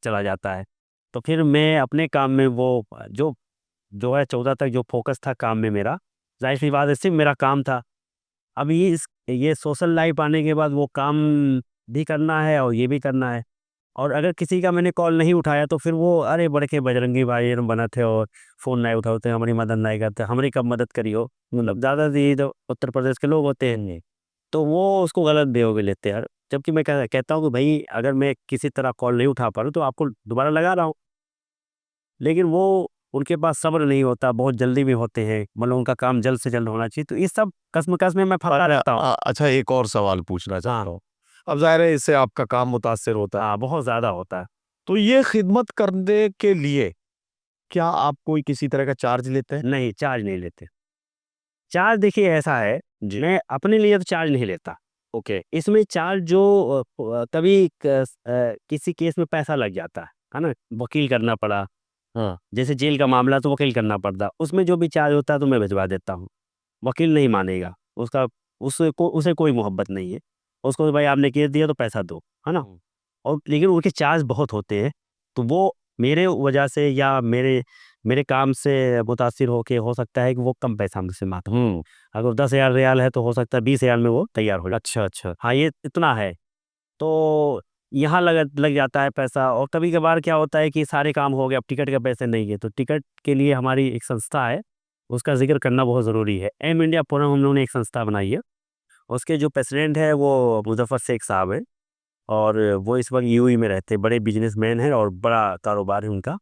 चला जाता है। तो फिर मैं अपने काम में वो जो जो है 14 तक जो फोकस था काम में मेरा, जाहिर सी बात है सिर्फ मेरा काम था। अब ये सोशल लाइफ आने के बाद वो काम भी करना है और ये भी करना है। और अगर किसी का मैंने कॉल नहीं उठाया तो फिर वो अरे बड़े के बजरंगी भाई हम बना थे और फ़ोन नहीं उठाते, हमारी मदद नहीं करते, हमारी कब मदद करियो। मतलब ज़्यादा ये जो उत्तर प्रदेश के लोग होते हैं तो वो उसको गलत वे में लेते हैं। जबकि मैं कहता हूँ कि भाई अगर मैं किसी तरह कॉल नहीं उठा पा रहा हूँ तो आपको दोबारा लगा रहा हूँ। लेकिन वो उनके पास सब्र नहीं होता, बहुत जल्दी में होते हैं, मतलब उनका काम जल्द से जल्द होना चाहिए। तो इस सब कश्मकश में मैं फंसा रहता हूँ। अच्छा, एक और सवाल पूछना चाहता हाँ। हूँ। अब ज़ाहिर है इससे आपका काम मुतासिर होता है। हाँ, बहुत ज़्यादा होता है। तो ये खिदमत करने के लिए क्या आप कोई किसी तरह का चार्ज लेते हैं? नहीं, चार्ज नहीं लेते। चार्ज देखिए ऐसा है, जी। मैं अपने लिए तो चार्ज नहीं लेता। ओके। इसमें चार्ज जो कभी किसी केस में पैसा लग जाता है ना? वकील करना पड़ा, हाँ। जैसे जेल का मामला तो वकील करना पड़ता, उसमें जो भी चार्ज होता है तो मैं भिजवा देता हूँ। वकील नहीं मानेगा, उसका उसे कोई मोहब्बत नहीं है। उसको तो भाई आपने केस दिया तो पैसा दो, है ना? और लेकिन उनके चार्ज बहुत होते हैं, तो वो मेरे वजह से या मेरे मेरे काम से मुतासिर होके हो सकता है कि वो कम पैसा मुझसे माँगे। अगर 10,000 रियाल है तो हो सकता है 20,000 में वो तैयार हो जाए। अच्छा, अच्छा। हाँ, ये इतना है। तो यहाँ लग जाता है पैसा। और कभी-कभार क्या होता है कि सारे काम हो गए, अब टिकट के पैसे नहीं है, तो टिकट के लिए हमारी एक संस्था है, उसका ज़िक्र करना बहुत ज़रूरी है। एम इंडिया फोरम हम लोगों ने एक संस्था बनाई है, उसके जो प्रेसिडेंट हैं वो मुज़फ़्फ़र शेख साहब हैं और वो इस वक़्त यूएई में रहते हैं, बड़े बिज़नेसमैन हैं और बड़ा कारोबार है उनका।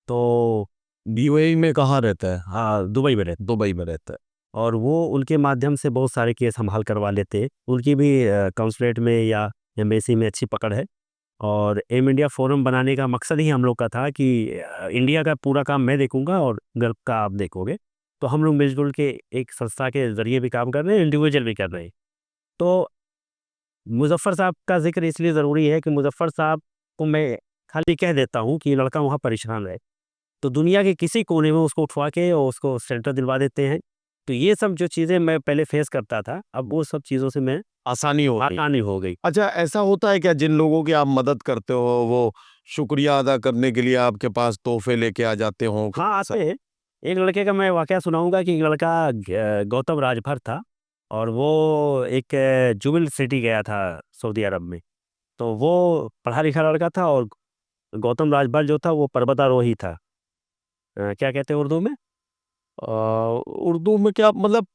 तो यूएई में कहाँ रहता है? हाँ, दुबई में रहते हैं दुबई में रहता है। और वो उनके माध्यम से बहुत सारे केस हम हल करवा लेते हैं। उनकी भी काउंसलेट में या एम्बेसी में अच्छी पकड़ है। और एम इंडिया फोरम बनाने का मकसद ही हम लोग का था कि इंडिया का पूरा काम मैं देखूंगा और गल्फ का आप देखोगे। तो हम लोग मिलजुल के एक संस्था के ज़रिए भी काम कर रहे हैं, इंडिविजुअल भी कर रहे हैं। तो मुज़फ़्फ़र साहब का ज़िक्र इसलिए ज़रूरी है कि मुज़फ़्फ़र साहब को मैं खाली कह देता हूँ कि ये लड़का वहाँ परेशान है, तो दुनिया के किसी कोने में उसको उठवा के और उसको सेंटर दिलवा देते हैं। तो ये सब जो चीज़ें मैं पहले फेस करता था, अब वो सब चीज़ों से मैं आसानी हो गई। आसानी हो गई। अच्छा, ऐसा होता है क्या जिन लोगों की आप मदद करते हो वो शुक्रिया अदा करने के लिए आपके पास तोहफे लेके आ जाते हों? हाँ, आते हैं। एक लड़के का मैं वाकया सुनाऊँगा कि एक लड़का गौतम राजभर था और वो एक जुबिल सिटी गया था सऊदी अरब में। तो वो पढ़ा-लिखा लड़का था और गौतम राजभर जो था वो पर्वतारोही था। क्या कहते हैं उर्दू में? उर्दू में क्या मतलब?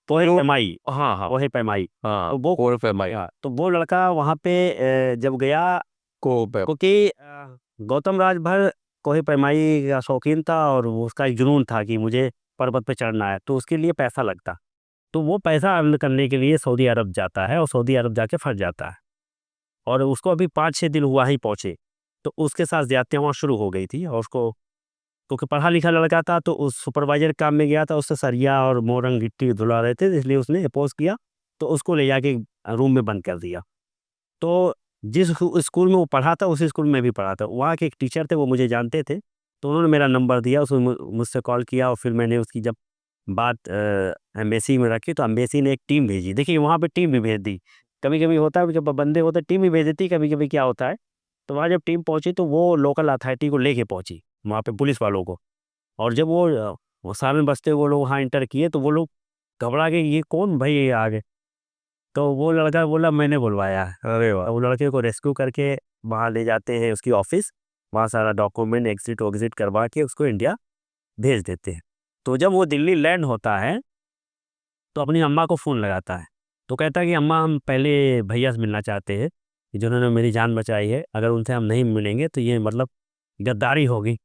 पोहे पैमाई। हाँ, हाँ। पोहे पैमाई। हाँ, तो वो कोर फरमाइए। हाँ, तो वो लड़का वहाँ पे जब गया को पे क्योंकि गौतम राजभर कोहे पैमाई का शौकीन था और वो उसका एक जुनून था कि मुझे पर्वत पे चढ़ना है, तो उसके लिए पैसा लगता। तो वो पैसा अर्न करने के लिए सऊदी अरब जाता है और सऊदी अरब जाके फँस जाता है और उसको अभी 5-6 दिन हुआ ही पहुँचे। तो उसके साथ ज़्यादतियाँ वहाँ शुरू हो गई थी और उसको क्योंकि पढ़ा-लिखा लड़का था तो उस सुपरवाइज़र काम में गया था, उससे सरिया और मोरंग गिट्टी धुला रहे थे, इसलिए उसने अपोज़ किया, तो उसको ले जाके रूम में बंद कर दिया। तो जिस स्कूल में वो पढ़ा था, उसी स्कूल में भी पढ़ा था। वहाँ के एक टीचर थे, वो मुझे जानते थे, तो उन्होंने मेरा नंबर दिया, उसने मुझसे कॉल किया और फिर मैंने उसकी जब बात एम्बेसी में रखी, तो एम्बेसी ने एक टीम भेजी। देखिए, वहाँ पे टीम भी भेज दी। कभी-कभी होता है, जब बंदे होते हैं, टीम भी भेज देती है, कभी-कभी क्या होता है, तो वहाँ जब टीम पहुँची, तो वो लोकल अथॉरिटी को लेके पहुँची, वहाँ पे पुलिस वालों को। और जब वो सायरन बजते हुए वो लोग वहाँ एंटर किए, तो वो लोग घबरा गए, ये कौन भाई ये आ गए? तो वो लड़का बोला मैंने बुलवाया है। अरे वाह! वो लड़के को रेस्क्यू करके वहाँ ले जाते हैं उसकी ऑफ़िस, वहाँ सारा डॉक्यूमेंट एग्ज़िट-वग्ज़िट करवा के उसको इंडिया भेज देते हैं। तो जब वो दिल्ली लैंड होता है, तो अपनी अम्मा को फ़ोन लगाता है। तो कहता है कि अम्मा हम पहले भैया से मिलना चाहते हैं, जिन्होंने मेरी जान बचाई है, अगर उनसे हम नहीं मिलेंगे तो ये मतलब गद्दारी होगी।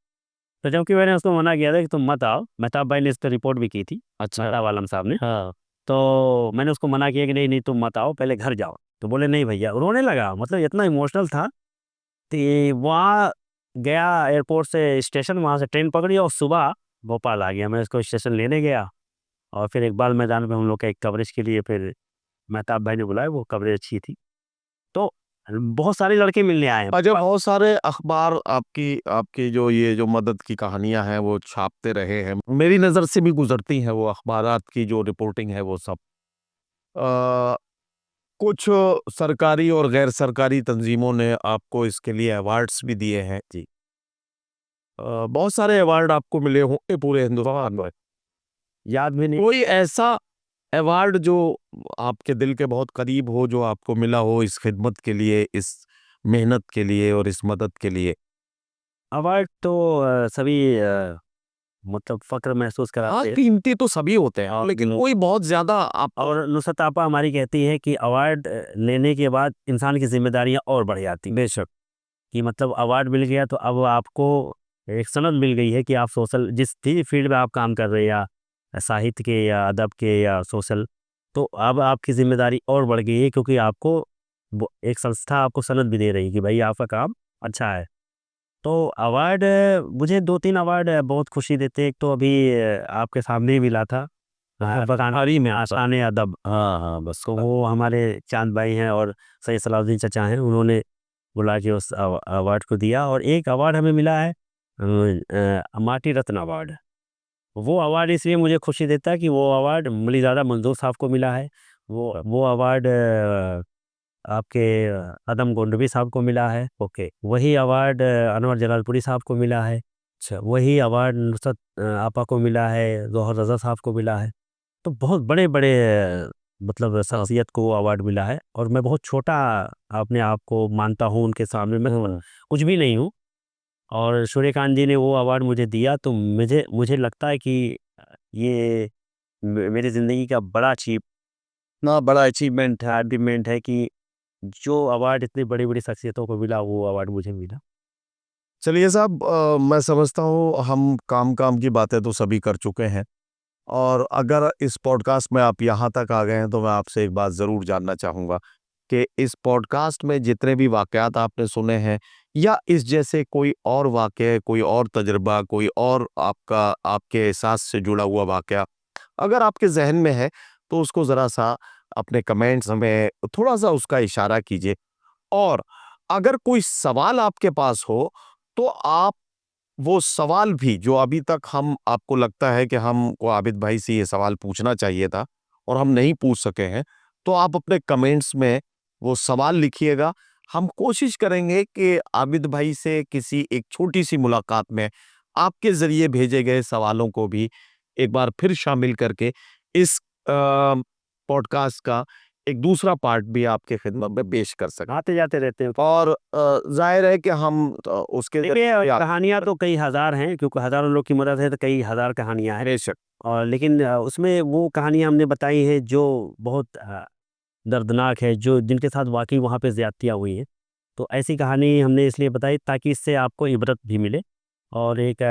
तो जबकि मैंने उसको मना किया था कि तुम मत आओ, मेहताब भाई ने इस पे रिपोर्ट भी की थी, अच्छा। मेहताब आलम साहब ने। हाँ। तो मैंने उसको मना किया कि नहीं, नहीं तुम मत आओ, पहले घर जाओ। तो बोले नहीं भैया, रोने लगा, मतलब इतना इमोशनल था कि वहाँ गया एयरपोर्ट से स्टेशन, वहाँ से ट्रेन पकड़ी और सुबह भोपाल आ गया। मैं उसको स्टेशन लेने गया और फिर इकबाल मैदान में हम लोग का एक कवरेज के लिए फिर मेहताब भाई ने बुलाया, वो कवरेज अच्छी थी। तो बहुत सारे लड़के मिलने आए हैं। अच्छा, बहुत सारे अखबार आपकी आपकी जो ये जो मदद की कहानियाँ हैं वो छापते रहे हैं। मेरी नज़र से भी गुज़रती हैं वो अखबारात की जो रिपोर्टिंग है वो सब। कुछ सरकारी और गैर सरकारी तंजीमों ने आपको इसके लिए अवार्ड्स भी दिए हैं जी। बहुत सारे अवार्ड आपको मिले होंगे पूरे हिंदुस्तान में, याद भी नहीं। कोई ऐसा अवार्ड जो आपके दिल के बहुत करीब हो, जो आपको मिला हो इस खिदमत के लिए, इस मेहनत के लिए और इस मदद के लिए? अवार्ड तो सभी मतलब फ़क्र महसूस हाँ, कराते हैं। कीमती तो सभी होते हैं, और लेकिन लो- कोई बहुत ज्यादा आप और नुसरत आपा हमारी कहती है कि अवार्ड लेने के बाद इंसान की जिम्मेदारियां और बढ़ जाती हैं। बेशक कि मतलब अवार्ड मिल गया तो अब आपको एक सनद मिल गई है कि आप सोशल जिस भी फील्ड में आप काम कर रहे हैं, या साहित्य के या अदब के या सोशल, तो अब आपकी जिम्मेदारी और बढ़ गई है, क्योंकि आपको एक संस्था आपको सनद भी दे रही है कि भाई आपका काम अच्छा है। तो अवार्ड मुझे 2-3 अवार्ड बहुत खुशी देते हैं। एक तो अभी आपके सामने ही मिला था, बगानहारी में आसाने अदब। हाँ हाँ, बस तो वो हमारे चांद भाई हैं और सैयद सलाउद्दीन चचा हैं, उन्होंने बुला के उस अवार्ड को दिया। और एक अवार्ड हमें मिला है माटी रत्न अवार्ड। वो अवार्ड इसलिए मुझे खुशी देता है कि वो अवार्ड मलीज़ादा मंजूर साहब को मिला है। वो अवार्ड आपके अदम गोंडवी साहब को मिला है। ओके, वही अवार्ड अनवर जलालपुरी साहब को मिला है। अच्छा, वही अवार्ड नुसरत आपा को मिला है, जौहर रज़ा साहब को मिला है। तो बहुत बड़े बड़े मतलब शख्सियत को अवार्ड मिला है, और मैं बहुत छोटा अपने आप को मानता हूँ उनके सामने। मैं कुछ भी नहीं हूँ। और सूर्यकांत जी ने वो अवार्ड मुझे दिया, तो मुझे मुझे लगता है कि ये मेरी ज़िंदगी का बड़ा इतना बड़ा अचीवमेंट है कि जो अवार्ड इतनी बड़ी बड़ी शख्सियतों को मिला, वो अवार्ड मुझे मिला। चलिए साहब, मैं समझता हूँ हम काम काम की बातें तो सभी कर चुके हैं, और अगर इस पॉडकास्ट में आप यहाँ तक आ गए हैं तो मैं आपसे एक बात ज़रूर जानना चाहूँगा कि इस पॉडकास्ट में जितने भी वाक़यात आपने सुने हैं, या इस जैसे कोई और वाक़या, कोई और तजुर्बा, कोई और आपका आपके एहसास से जुड़ा हुआ वाक़या अगर आपके ज़हन में है, तो उसको ज़रा-सा अपने कमेंट्स में थोड़ा-सा उसका इशारा कीजिए। और अगर कोई सवाल आपके पास हो, तो आप वो सवाल भी जो अभी तक हम आपको लगता है कि हमको आबिद भाई से ये सवाल पूछना चाहिए था और हम नहीं पूछ सके हैं, तो आप अपने कमेंट्स में वो सवाल लिखिएगा। हम कोशिश करेंगे कि आबिद भाई से किसी एक छोटी-सी मुलाकात में आपके ज़रिए भेजे गए सवालों को भी एक बार फिर शामिल करके इस पॉडकास्ट का एक दूसरा पार्ट भी आपके खिदमत में पेश कर सकें। आते जाते रहते हैं। और ज़ाहिर है कि हम उसके देखिए, या कहानियाँ तो कई हज़ार हैं, क्योंकि हज़ारों लोग की मदद है तो कई हज़ार कहानियाँ हैं। बेशक और लेकिन उसमें वो कहानियाँ हमने बताई हैं जो बहुत दर्दनाक है, जो जिनके साथ वाक़ई वहाँ पे ज़्यादतियाँ हुई हैं। तो ऐसी कहानी हमने इसलिए बताई ताकि इससे आपको इबरत भी मिले, और एक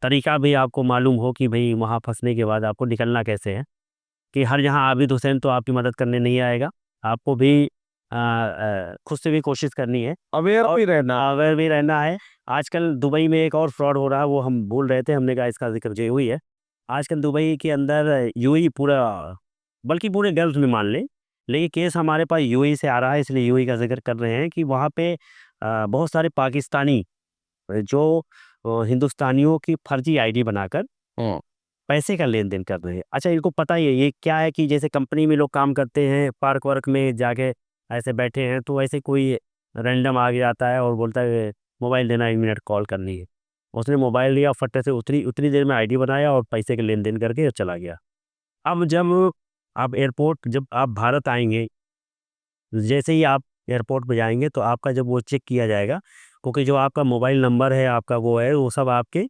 तरीका भी आपको मालूम हो कि भई वहाँ फँसने के बाद आपको निकलना कैसे है। कि हर जहाँ आबिद हुसैन तो आपकी मदद करने नहीं आएगा। आपको भी खुद से भी कोशिश करनी है, अवेयर और भी रहना। अवेयर भी रहना है। आजकल दुबई में एक और फ्रॉड हो रहा है, वो हम भूल रहे थे, हमने कहा इसका ज़िक्र जो हुई है। आजकल दुबई के अंदर यूएई पूरा, बल्कि पूरे गल्फ़ में मान लें, लेकिन केस हमारे पास यूएई से आ रहा है, इसलिए यूएई का ज़िक्र कर रहे हैं कि वहाँ पे बहुत सारे पाकिस्तानी जो हिंदुस्तानियों की फर्जी आईडी बनाकर हुँ, पैसे का लेन-देन कर रहे हैं। अच्छा, इनको पता ही है ये क्या है कि जैसे कंपनी में लोग काम करते हैं, पार्क-वार्क में जाके ऐसे बैठे हैं, तो ऐसे कोई रैंडम आ जाता है और बोलता है मोबाइल देना, 1 मिनट कॉल करनी है। उसने मोबाइल लिया, फट्टे से उतनी उतनी देर में आईडी बनाया और पैसे के लेन-देन करके चला गया। अब जब आप भारत आएँगे, जैसे ही आप एयरपोर्ट पे जाएँगे तो आपका जब वो चेक किया जाएगा, क्योंकि जो आपका मोबाइल नंबर है, आपका वो है, वो सब आपके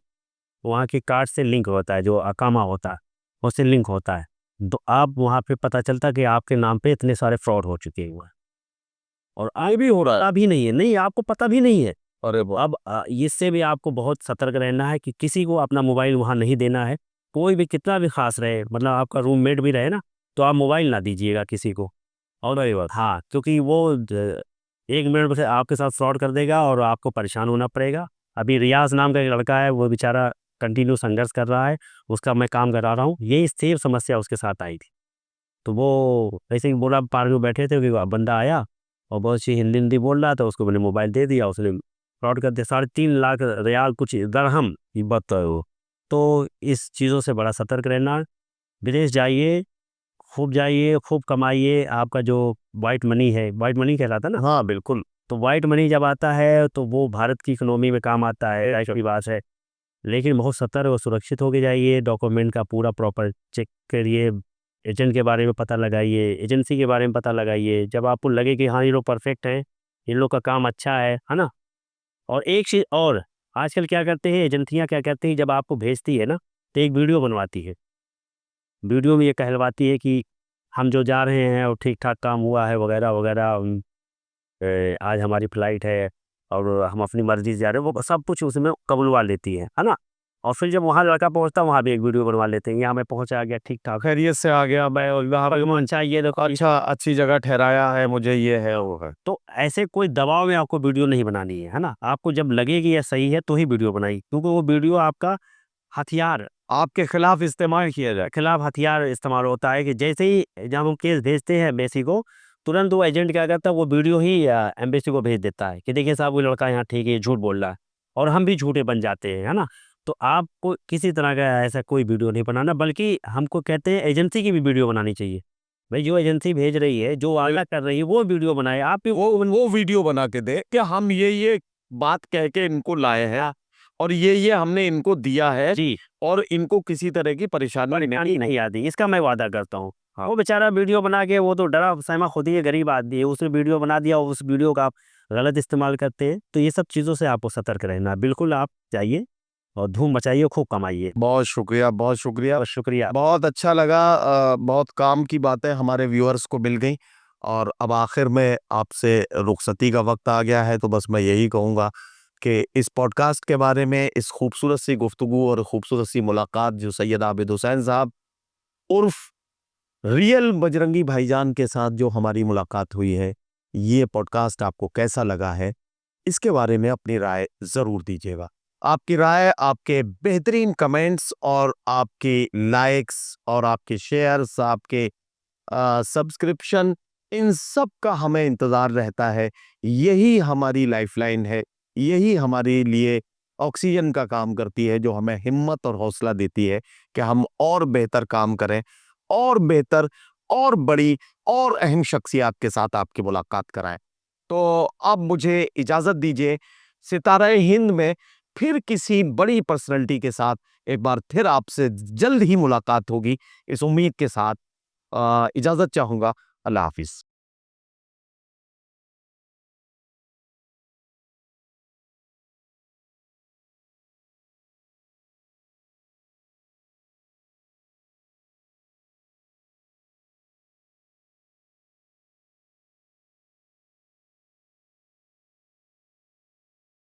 वहाँ के कार्ड से लिंक होता है, जो अकामा होता है, उससे लिंक होता है। तो आप वहाँ पे पता चलता है कि आपके नाम पे इतने सारे फ्रॉड हो चुके हुए हैं, और ये भी हो रहा है। पता भी नहीं है, नहीं आपको पता भी नहीं है। अरे वाह! अब इससे भी आपको बहुत सतर्क रहना है कि किसी को अपना मोबाइल वहाँ नहीं देना है। कोई भी कितना भी ख़ास रहे, मतलब आपका रूममेट भी रहे ना, तो आप मोबाइल ना दीजिएगा किसी को। और सही बात। हाँ, क्योंकि वो 1 मिनट में से आपके साथ फ्रॉड कर देगा और आपको परेशान होना पड़ेगा। अभी रियाज़ नाम का एक लड़का है, वो बेचारा कंटिन्यू संघर्ष कर रहा है, उसका मैं काम करा रहा हूँ। यही सेम समस्या उसके साथ आई थी। तो वो ऐसे ही बोला, पार्क में बैठे थे कि बंदा आया और बहुत सी हिंदी-हिंदी बोल रहा था, उसको मैंने मोबाइल दे दिया, उसने फ्रॉड कर दिया। 3.5 लाख रियाल कुछ दरहम की बात है वो। तो इस चीज़ों से बड़ा सतर्क रहना। विदेश जाइए, खूब जाइए, खूब कमाइए। आपका जो वाइट मनी है, वाइट मनी कहलाता है ना? हाँ बिल्कुल। तो वाइट मनी जब आता है तो वो भारत की इकोनॉमी में काम आता है, ऐसी की बात है। लेकिन बहुत सतर्क और सुरक्षित होके जाइए, डॉक्यूमेंट का पूरा प्रॉपर चेक करिए, एजेंट के बारे में पता लगाइए, एजेंसी के बारे में पता लगाइए। जब आपको लगे कि हाँ, ये लोग परफेक्ट हैं, इन लोग का काम अच्छा है ना? और एक चीज़ और, आजकल क्या करते हैं एजेंसियाँ, क्या करती हैं, जब आपको भेजती है ना, तो एक वीडियो बनवाती है। वीडियो में ये कहलवाती है कि हम जो जा रहे हैं और ठीक-ठाक काम हुआ है वगैरह, वगैरह। आज हमारी फ़्लाइट है और हम अपनी मर्ज़ी से जा रहे हैं, वो सब कुछ उसमें कबूलवा लेती है ना? और फिर जब वहाँ लड़का पहुँचता है, वहाँ भी एक वीडियो बनवा लेते हैं, यहाँ मैं पहुँचा आ गया ठीक-ठाक। खैरियत से आ गया मैं, और वहाँ पे अच्छा ये देखो, अच्छा अच्छी जगह ठहराया है मुझे, ये है वो है। तो ऐसे कोई दबाव में आपको वीडियो नहीं बनानी है ना? आपको जब लगे कि ये सही है तो ही वीडियो बनाइए, क्योंकि वो वीडियो आपका हथियार, आपके खिलाफ इस्तेमाल किया जाए। खिलाफ हथियार इस्तेमाल होता है कि जैसे ही जब हम केस भेजते हैं एम्बेसी को, तुरंत वो एजेंट क्या करता है, वो वीडियो ही एम्बेसी को भेज देता है कि देखिए साहब, वो लड़का यहाँ ठीक है, झूठ बोल रहा है। और हम भी झूठे बन जाते हैं, है ना? तो आपको किसी तरह का ऐसा कोई वीडियो नहीं बनाना, बल्कि हमको कहते हैं एजेंसी की भी वीडियो बनानी चाहिए। भाई जो एजेंसी भेज रही है, जो वादा कर रही है, वो वीडियो बनाए। आप भी वो वीडियो बना के दे कि हम ये बात कह के इनको लाए हैं, और ये हमने इनको दिया है, जी, और इनको किसी तरह की परेशानी परेशानी नहीं आती, इसका मैं वादा करता हूँ। वो बेचारा वीडियो बना के, वो तो डरा सहमा खुद ही है, गरीब आदमी है, उसने वीडियो बना दिया और उस वीडियो का आप गलत इस्तेमाल करते हैं, तो ये सब चीज़ों से आपको सतर्क रहना है। बिल्कुल आप जाइए और धूम मचाइए, खूब कमाइए। बहुत शुक्रिया, बहुत शुक्रिया। बस शुक्रिया। बहुत अच्छा लगा। बहुत काम की बातें हमारे व्यूअर्स को मिल गई, और अब आखिर में आपसे रुखसती का वक्त आ गया है, तो बस मैं यही कहूँगा कि इस पॉडकास्ट के बारे में, इस खूबसूरत सी गुफ्तगू और खूबसूरत सी मुलाकात जो सैयद आबिद हुसैन साहब उर्फ रियल बजरंगी भाईजान के साथ जो हमारी मुलाकात हुई है, ये पॉडकास्ट आपको कैसा लगा है, इसके बारे में अपनी राय ज़रूर दीजिएगा। आपकी राय, आपके बेहतरीन कमेंट्स और आपके लाइक्स और आपके शेयर्स, आपके सब्सक्रिप्शन, इन सब का हमें इंतज़ार रहता है। यही हमारी लाइफलाइन है, यही हमारे लिए ऑक्सीजन का काम करती है, जो हमें हिम्मत और हौसला देती है कि हम और बेहतर काम करें, और बेहतर, और बड़ी, और अहम शख्सियत के साथ आपकी मुलाकात कराएं। तो अब मुझे इजाज़त दीजिए। सितारे हिंद में फिर किसी बड़ी पर्सनैलिटी के साथ एक बार फिर आपसे जल्द ही मुलाकात होगी, इस उम्मीद के साथ इजाज़त चाहूँगा। अल्लाह हाफ़िज़।